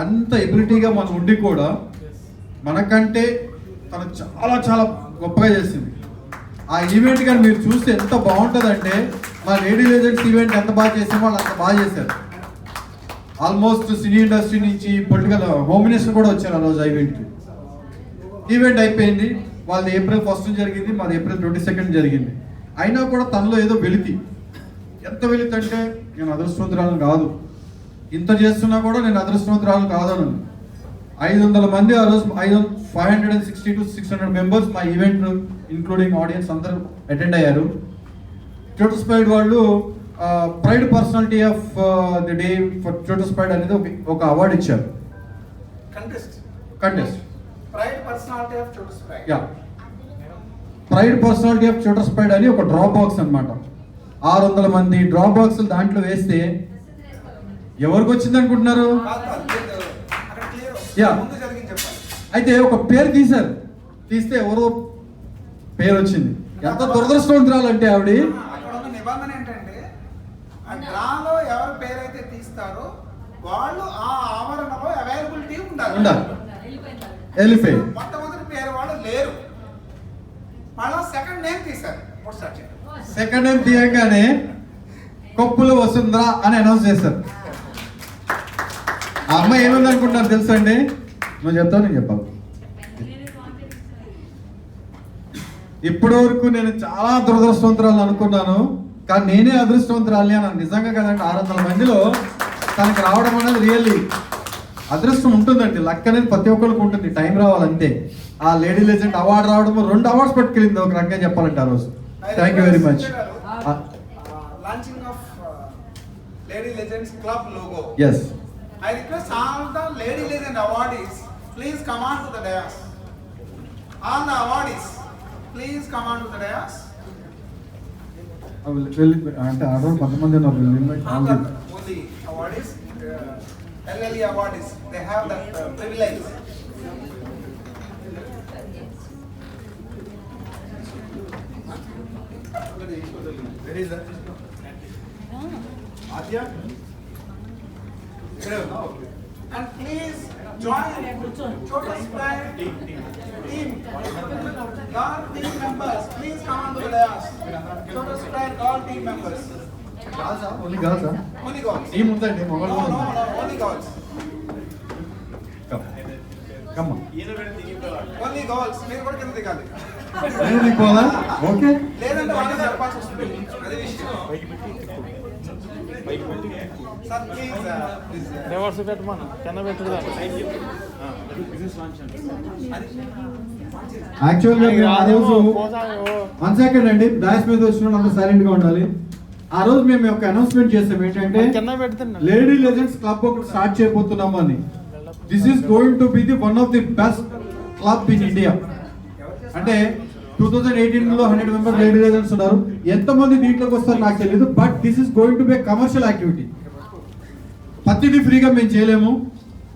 అంత ఎబిలిటీగా మనం ఉండి కూడా మనకంటే తను చాలా గొప్పగా చేసింది. ఆ ఈవెంట్ కానీ మీరు చూస్తే ఎంత బాగుంటుందంటే మా లేడీ లెజెండ్స్ ఈవెంట్ ఎంత బాగా చేసామో వాళ్ళు అంత బాగా చేశారు. ఆల్మోస్ట్ సినీ ఇండస్ట్రీ నుంచి పొలిటికల్ హోమ్ మినిస్టర్ కూడా వచ్చారు ఆ రోజు ఈవెంట్కి. ఈవెంట్ అయిపోయింది. వాళ్ళది April 1st జరిగింది, మాది April 22nd జరిగింది. అయినా కూడా తనలో ఏదో వెలితి. ఎంత వెలితి అంటే నేను అదృష్టవంతురాలను కాదు, ఇంత చేస్తున్నా కూడా నేను అదృష్టవంతురాలను కాదను. 500 మంది ఆ రోజు 560 to 600 మెంబర్స్ మా ఈవెంట్ ఇంక్లూడింగ్ ఆడియన్స్ అందరూ అటెండ్ అయ్యారు. ట్యూటర్స్ ప్రైడ్ వాళ్ళు pride personality of the day for tutors pride అనేది ఒక అవార్డు ఇచ్చారు. Contest pride personality of tutors pride. Yeah, pride personality of tutors pride అని ఒక డ్రాప్ బాక్స్ అన్నమాట. 600 మంది డ్రాప్ బాక్స్ దాంట్లో వేస్తే ఎవరికి వచ్చింది అనుకుంటున్నారు? యా, అయితే ఒక పేరు తీశారు. తీస్తే ఎవరో పేరు వచ్చింది. ఎంత దురదృష్టవంతురాలు అంటే ఆవిడ. అక్కడ ఉన్న నిబంధన ఏంటంటే ఆ డ్రాలో ఎవరి పేరైతే తీస్తారో వాళ్ళు ఆ ఆవరణలో అవైలబిలిటీ ఉండాలి. వెళ్ళిపోయి మొట్టమొదటి పేరు వాళ్ళు లేరు, మళ్ళా సెకండ్ నేమ్ తీశారు. సెకండ్ నేమ్ తీయగానే కొప్పులు వసుంధర అని అనౌన్స్ చేశారు. ఆ అమ్మాయి ఏముంది అనుకుంటున్నారు తెలుసా అండి? నువ్వు చెప్తావు, నేను చెప్పాలి. ఇప్పటి వరకు నేను చాలా దురదృష్టవంతురాలు అనుకున్నాను, కానీ నేనే అదృష్టవంతురాలి అని నిజంగా కదండి. 600 మందిలో తనకి రావడం అనేది రియల్లీ అదృష్టం ఉంటుందండి. లక్ అనేది ప్రతి ఒక్కరికి ఉంటుంది, టైం రావాలంతే. ఆ లేడీ లెజెండ్ అవార్డు రావడం 2 అవార్డ్స్ పట్టుకెళ్ళింది ఒక రకంగా చెప్పాలంటే ఆ రోజు. Thank you very much. Launching of Lady Legends Club logo. Yes. I request all the Lady Legend awardees, please come on to the dais. All the awardees, please come on to the dais. అంటే ఆ రోజు కొంతమంది Only awardees, LLE awardees, they have that privilege. Where is that? Adya? And please join Chotas Pride team. God team members, please come on to the dais. Chotas Pride God team members. Only గర్ల్సా? Only girls. టీం ఉందండి, మొబైల్ No, only girls. కమ్మ Only girls. మీరు కూడా కింద దిగాలి. నేను దిక్కోవాలా? ఓకే. లేదంటే వాళ్ళే చెప్పాల్సి వస్తుంది. అదే విషయం. సార్ ప్లీజ్ రివర్స్ పెట్టమను కింద పెట్టుదా. యాక్చువల్గా ఆ రోజు 1 సెకండ్ అండి, డాష్ మీద వచ్చిన అంత సైలెంట్ గా ఉండాలి. ఆ రోజు మేము ఒక అనౌన్స్మెంట్ చేసాం ఏంటంటే లేడీ లెజెండ్స్ క్లబ్ ఒకటి స్టార్ట్ చేయబోతున్నాము అని. This is going to be the one of the best club in India. అంటే 2018లో 100 మెంబర్స్ లేడీ లెజెండ్స్ ఉన్నారు. ఎంతమంది దీంట్లోకి వస్తారో నాకు తెలియదు, but this is going to be commercial activity. ప్రతిదీ ఫ్రీగా మేము చేయలేము.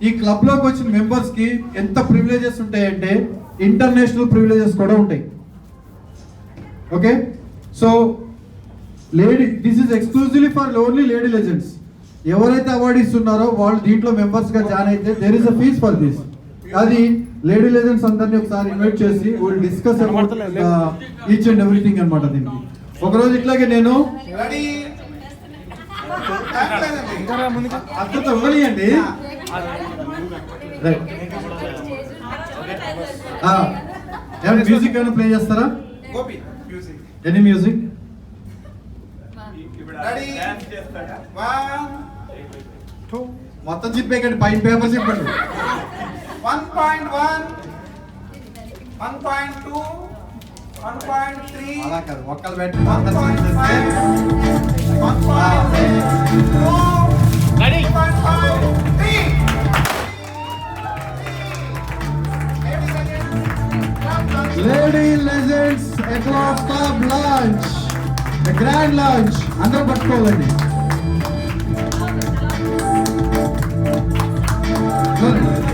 ఈ క్లబ్ లోకి వచ్చిన మెంబర్స్ కి ఎంత ప్రివిలేజెస్ ఉంటాయంటే ఇంటర్నేషనల్ ప్రివిలేజెస్ కూడా ఉంటాయి. Okay, so lady this is exclusively for only lady legends. ఎవరైతే అవార్డు ఇస్తున్నారో వాళ్ళు దీంట్లో మెంబర్స్ గా జాయిన్ అయితే there is a fees for this. అది లేడీ లెజెండ్స్ అందరినీ ఒకసారి ఇన్వైట్ చేసి will discuss about each and everything అన్నమాట. దీనికి ఒకరోజు ఇట్లాగే నేను అద్భుతం ఇవ్వనియండి. మ్యూజిక్ ఏమైనా ప్లే చేస్తారా? Any music? మొత్తం చెప్పేకండి, పైన పేపర్ చెప్పండి. 1.1, 1.2, 1.3, అలా కాదు, ఒక్కలు పెట్టి 1.5, 1.3. Lady legends across club launch, the grand launch. అందరూ పట్టుకోవాలండి.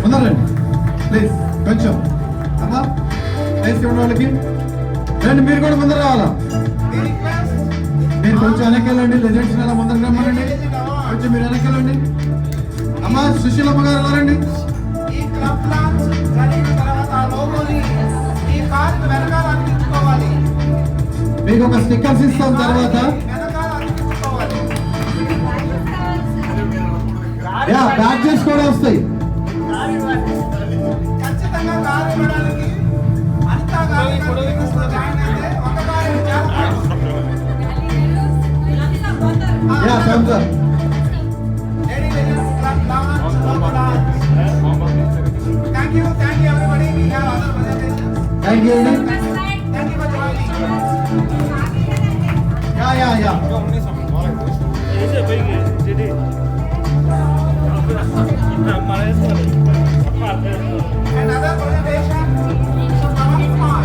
ఉన్నారండి ప్లీజ్, కొంచెం అమ్మా ప్లేస్ ఇవ్వండి వాళ్ళకి. రండి, మీరు కూడా ముందర రావాలా? మీరు కొంచెం వెనకెళ్ళండి. లెజెండ్స్ అలా ముందర రమ్మనండి. కొంచెం మీరు వెనకెళ్ళండి. అమ్మా సుశీలమ్మ గారు రండి. ఈ క్లబ్ లాంచ్ జరిగిన తర్వాత ఆ లోగోని ఈ కార్డు వెనకాల అంటించుకోవాలి. మీకు ఒక స్టిక్కర్స్ ఇస్తాం తర్వాత. వెనకాల అంటించుకోవాలి. యా, బ్యాడ్జెస్ కూడా వస్తాయి. ఖచ్చితంగా కారు ఇవ్వడానికి అనితా గారు జాయిన్ అయితే ఒక car yeah sir. Lady legends club launch. Thank you everybody. We have other presentations. Thank you అండి. Thank you for joining. Yeah And other presentation, Mr. Pawan Kumar.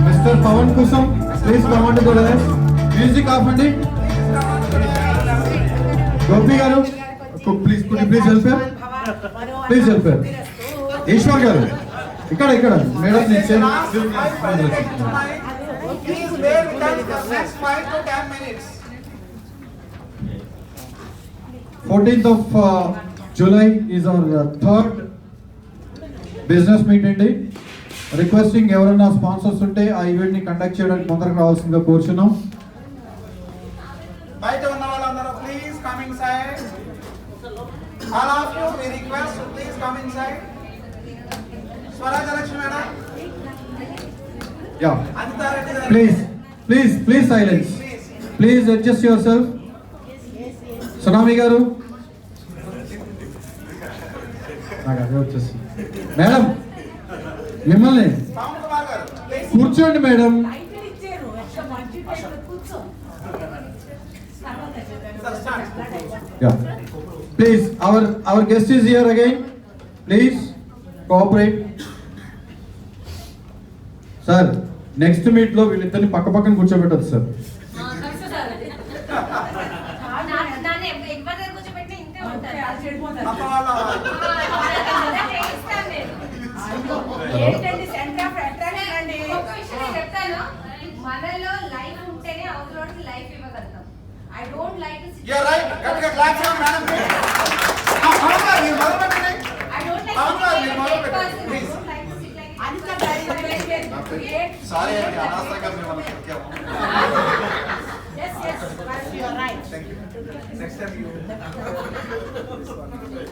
Mister Pavan కోసం ప్లీజ్ కమాండ్ కూడా మ్యూజిక్ ఆఫ్ అండి. Gopi garu please help, please help. Eshwar garu ఇక్కడ madam This is the last five presentation tonight. Please bear with us for next 5 to 10 minutes. 14th of July is our third business meet అండి. రిక్వెస్టింగ్ ఎవరైనా స్పాన్సర్స్ ఉంటే ఆ ఈవెంట్ ని కండక్ట్ చేయడానికి ముందరకు రావాల్సిందిగా కోరుచున్నాం. బయట ఉన్న వాళ్ళందరూ please come inside. All of you, we request to please come inside. Swaraja Lakshmi madam. Yeah. Anita Reddy garu. Please silence. Please adjust yourself. Tsunami గారు నాకు అదే వచ్చేసి మేడం మిమ్మల్ని Sound Kumar garu. Please. కూర్చోండి madam. Sir, start. Yeah. Please, our guest is here again. Please cooperate. Sir, next meet లో వీళ్ళిద్దరిని పక్క పక్కన కూర్చోబెట్టదు సార్. మనలో లైఫ్ ఉంటేనే అవతలోడికి life ఇవ్వగలుగుతాం. I don't like to sit. You're right. Gatti ga clap for madam. Avanga మీరు మొదలుపెట్టండి. I don't like Avanga to మీరు sit like మొదలుపెట్టండి. I Please. don't like to sit like Anita very sorry అండి, అనవసరంగా మిమ్మల్ని పెట్టాము. Yes, you are right. Thank you. Next time you.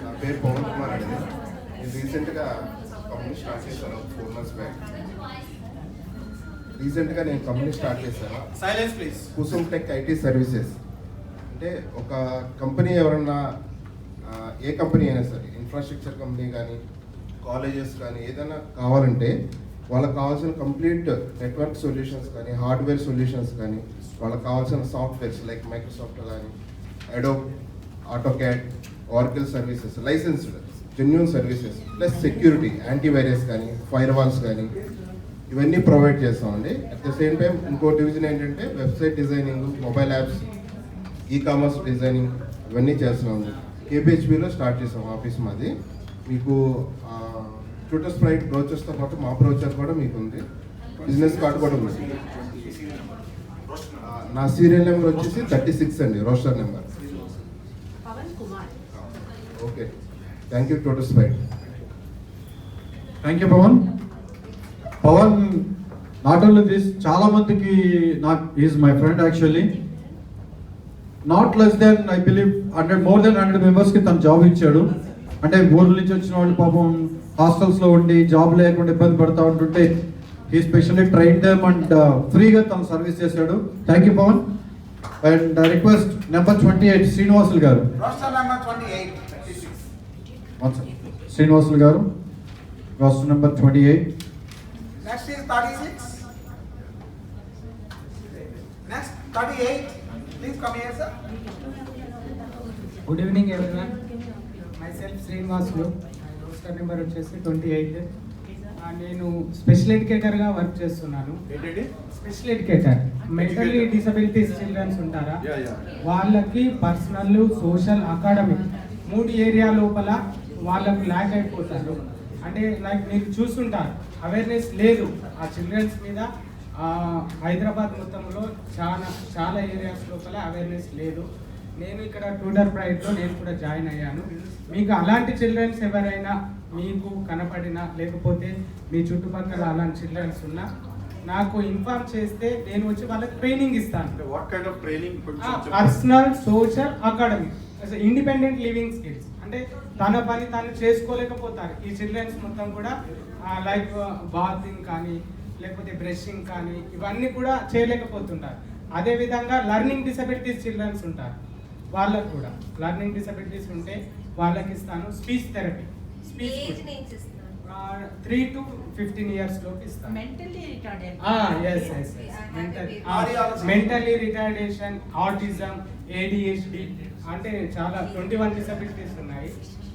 నా పేరు పవన్ కుమార్ అండి. నేను రీసెంట్గా కంపెనీ స్టార్ట్ చేశాను 4 months బ్యాక్. రీసెంట్గా నేను కంపెనీ స్టార్ట్ చేశాను. Silence please. Kusum tech IT services. అంటే ఒక కంపెనీ ఎవరన్నా ఏ కంపెనీ అయినా సరే, ఇన్ఫ్రాస్ట్రక్చర్ కంపెనీ కానీ కాలేజెస్ కానీ ఏదైనా కావాలంటే వాళ్ళకి కావాల్సిన కంప్లీట్ నెట్వర్క్ సొల్యూషన్స్ కానీ హార్డ్వేర్ సొల్యూషన్స్ కానీ వాళ్ళకి కావాల్సిన సాఫ్ట్వేర్స్ లైక్ మైక్రోసాఫ్ట్ కానీ Adobe, AutoCAD, Oracle services, licensed genuine services plus security, antivirus కానీ ఫైర్ వాల్స్ కానీ ఇవన్నీ ప్రొవైడ్ చేస్తామండి. అట్ ద సేమ్ టైం ఇంకో డివిజన్ ఏంటంటే website designing, mobile apps, e-commerce designing ఇవన్నీ చేస్తున్నాము. కేపీహెచ్బిలో స్టార్ట్ చేసాం ఆఫీస్ మాది. మీకు ట్విట్టర్ స్ప్రైట్ బ్రోచర్స్తో పాటు మా బ్రోచర్ కూడా మీకు ఉంది, బిజినెస్ కార్డు కూడా ఉంది. నా సీరియల్ నెంబర్ వచ్చేసి 36 అండి, roster number. Pavan Kumar. Okay, thank you Twitter Sprite. Thank you Pavan. Pavan not only this, చాలా మందికి నాకు is my friend actually. Not less than I believe 100 more than 100 మెంబర్స్కి తను జాబ్ ఇచ్చాడు. అంటే ఊర్ల నుంచి వచ్చిన వాళ్ళు పాపం హాస్టల్స్లో ఉండి జాబ్ లేకుండా ఇబ్బంది పడుతూ ఉంటుంటే he specially train them and ఫ్రీగా తను సర్వీస్ చేశాడు. Thank you Pavan. And request number 28 Srinivasulu garu. Roster number 28. Srinivasulu garu, roster number 28. Next is 36. Next 38. Please come here, sir. Good evening everyone. Myself Srinivasulu. Roster number వచ్చేసి 28. నేను స్పెషల్ ఎడ్యుకేటర్గా వర్క్ చేస్తున్నాను. Special educator, mentally disabilities childrens ఉంటారా, వాళ్ళకి పర్సనల్, సోషల్, అకాడమిక్ 3 ఏరియా లోపల వాళ్ళకు ల్యాక్ అయిపోతారు. అంటే లైక్ మీరు చూస్తుంటారు, అవేర్నెస్ లేదు ఆ చిల్డ్రన్స్ మీద. హైదరాబాద్ మొత్తంలో చాలా ఏరియాస్ లోపల అవేర్నెస్ లేదు. నేను ఇక్కడ ట్యూటర్ ప్రైడ్లో నేను కూడా జాయిన్ అయ్యాను. మీకు అలాంటి చిల్డ్రన్స్ ఎవరైనా మీకు కనపడినా లేకపోతే మీ చుట్టుపక్కల అలాంటి చిల్డ్రన్స్ ఉన్నా నాకు ఇన్ఫార్మ్ చేస్తే నేను వచ్చి వాళ్ళకి ట్రైనింగ్ ఇస్తాను. What kind of training? Personal, social, academic, independent living skills. అంటే తన పని తను చేసుకోలేకపోతారు ఈ చిల్డ్రన్స్ మొత్తం కూడా. లైక్ బాతింగ్ కానీ లేకపోతే బ్రషింగ్ కానీ ఇవన్నీ కూడా చేయలేకపోతుంటారు. అదేవిధంగా లర్నింగ్ డిసబిలిటీస్ చిల్డ్రన్స్ ఉంటారు, వాళ్ళకు కూడా లర్నింగ్ డిసబిలిటీస్ ఉంటే వాళ్ళకి ఇస్తాను. Speech therapy, speech 3 to 15 years లోకి ఇస్తాను. Mentally retarded. Mentally retardation, autism, ADHD అంటే చాలా 21 డిసబిలిటీస్ ఉన్నాయి.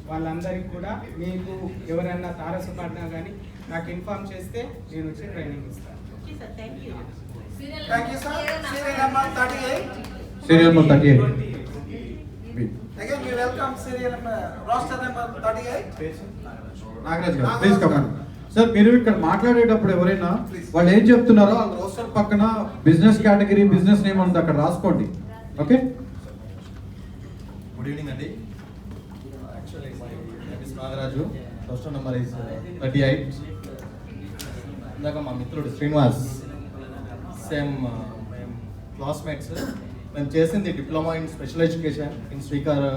వాళ్ళందరికీ కూడా మీకు ఎవరైనా తారసపడినా కానీ నాకు ఇన్ఫార్మ్ చేస్తే నేను వచ్చి ట్రైనింగ్ ఇస్తాను. Okay, sir. Thank you. Thank you, sir. Serial number 38. Serial number 38. Again, we welcome serial number, roster number 38. Nagaraj గారు, ప్లీజ్ కమ్ ఆన్. సార్ మీరు ఇక్కడ మాట్లాడేటప్పుడు ఎవరైనా వాళ్ళు ఏం చెప్తున్నారో ఆ రోస్టర్ పక్కన బిజినెస్ కేటగిరీ బిజినెస్ నేమ్ ఉంది అక్కడ రాసుకోండి. ఓకే, గుడ్ ఈవినింగ్ అండి. Actually my name is Nagaraju. Roster number is 38. ఇందాక మా మిత్రుడు శ్రీనివాస్ సేమ్ మేము క్లాస్మేట్స్. మేము చేసింది diploma in special education in Srikar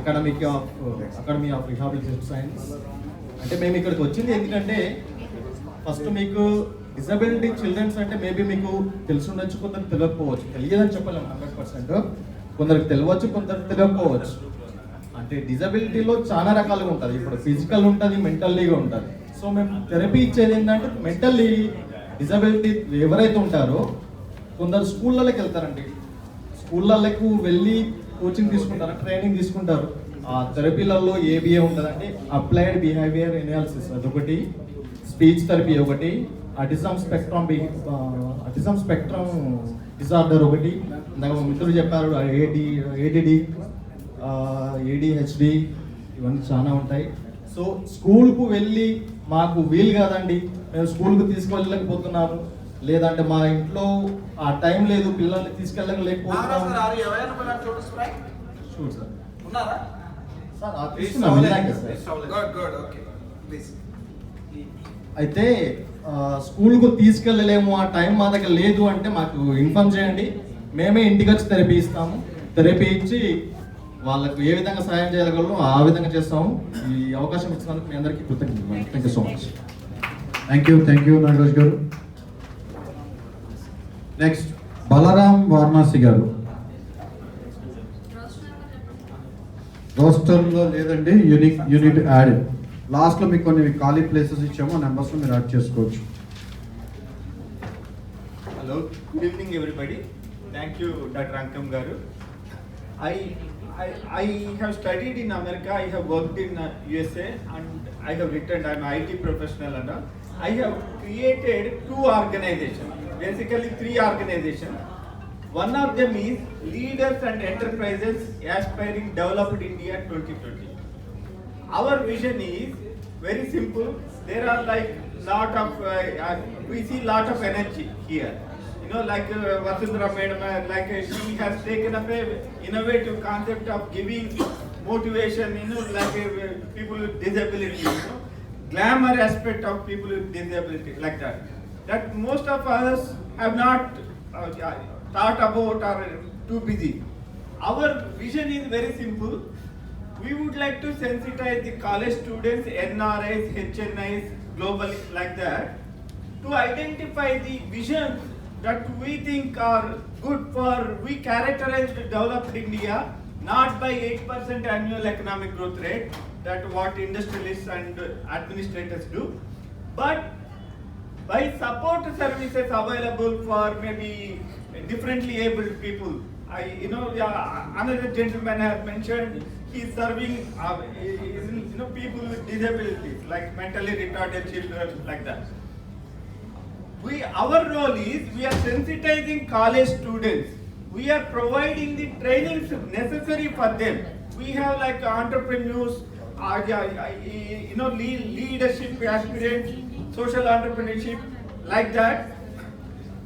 academy of rehabilitation science. అంటే మేము ఇక్కడికి వచ్చింది ఎందుకంటే ఫస్ట్ మీకు డిజబిలిటీ చిల్డ్రన్స్ అంటే మేబీ మీకు తెలిసి ఉండొచ్చు, కొందరికి తెలియకపోవచ్చు. తెలియదని చెప్పలేము 100%. కొందరికి తెలియవచ్చు, కొందరికి తెలియకపోవచ్చు. అంటే డిజబిలిటీలో చాలా రకాలుగా ఉంటుంది. ఇప్పుడు ఫిజికల్ ఉంటుంది, మెంటల్లీగా ఉంటుంది. సో మేము థెరపీ ఇచ్చేది ఏంటంటే మెంటల్లీ డిజబిలిటీ ఎవరైతే ఉంటారో కొందరు స్కూళ్ళకి వెళ్తారండి. స్కూళ్ళకు వెళ్ళి కోచింగ్ తీసుకుంటారు, ట్రైనింగ్ తీసుకుంటారు. ఆ థెరపీలలో ఏబిఏ ఉంటుందంటే అప్లైడ్ బిహేవియర్ ఎనాలిసిస్ అదొకటి, స్పీచ్ థెరపీ ఒకటి, ఆటిజం స్పెక్ట్రమ్ డిజార్డర్ ఒకటి, ఇందాక మా మిత్రులు చెప్పారు ఏడిడి, ఏడిహెచ్డి, ఇవన్నీ చాలా ఉంటాయి. సో స్కూల్కు వెళ్ళి మాకు వీలు కాదండి, మేము స్కూల్కు తీసుకెళ్ళలేకపోతున్నాము, లేదంటే మా ఇంట్లో ఆ టైం లేదు, పిల్లల్ని తీసుకెళ్ళలేకపోతున్నాము. Sure sir. అయితే స్కూల్కు తీసుకెళ్ళలేము, ఆ టైం మా దగ్గర లేదు అంటే మాకు ఇన్ఫార్మ్ చేయండి. మేమే ఇంటికి వచ్చి థెరపీ ఇస్తాము. థెరపీ ఇచ్చి వాళ్ళకు ఏ విధంగా సహాయం చేయగలమో ఆ విధంగా చేస్తాము. ఈ అవకాశం ఇచ్చినందుకు మీ అందరికీ కృతజ్ఞతలు. Thank you so much. Thank you Nagaraj గారు. నెక్స్ట్ బలరాం వారణాసి గారు. రోస్టర్లో లేదండి, యూనిట్ యాడ్. లాస్ట్లో మీకు కొన్ని ఖాళీ ప్లేసెస్ ఇచ్చాము, నెంబర్స్లో మీరు యాడ్ చేసుకోవచ్చు. Hello, good evening everybody. Thank you Dr. Ankam garu. I have studied in America, I have worked in USA and I have returned. I am an IT professional and I have created 2 organizations, basically 3 organizations. One of them is Leaders and Enterprises Aspiring Developed India 2020. Our vision is very simple. There are like lot of we see lot of energy here. You know, like Vasundhara madam, like she has taken up a innovative concept of giving motivation. You know, like people with disability. You know, glamour aspect of people with disability, like that. That most of us have not thought about or too busy. Our vision is very simple. We would like to sensitize the college students, NRIs, HNIs, globally like that, to identify the visions that we think are good for, we characterize developed India not by 8% annual economic growth rate, that what industrialists and administrators do, but by support services available for maybe differently abled people. Another gentleman has mentioned he is serving people with disabilities like mentally retarded children, like that. Our role is we are sensitizing college students. We are providing the trainings necessary for them. We have like entrepreneurs, leadership aspirants, social entrepreneurship, like that.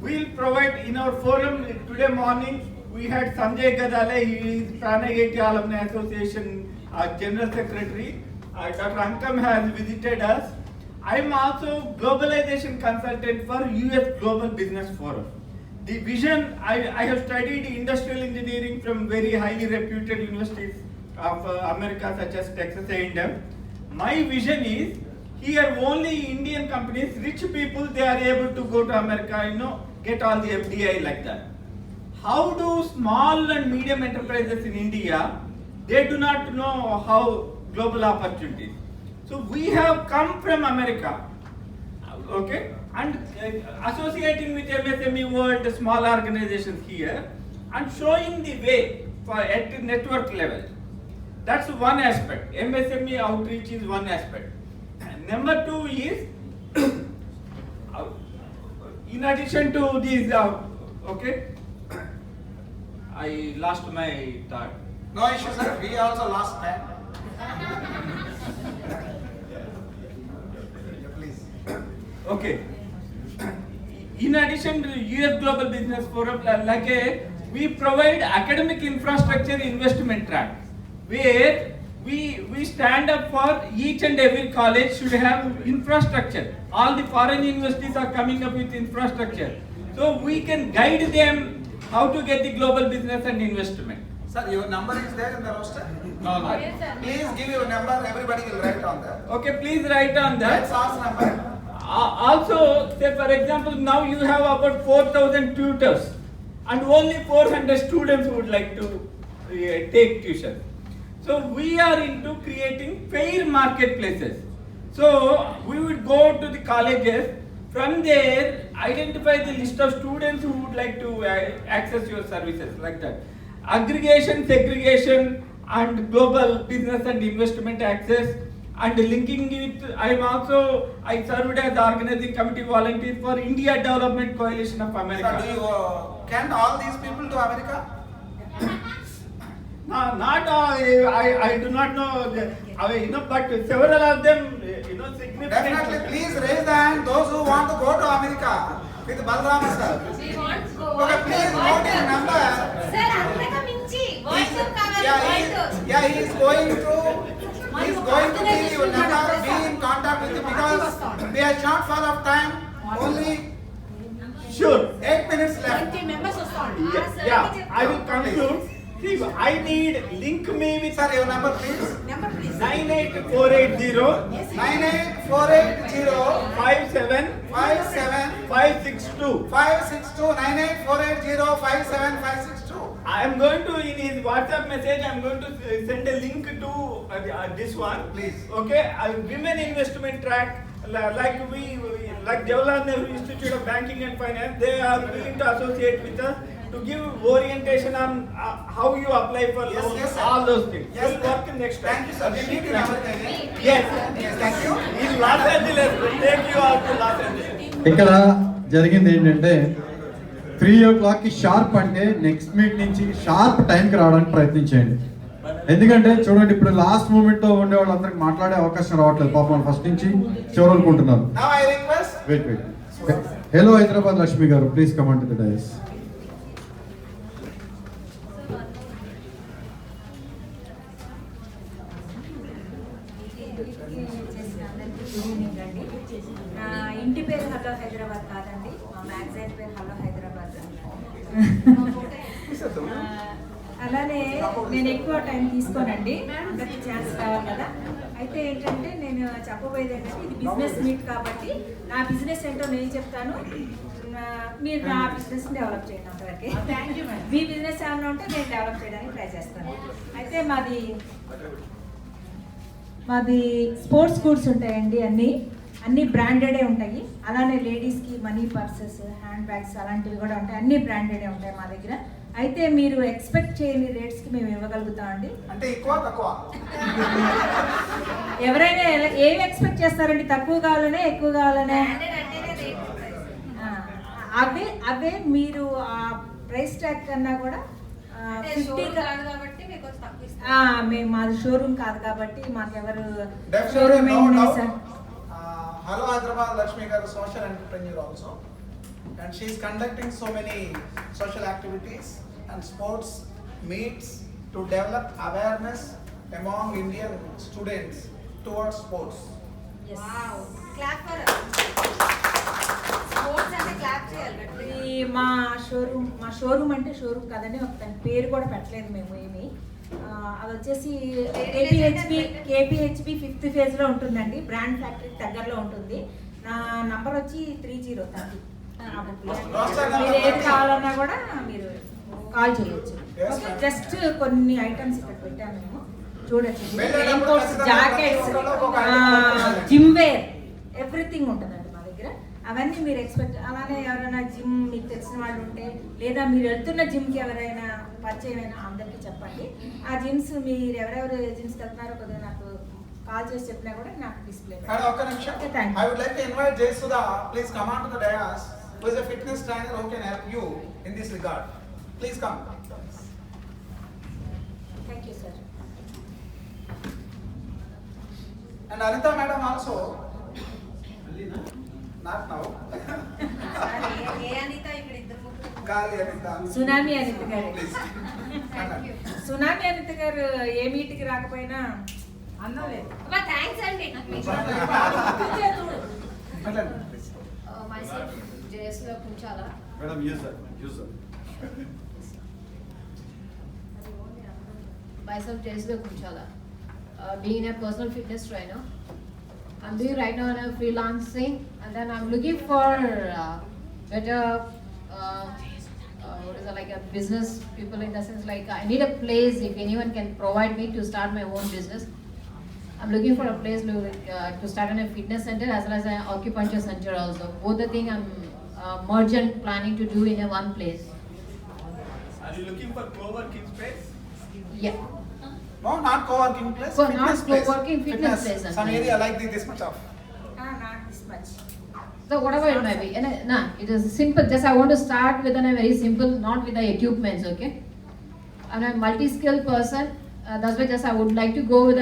We'll provide in our forum today morning. We had Sanjay Gadale, he is Pranayati Alumni Association General Secretary. Dr. Ankam has visited us. I am also globalization consultant for US Global Business Forum. The vision, I have studied industrial engineering from very highly reputed universities of America such as Texas A&M. My vision is here only Indian companies, rich people, they are able to go to America, get all the FDI like that. How do small and medium enterprises in India, they do not know how global opportunities. So we have come from America, okay, and associating with MSME World, small organizations here, and showing the way for at network level. That's one aspect. MSME outreach is one aspect. Number 2 is, in addition to these, okay, I lost my thought. No issue, sir. We also lost time. Please. Okay. In addition to US Global Business Forum, we provide academic infrastructure investment track, where we stand up for each and every college should have infrastructure. All the foreign universities are coming up with infrastructure. So we can guide them how to get the global business and investment. Sir, your number is there in the roster? No. Please give your number, everybody will write on that. Okay, please write on that. That's our number. Also, say for example, now you have about 4,000 tutors and only 400 students would like to take tuition. So we are into creating fair marketplaces. So we would go to the colleges, from there identify the list of students who would like to access your services, like that. Aggregation, segregation and global business and investment access, and linking it, I served as organizing committee volunteer for India Development Coalition of America. Sir, do you can all these people to America? Not all, I do not know, but several of them, significant. Definitely, please raise the hand those who want to go to America with Balram sir. We want to go. Okay, please note his number. Sir, అంతగా మించి వాయిస్ కావాలి Yeah, he is going to give you number, be in contact with you because we are short full of time. Only Sure. 8 minutes left. 20 members వస్తాండి. Yeah, I will conclude. See, I need link me with. Sir, your number please. Number please. 98480 98480 57 562 98480 57562. I am going to, in his WhatsApp message, I am going to send a link to this one. Please. Okay, women investment track, like Jawaharlal Nehru Institute of Banking and Finance, they are willing to associate with us to give orientation on how you apply for loans, yes, sir. all those things. Yes, We'll work in next time. Thank you, sir. We meet in America again. Yes. Yes, thank you. In Los Angeles, we'll take you out to Los Angeles. ఇక్కడ జరిగింది ఏంటంటే 3 o'clock షార్ప్ అంటే నెక్స్ట్ మీట్ నుంచి షార్ప్ టైంకి రావడానికి ప్రయత్నించండి. ఎందుకంటే చూడండి ఇప్పుడు లాస్ట్ మూమెంట్ లో ఉండే వాళ్ళందరికి మాట్లాడే అవకాశం రావట్లేదు, పాపం ఫస్ట్ నుంచి చివరనుకుంటున్నారు. Now I request. Wait. Hello Hyderabad Lakshmi గారు, please come on to the dais. నా ఇంటి పేరు హలో హైదరాబాద్ కాదండి, మా మ్యాగజైన్ పేరు హలో హైదరాబాద్. అలానే నేను ఎక్కువ టైం తీసుకోనండి, అందరికి ఛాన్స్ కావాలి కదా. అయితే ఏంటంటే నేను చెప్పబోయేది ఏంటంటే ఇది బిజినెస్ మీట్ కాబట్టి నా బిజినెస్ ఏంటో నేను చెప్తాను, మీరు నా బిజినెస్ డెవలప్ చేయండి అంతవరకే. మీ బిజినెస్ ఏమైనా ఉంటే నేను డెవలప్ చేయడానికి ట్రై చేస్తాను. అయితే మాది స్పోర్ట్స్ గూడ్స్ ఉంటాయండి, అన్నీ బ్రాండెడే ఉంటాయి. అలానే లేడీస్కి మనీ పర్సెస్, హ్యాండ్ బ్యాగ్స్ అలాంటివి కూడా ఉంటాయి, అన్నీ బ్రాండెడే ఉంటాయి మా దగ్గర. అయితే మీరు ఎక్స్పెక్ట్ చేయని రేట్స్కి మేము ఇవ్వగలుగుతామండి. అంటే ఎక్కువ తక్కువ ఎవరైనా ఏమి ఎక్స్పెక్ట్ చేస్తారండి? తక్కువ కావాలనే, ఎక్కువ కావాలనే? అవే మీరు ఆ ప్రైస్ ట్యాగ్ కన్నా కూడా 50 మేము మాది షోరూమ్ కాదు కాబట్టి మాకు ఎవరు showroom sir. Hello Hyderabad Lakshmi Garu, social entrepreneur also, and she is conducting so many social activities and sports meets to develop awareness among Indian students towards sports. Yes. Wow. Clap for us. Sports అంటే clap చేయాలి. మా షోరూమ్ అంటే షోరూమ్ కాదండి, దాని పేరు కూడా పెట్టలేదు మేము ఏమి. అది వచ్చేసి కేపీహెచ్బి 5th phase ఉంటుందండి, బ్రాండ్ ఫ్యాక్టరీ దగ్గరలో ఉంటుంది. నా నంబర్ వచ్చి 3030. మీరు ఏది కావాలన్నా కూడా మీరు కాల్ చేయొచ్చు. జస్ట్ కొన్ని ఐటమ్స్ ఇక్కడ పెట్టాను మేము, చూడొచ్చు. Rain coats, jackets, gym wear, everything ఉంటుందండి మా దగ్గర. అవన్నీ మీరు ఎక్స్పెక్ట్. అలానే ఎవరైనా జిమ్ మీకు తెలిసిన వాళ్ళు ఉంటే, లేదా మీరు వెళ్తున్న జిమ్కి ఎవరైనా పరిచయం అయినా అందరికీ చెప్పండి. ఆ జిమ్స్ మీరు ఎవరెవరు జిమ్స్కి వెళ్తున్నారో కొద్దిగా నాకు కాల్ చేసి చెప్పినా కూడా నాకు డిస్ప్లే. ఒక్క నిమిషం. I would like to invite Jay Sudha. Please come on to the dais. Who is a fitness trainer who can help you in this regard. Please come. Thank you, sir. And Anita madam also. Not now. Sunami Anitha garu. Sunami Anitha గారు ఏ మీటింగ్కి రాకపోయినా అందం లేదు. థ్యాంక్స్ అండి. myself Jayasla Kunchala. Madam, use that. Myself Jayasla Kunchala. Being a personal fitness trainer, I'm doing right now on a freelancing, and then I'm looking for better what is it, like a business people, in the sense like I need a place if anyone can provide me to start my own business. I'm looking for a place to start in a fitness center as well as an acupuncture center also. Both the thing I'm mergent planning to do in a one place. Are you looking for co-working space? Yeah. No, not co-working place. Not co-working, fitness place. Some area like this much of. Not this much. So whatever it might be, and it is simple. Just I want to start with a very simple, not with the equipments, okay? I'm a multi-skilled person. That's why just I would like to go with a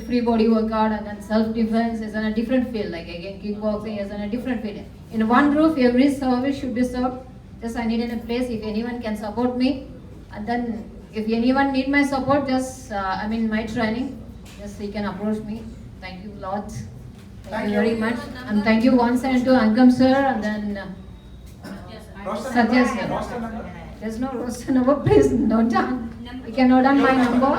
free body workout, and then self-defense is in a different field. Like again, kickboxing is in a different field. In one roof, every service should be served. Just I need in a place if anyone can support me, and then if anyone need my support, just I'm in my training. Just you can approach me. Thank you a lot. Thank you very much, and thank you once and to Ankam sir, and then Satya sir. There's no roster number, please note down. You can note down my number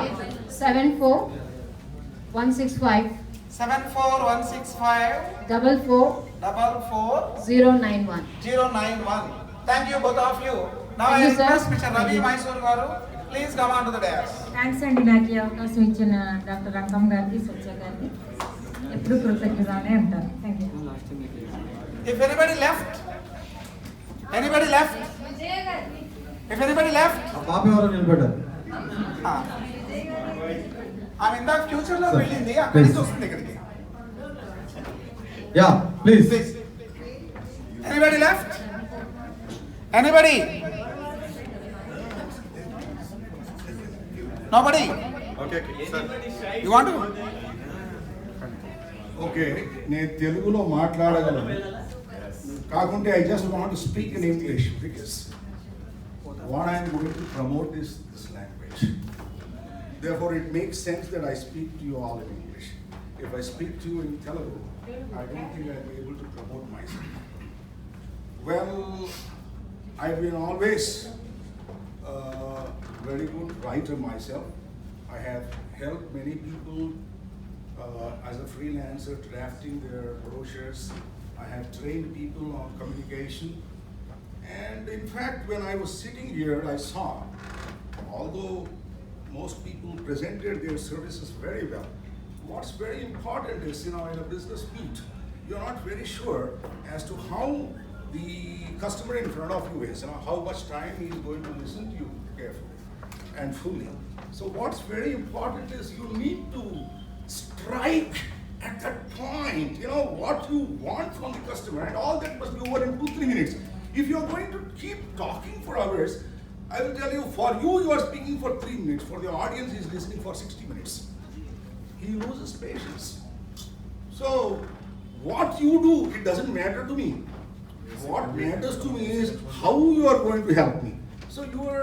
74165 444091. Thank you both of you. Now I request Mr. Ravi Mysore garu, please come on to the dais. Thanks అండి, నాకు ఈ అవకాశం ఇచ్చిన డాక్టర్ రంగం గారికి, సత్య గారికి ఎప్పుడు కృతజ్ఞతగానే ఉంటారు. Thank you. If anybody left, if anybody left, పాప ఎవరో నిలబడ్డారు. ఆమె ఇందాక ఫ్యూచర్ లో వెళ్ళింది, అక్కడి నుంచి వస్తుంది ఇక్కడికి. Yeah please. Anybody left? Anybody? Nobody? Okay, sir. You want to? Okay, నేను తెలుగులో మాట్లాడగలను, కాకుంటే I just want to speak in English because what I am going to promote is this language. Therefore, it makes sense that I speak to you all in English. If I speak to you in Telugu, I don't think I'll be able to promote myself. Well, I've been always a very good writer myself. I have helped many people as a freelancer drafting their brochures. I have trained people on communication. And in fact, when I was sitting here, I saw, although most people presented their services very well, what's very important is, in a business meet, you're not very sure as to how the customer in front of you is, how much time he is going to listen to you carefully and fully. So what's very important is you need to strike at that point, what you want from the customer, and all that must be over in 2-3 minutes. If you're going to keep talking for hours, I will tell you, for you are speaking for 3 minutes, for the audience is listening for 60 minutes. He loses patience. So what you do, it doesn't matter to me. What matters to me is how you are going to help me. So your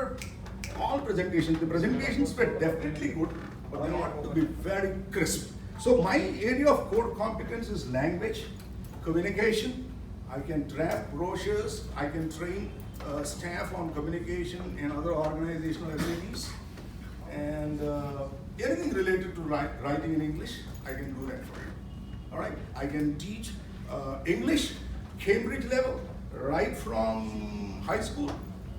all presentations, the presentations were definitely good, but they ought to be very crisp. So my area of core competence is language, communication. I can draft brochures, I can train staff on communication and other organizational abilities, and anything related to writing in English, I can do that for you. All right, I can teach English, Cambridge level, right from high school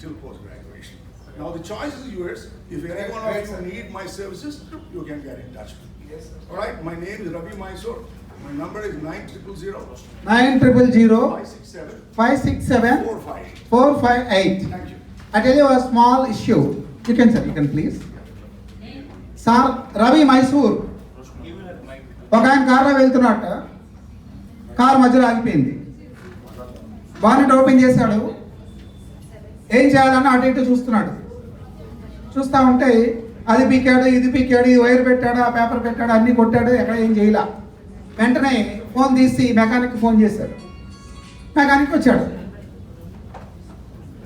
till post-graduation. Now the choice is yours. If any one of you need my services, you can get in touch with me. All right, my name is Ravi Mysore. My number is 900-567-458. Thank you. I tell you a small issue. You can, sir, you can please. Sir, Ravi Mysore. ఒక ఆయన కార్లో వెళ్తున్నట్ట, కారు మధ్యలో ఆగిపోయింది. బానెట్ ఓపెన్ చేశాడు, ఏం చేయాలని అటు ఇటు చూస్తున్నాడు. చూస్తూ ఉంటే అది పీకాడు, ఇది పీకాడు, ఈ వైర్ పెట్టాడు, ఆ పేపర్ పెట్టాడు, అన్నీ కొట్టాడు, ఎక్కడ ఏం చేయలే. వెంటనే ఫోన్ తీసి మెకానిక్ ఫోన్ చేశాడు. మెకానిక్ వచ్చాడు.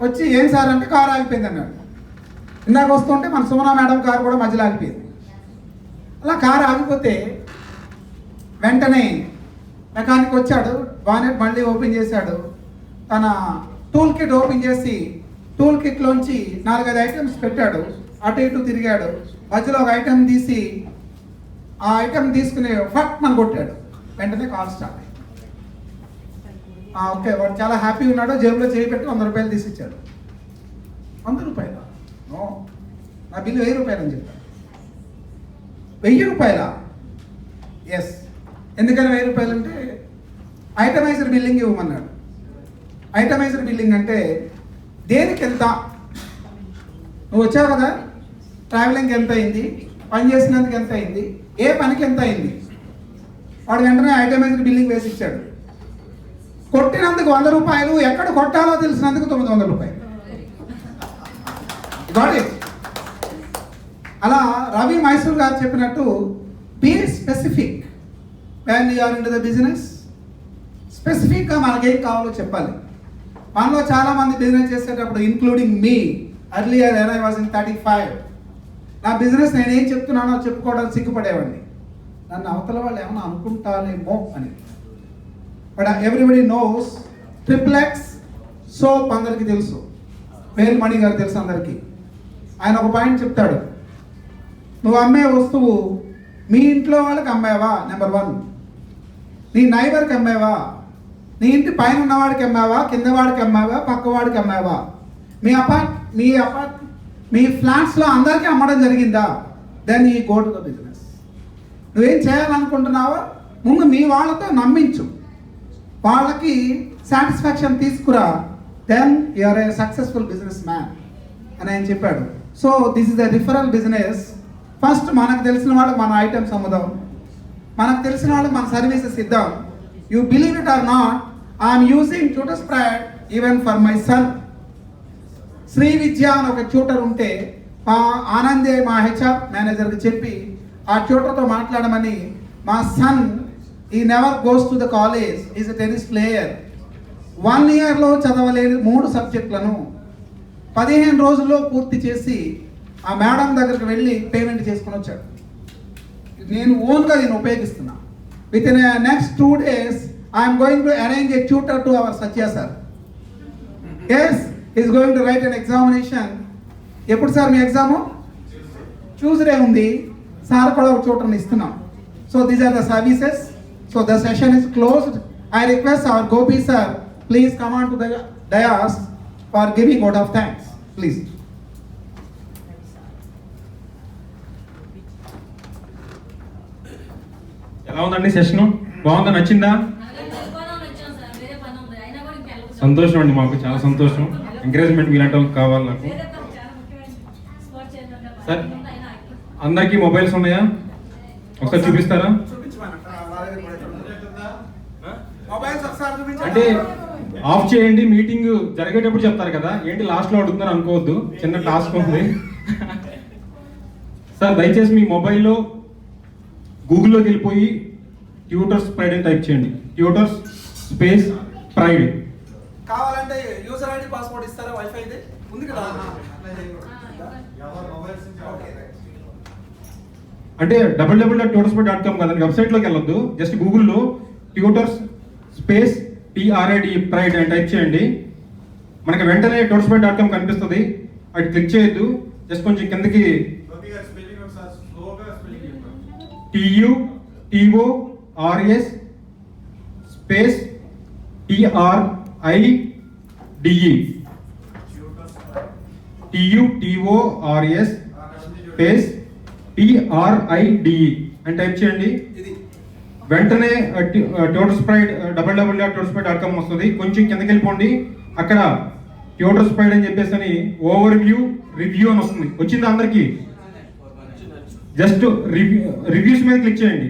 వచ్చి ఏం సార్ అంటే కారు ఆగిపోయింది అన్నాడు. ఇందాక వస్తుంటే మన సుమనా మేడం కారు కూడా మధ్యలో ఆగిపోయింది. అలా కారు ఆగిపోతే వెంటనే మెకానిక్ వచ్చాడు, బానెట్ మళ్ళీ ఓపెన్ చేశాడు. తన టూల్ కిట్ ఓపెన్ చేసి టూల్ కిట్లోంచి 4-5 ఐటమ్స్ పెట్టాడు. అటు ఇటు తిరిగాడు. మధ్యలో ఒక ఐటమ్ తీసి ఆ ఐటమ్ తీసుకుని ఫట్ మన కొట్టాడు. వెంటనే కాల్ స్టార్ట్ అయింది. ఓకే, వాడు చాలా హ్యాపీ ఉన్నాడు. జేబులో చేయి పెట్టి 100 రూపాయలు తీసి ఇచ్చాడు. 100 రూపాయలు? నో, నా బిల్లు 1000 రూపాయలు అని చెప్పాడు. 1000 రూపాయలా? ఎస్. ఎందుకని 1000 రూపాయలు అంటే ఐటమైజర్ బిల్లింగ్ ఇవ్వమన్నాడు. ఐటమైజర్ బిల్లింగ్ అంటే దేనికి ఎంత, నువ్వు వచ్చావు కదా, ట్రావెలింగ్కి ఎంత అయింది, పని చేసినందుకు ఎంత అయింది, ఏ పనికి ఎంత అయింది. వాడు వెంటనే ఐటమైజర్ బిల్లింగ్ వేసి ఇచ్చాడు. కొట్టినందుకు 100 రూపాయలు, ఎక్కడ కొట్టాలో తెలిసినందుకు 900 రూపాయలు. Got it. అలా రవి మైసూర్ గారు చెప్పినట్టు be specific when you are into the business. స్పెసిఫిక్గా మనకేం కావాలో చెప్పాలి. మనలో చాలామంది బిజినెస్ చేసేటప్పుడు, including me, earlier when I was in 35, నా బిజినెస్ నేనేం చెప్తున్నానో చెప్పుకోవడానికి సిగ్గుపడేవాడిని. నన్ను అవతల వాళ్ళు ఏమైనా అనుకుంటారేమో అని. But everybody knows triplex soap అందరికీ తెలుసు. వేల్మణి గారు తెలుసు అందరికీ. ఆయన ఒక పాయింట్ చెప్తాడు, నువ్వు అమ్మే వస్తువు మీ ఇంట్లో వాళ్ళకి అమ్మావా, నెంబర్ 1. నీ నైబర్కి అమ్మావా, నీ ఇంటి పైన ఉన్నవాడికి అమ్మావా, కింద వాడికి అమ్మావా, పక్క వాడికి అమ్మావా, మీ ఫ్లాట్స్లో అందరికీ అమ్మడం జరిగిందా, దెన్ ఈ గో టు ద బిజినెస్. నువ్వేం చేయాలనుకుంటున్నావో ముందు మీ వాళ్ళతో నమ్మించు, వాళ్ళకి సాటిస్ఫాక్షన్ తీసుకురా, then you are a successful businessman అని ఆయన చెప్పాడు. So this is the referral business. First మనకు తెలిసిన వాళ్ళకి మన ఐటమ్స్ అమ్ముదాం, మనకు తెలిసిన వాళ్ళకి మన సర్వీసెస్ ఇద్దాం. You believe it or not, I'm using tutor spread even for my son. Shri Vidya అని ఒక ట్యూటర్ ఉంటే మా ఆనందే మా హెచ్ఆర్ మేనేజర్కి చెప్పి ఆ ట్యూటర్తో మాట్లాడమని, మా సన్ ఈ never goes to the college, is a tennis player, 1 ఇయర్లో చదవలేని 3 సబ్జెక్టులను 15 రోజుల్లో పూర్తి చేసి ఆ మేడం దగ్గరికి వెళ్ళి పేమెంట్ చేసుకుని వచ్చాడు. నేను ఓన్గా దీన్ని ఉపయోగిస్తున్నా. Within next 2 days I'm going to arrange a tutor to our Satya sir. Yes, is going to write an examination. ఎప్పుడు సార్ మీ ఎగ్జాము? ట్యూస్డే ఉంది. సార్ కూడా ఒక ట్యూటర్ని ఇస్తున్నాం. So these are the services. So the session is closed. I request our Gopi sir, please come on to the dais for giving vote of thanks. Please. ఎలా ఉందండి సెషను? బాగుందా? నచ్చిందా? సంతోషం అండి, మాకు చాలా సంతోషం. ఎంకరేజ్మెంట్ మీలాంటి వాళ్ళకి కావాలి నాకు. సార్, అందరికీ మొబైల్స్ ఉన్నాయా? ఒకసారి చూపిస్తారా? అంటే ఆఫ్ చేయండి, మీటింగ్ జరిగేటప్పుడు చెప్తారు కదా, ఏంటి లాస్ట్లో అడుగుతున్నారు అనుకోవద్దు, చిన్న టాస్క్ ఉంది. సార్ దయచేసి మీ మొబైల్లో గూగుల్లోకి వెళ్ళిపోయి ట్యూటర్స్ ప్రైడ్ అని టైప్ చేయండి. Tutors space pride. కావాలంటే యూజర్ ఐడి పాస్వర్డ్ ఇస్తారా? వైఫై ఇది ఉంది కదా. అంటే www.tutorspride.com కదండి, వెబ్సైట్లోకి వెళ్ళొద్దు. జస్ట్ గూగుల్లో ట్యూటర్స్ స్పేస్ TRID ప్రైడ్ అని టైప్ చేయండి. మనకి వెంటనే tutorspride.com కనిపిస్తుంది. అది క్లిక్ చేయొద్దు, జస్ట్ కొంచెం కిందకి TUTORS space TRIDE TUTORS space TRIDE అని టైప్ చేయండి. వెంటనే tutorspride www.tutorspride.com వస్తుంది. కొంచెం కిందకి వెళ్ళిపోండి, అక్కడ tutorspride అని చెప్పేసి అని ఓవర్ వ్యూ రివ్యూ అని వస్తుంది. వచ్చిందా అందరికి? జస్ట్ రివ్యూస్ మీద క్లిక్ చేయండి.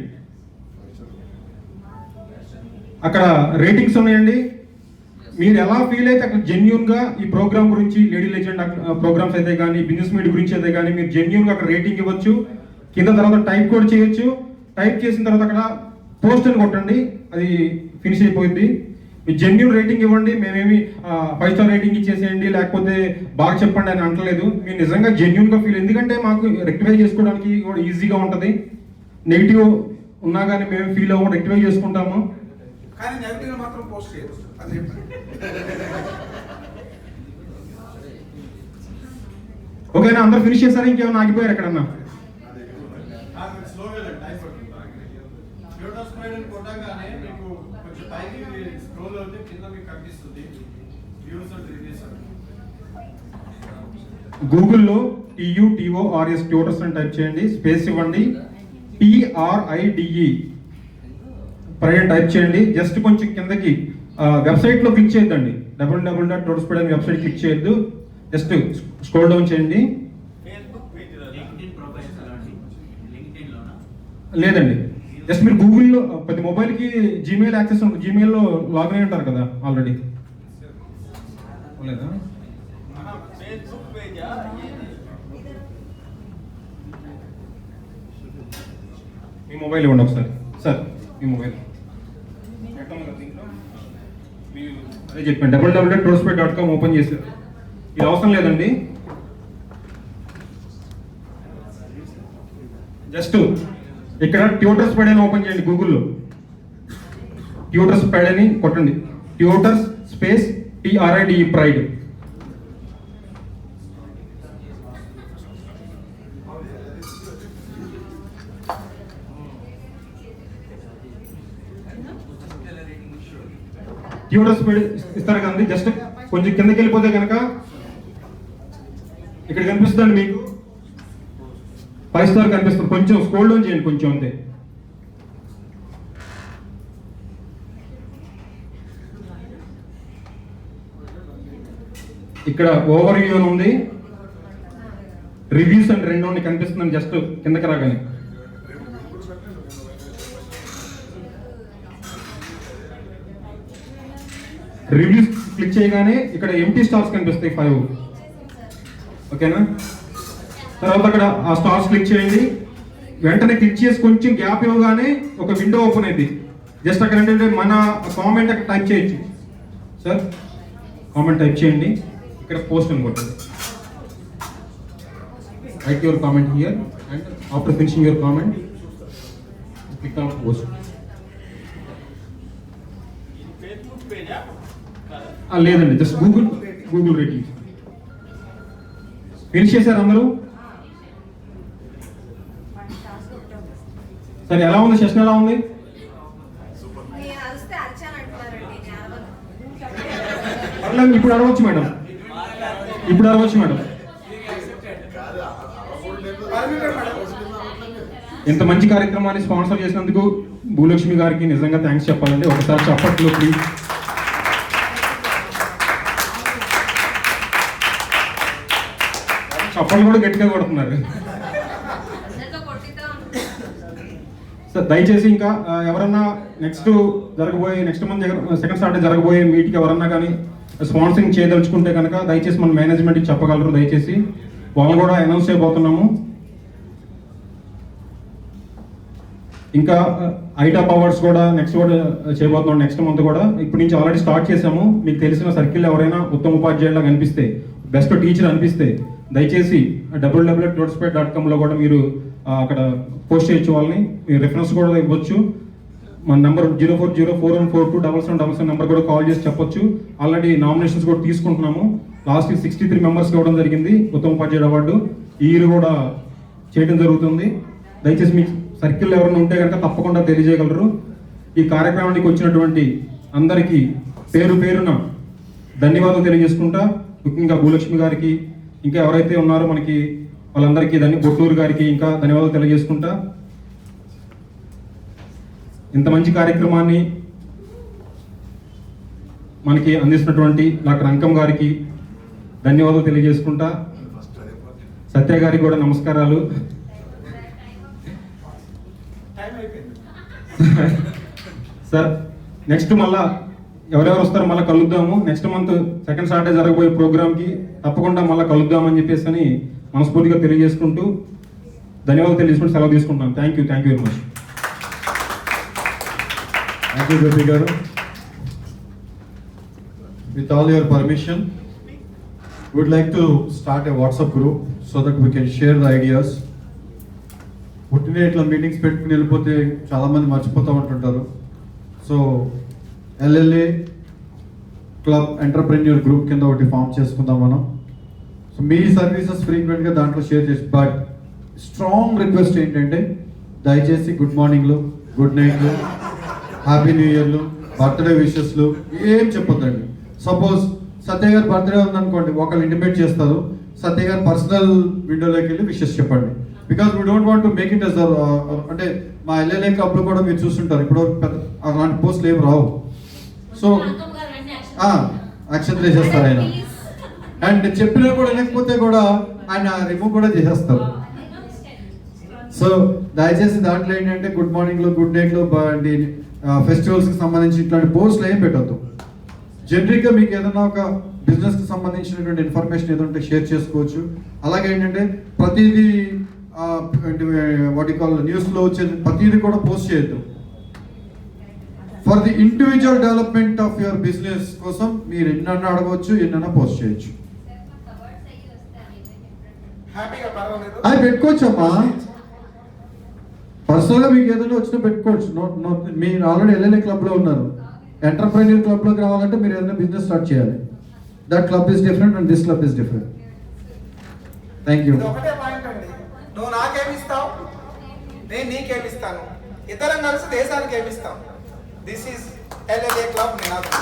అక్కడ రేటింగ్స్ ఉన్నాయండి. మీరు ఎలా ఫీల్ అయితే అక్కడ జెన్యూన్గా ఈ ప్రోగ్రామ్ గురించి, లేడీ లెజెండ్ ప్రోగ్రామ్స్ అయితే కానీ, బిజినెస్ మీట్ గురించి అయితే కానీ మీరు జెన్యూన్గా అక్కడ రేటింగ్ ఇవ్వచ్చు. కింద తర్వాత టైప్ కూడా చేయొచ్చు. టైప్ చేసిన తర్వాత అక్కడ పోస్ట్ అని కొట్టండి, అది ఫినిష్ అయిపోయింది. మీరు జెన్యూన్ రేటింగ్ ఇవ్వండి, మేమేమి 5 స్టార్ రేటింగ్ ఇచ్చేసేయండి లేకపోతే బాగా చెప్పండి అని అంటలేదు. మీరు నిజంగా జెన్యూన్గా ఫీల్, ఎందుకంటే మాకు రెక్టిఫై చేసుకోవడానికి కూడా ఈజీగా ఉంటుంది. నెగిటివ్ ఉన్నా కానీ మేము ఫీల్ అవ్వడం రెక్టిఫై చేసుకుంటాము. కానీ నెగటివ్ మాత్రం పోస్ట్ చేయదు, అది చెప్పండి. ఓకేనా, అందరూ ఫినిష్ చేశారు, ఇంకేమైనా ఆగిపోయారు ఎక్కడన్నా? గూగుల్లో TUTORS ట్యూటర్స్ అని టైప్ చేయండి, స్పేస్ ఇవ్వండి, PRIDE ప్రైడ్ టైప్ చేయండి. జస్ట్ కొంచెం కిందకి వెబ్సైట్లో క్లిక్ చేయొద్దండి, www.tutorspeed అని వెబ్సైట్ క్లిక్ చేయొద్దు, జస్ట్ స్క్రోల్ డౌన్ చేయండి. లేదండి, జస్ట్ మీరు గూగుల్లో ప్రతి మొబైల్కి జీమెయిల్ యాక్సెస్ ఉంటుంది, జీమెయిల్లో లాగిన్ అయి ఉంటారు కదా ఆల్రెడీ. లేదా మీ మొబైల్ ఇవ్వండి ఒకసారి సార్, మీ మొబైల్ అదే చెప్పండి, www.tutorspeed.com ఓపెన్ చేశారు. ఇది అవసరం లేదండి, జస్ట్ ఇక్కడ ట్యూటర్స్ స్పైడ్ అని ఓపెన్ చేయండి. గూగుల్లో ట్యూటర్స్ స్పైడ్ అని కొట్టండి, tutors space PRIDE pride. Tutors speed ఇస్తారు కదండి, జస్ట్ కొంచెం కిందకి వెళ్ళిపోతే కనుక ఇక్కడ కనిపిస్తుందండి మీకు 5 స్టార్ కనిపిస్తుంది. కొంచెం స్క్రోల్ డౌన్ చేయండి కొంచెం, అంతే. ఇక్కడ ఓవర్ వ్యూ అని ఉంది, రివ్యూస్ అండ్ 2 కనిపిస్తుందండి జస్ట్ కిందకి రాగానే. రివ్యూస్ క్లిక్ చేయగానే ఇక్కడ ఎంటీ స్టార్స్ కనిపిస్తాయి 5. ఓకేనా, తర్వాత అక్కడ ఆ స్టార్స్ క్లిక్ చేయండి. వెంటనే క్లిక్ చేసి కొంచెం గ్యాప్ ఇవ్వగానే ఒక విండో ఓపెన్ అయింది. జస్ట్ అక్కడ ఏంటంటే మన కామెంట్ అక్కడ టైప్ చేయొచ్చు. సార్ కామెంట్ టైప్ చేయండి, ఇక్కడ పోస్ట్ అని కొట్టండి. Right your comment here and after finishing your comment click on post. లేదండి, జస్ట్ గూగుల్ రేటింగ్. ఫినిష్ చేశారు అందరూ? సరే, ఎలా ఉంది సెషన్, ఎలా ఉంది? పర్లేదు, ఇప్పుడు అడగవచ్చు మేడం, ఇప్పుడు అడగవచ్చు మేడం. ఇంత మంచి కార్యక్రమాన్ని స్పాన్సర్ చేసినందుకు భూలక్ష్మి గారికి నిజంగా థ్యాంక్స్ చెప్పాలండి. ఒకసారి చప్పట్లు ప్లీజ్. చప్పట్లు కూడా గట్టిగా కొడుతున్నారు. సార్ దయచేసి ఇంకా ఎవరన్నా నెక్స్ట్ మంత్ సెకండ్ సాటర్డే జరగబోయే మీట్కి ఎవరన్నా కానీ స్పాన్సరింగ్ చేయదలుచుకుంటే కనుక దయచేసి మన మేనేజ్మెంట్కి చెప్పగలరు. దయచేసి వాళ్ళు కూడా అనౌన్స్ చేయబోతున్నాము. ఇంకా ఐటాప్ అవార్డ్స్ కూడా నెక్స్ట్ చేయబోతున్నాం, నెక్స్ట్ మంత్ కూడా. ఇప్పటి నుంచి ఆల్రెడీ స్టార్ట్ చేసాము. మీకు తెలిసిన సర్కిల్ ఎవరైనా ఉత్తమ ఉపాధ్యాయులాగా అనిపిస్తే, బెస్ట్ టీచర్ అనిపిస్తే దయచేసి www.tutorspeed.com కూడా మీరు అక్కడ పోస్ట్ చేయొచ్చు. వాళ్ళని మీరు రిఫరెన్స్ కూడా ఇవ్వచ్చు. మన నెంబర్ 0404142777 నెంబర్ కూడా కాల్ చేసి చెప్పొచ్చు. ఆల్రెడీ నామినేషన్స్ కూడా తీసుకుంటున్నాము. లాస్ట్ 63 మెంబర్స్ ఇవ్వడం జరిగింది ఉత్తమ ఉపాధ్యాయుడు అవార్డు. ఈ ఇయర్ కూడా చేయడం జరుగుతుంది. దయచేసి మీకు సర్కిల్ ఎవరైనా ఉంటే కనుక తప్పకుండా తెలియజేయగలరు. ఈ కార్యక్రమానికి వచ్చినటువంటి అందరికీ పేరు పేరున ధన్యవాదాలు తెలియజేసుకుంటా, ముఖ్యంగా భూలక్ష్మి గారికి, ఇంకా ఎవరైతే ఉన్నారో మనకి వాళ్ళందరికీ బొట్టూరు గారికి ఇంకా ధన్యవాదాలు తెలియజేసుకుంటా. ఇంత మంచి కార్యక్రమాన్ని మనకి అందిస్తున్నటువంటి డాక్టర్ అంకం గారికి ధన్యవాదాలు తెలియజేసుకుంటా. సత్య గారికి కూడా నమస్కారాలు. సార్ నెక్స్ట్ మళ్ళా ఎవరెవరు వస్తారో మళ్ళీ కలుద్దాము. నెక్స్ట్ మంత్ సెకండ్ సాటర్డే జరగబోయే ప్రోగ్రామ్కి తప్పకుండా మళ్ళీ కలుద్దామని చెప్పేసి అని మనస్ఫూర్తిగా తెలియజేసుకుంటూ ధన్యవాదాలు తెలియజేసుకుంటూ సెలవు తీసుకుంటాను. Thank you very much. Thank you Jyothi గారు. with all your permission, would like to start a WhatsApp group so that we can share the ideas. పుట్టిన ఇట్లా మీటింగ్స్ పెట్టుకుని వెళ్ళిపోతే చాలామంది మర్చిపోతూ ఉంటుంటారు. So LLA club entrepreneur group కింద ఒకటి ఫామ్ చేసుకుందాం మనం. సో మీ సర్వీసెస్ ఫ్రీక్వెంట్గా దాంట్లో షేర్ చేసి, బట్ స్ట్రాంగ్ రిక్వెస్ట్ ఏంటంటే దయచేసి గుడ్ మార్నింగ్లు, గుడ్ నైట్లు, హ్యాపీ న్యూ ఇయర్లు, బర్త్డే విషెస్లు ఏం చెప్పొద్దండి. సపోజ్ సత్య గారి బర్త్డే ఉందనుకోండి, ఒకళ్ళు ఇంటిమేట్ చేస్తారు, సత్య గారి పర్సనల్ విండోలోకి వెళ్ళి విషెస్ చెప్పండి. Because we don't want to make it as అంటే మా ఎల్ఎల్ఏ క్లబ్లో కూడా మీరు చూస్తుంటారు, ఇప్పుడు అలాంటి పోస్టులు ఏం రావు. సో అక్షంతలు వేసేస్తారు ఆయన, అండ్ చెప్పినా కూడా వినకపోతే కూడా ఆయన రిమూవ్ కూడా చేసేస్తారు. సో దయచేసి దాంట్లో ఏంటంటే గుడ్ మార్నింగ్లో, గుడ్ నైట్లో, ఫెస్టివల్స్కి సంబంధించి ఇట్లాంటి పోస్టులు ఏం పెట్టద్దు. జనరిక్గా మీకు ఏదైనా ఒక బిజినెస్కి సంబంధించినటువంటి ఇన్ఫర్మేషన్ ఏదంటే షేర్ చేసుకోవచ్చు. అలాగే ఏంటంటే ప్రతిదీ వాట్ యు కాల్ న్యూస్లో వచ్చేది ప్రతిదీ కూడా పోస్ట్ చేయొద్దు. For the individual development of your business కోసం మీరు ఎన్నన్నా అడగవచ్చు, ఎన్నన్నా పోస్ట్ చేయొచ్చు. అది పెట్టుకోవచ్చమ్మా, పర్సనల్గా మీకు ఏదైనా వచ్చినా పెట్టుకోవచ్చు. మీరు ఆల్రెడీ ఎల్ఎల్ఏ క్లబ్లో ఉన్నారు, ఎంటర్ప్రెన్యూర్ క్లబ్లోకి రావాలంటే మీరు ఏదైనా బిజినెస్ స్టార్ట్ చేయాలి. That club is different and this club is different. Thank you. ఒకటే పాయింట్ అండి, నువ్వు నాకేమిస్తావు, నేను నీకేమిస్తాను, ఇద్దరం కలిసి దేశానికి ఏమిస్తాం. దిస్ ఈస్ ఎల్ఎల్ఏ క్లబ్ నినాదం.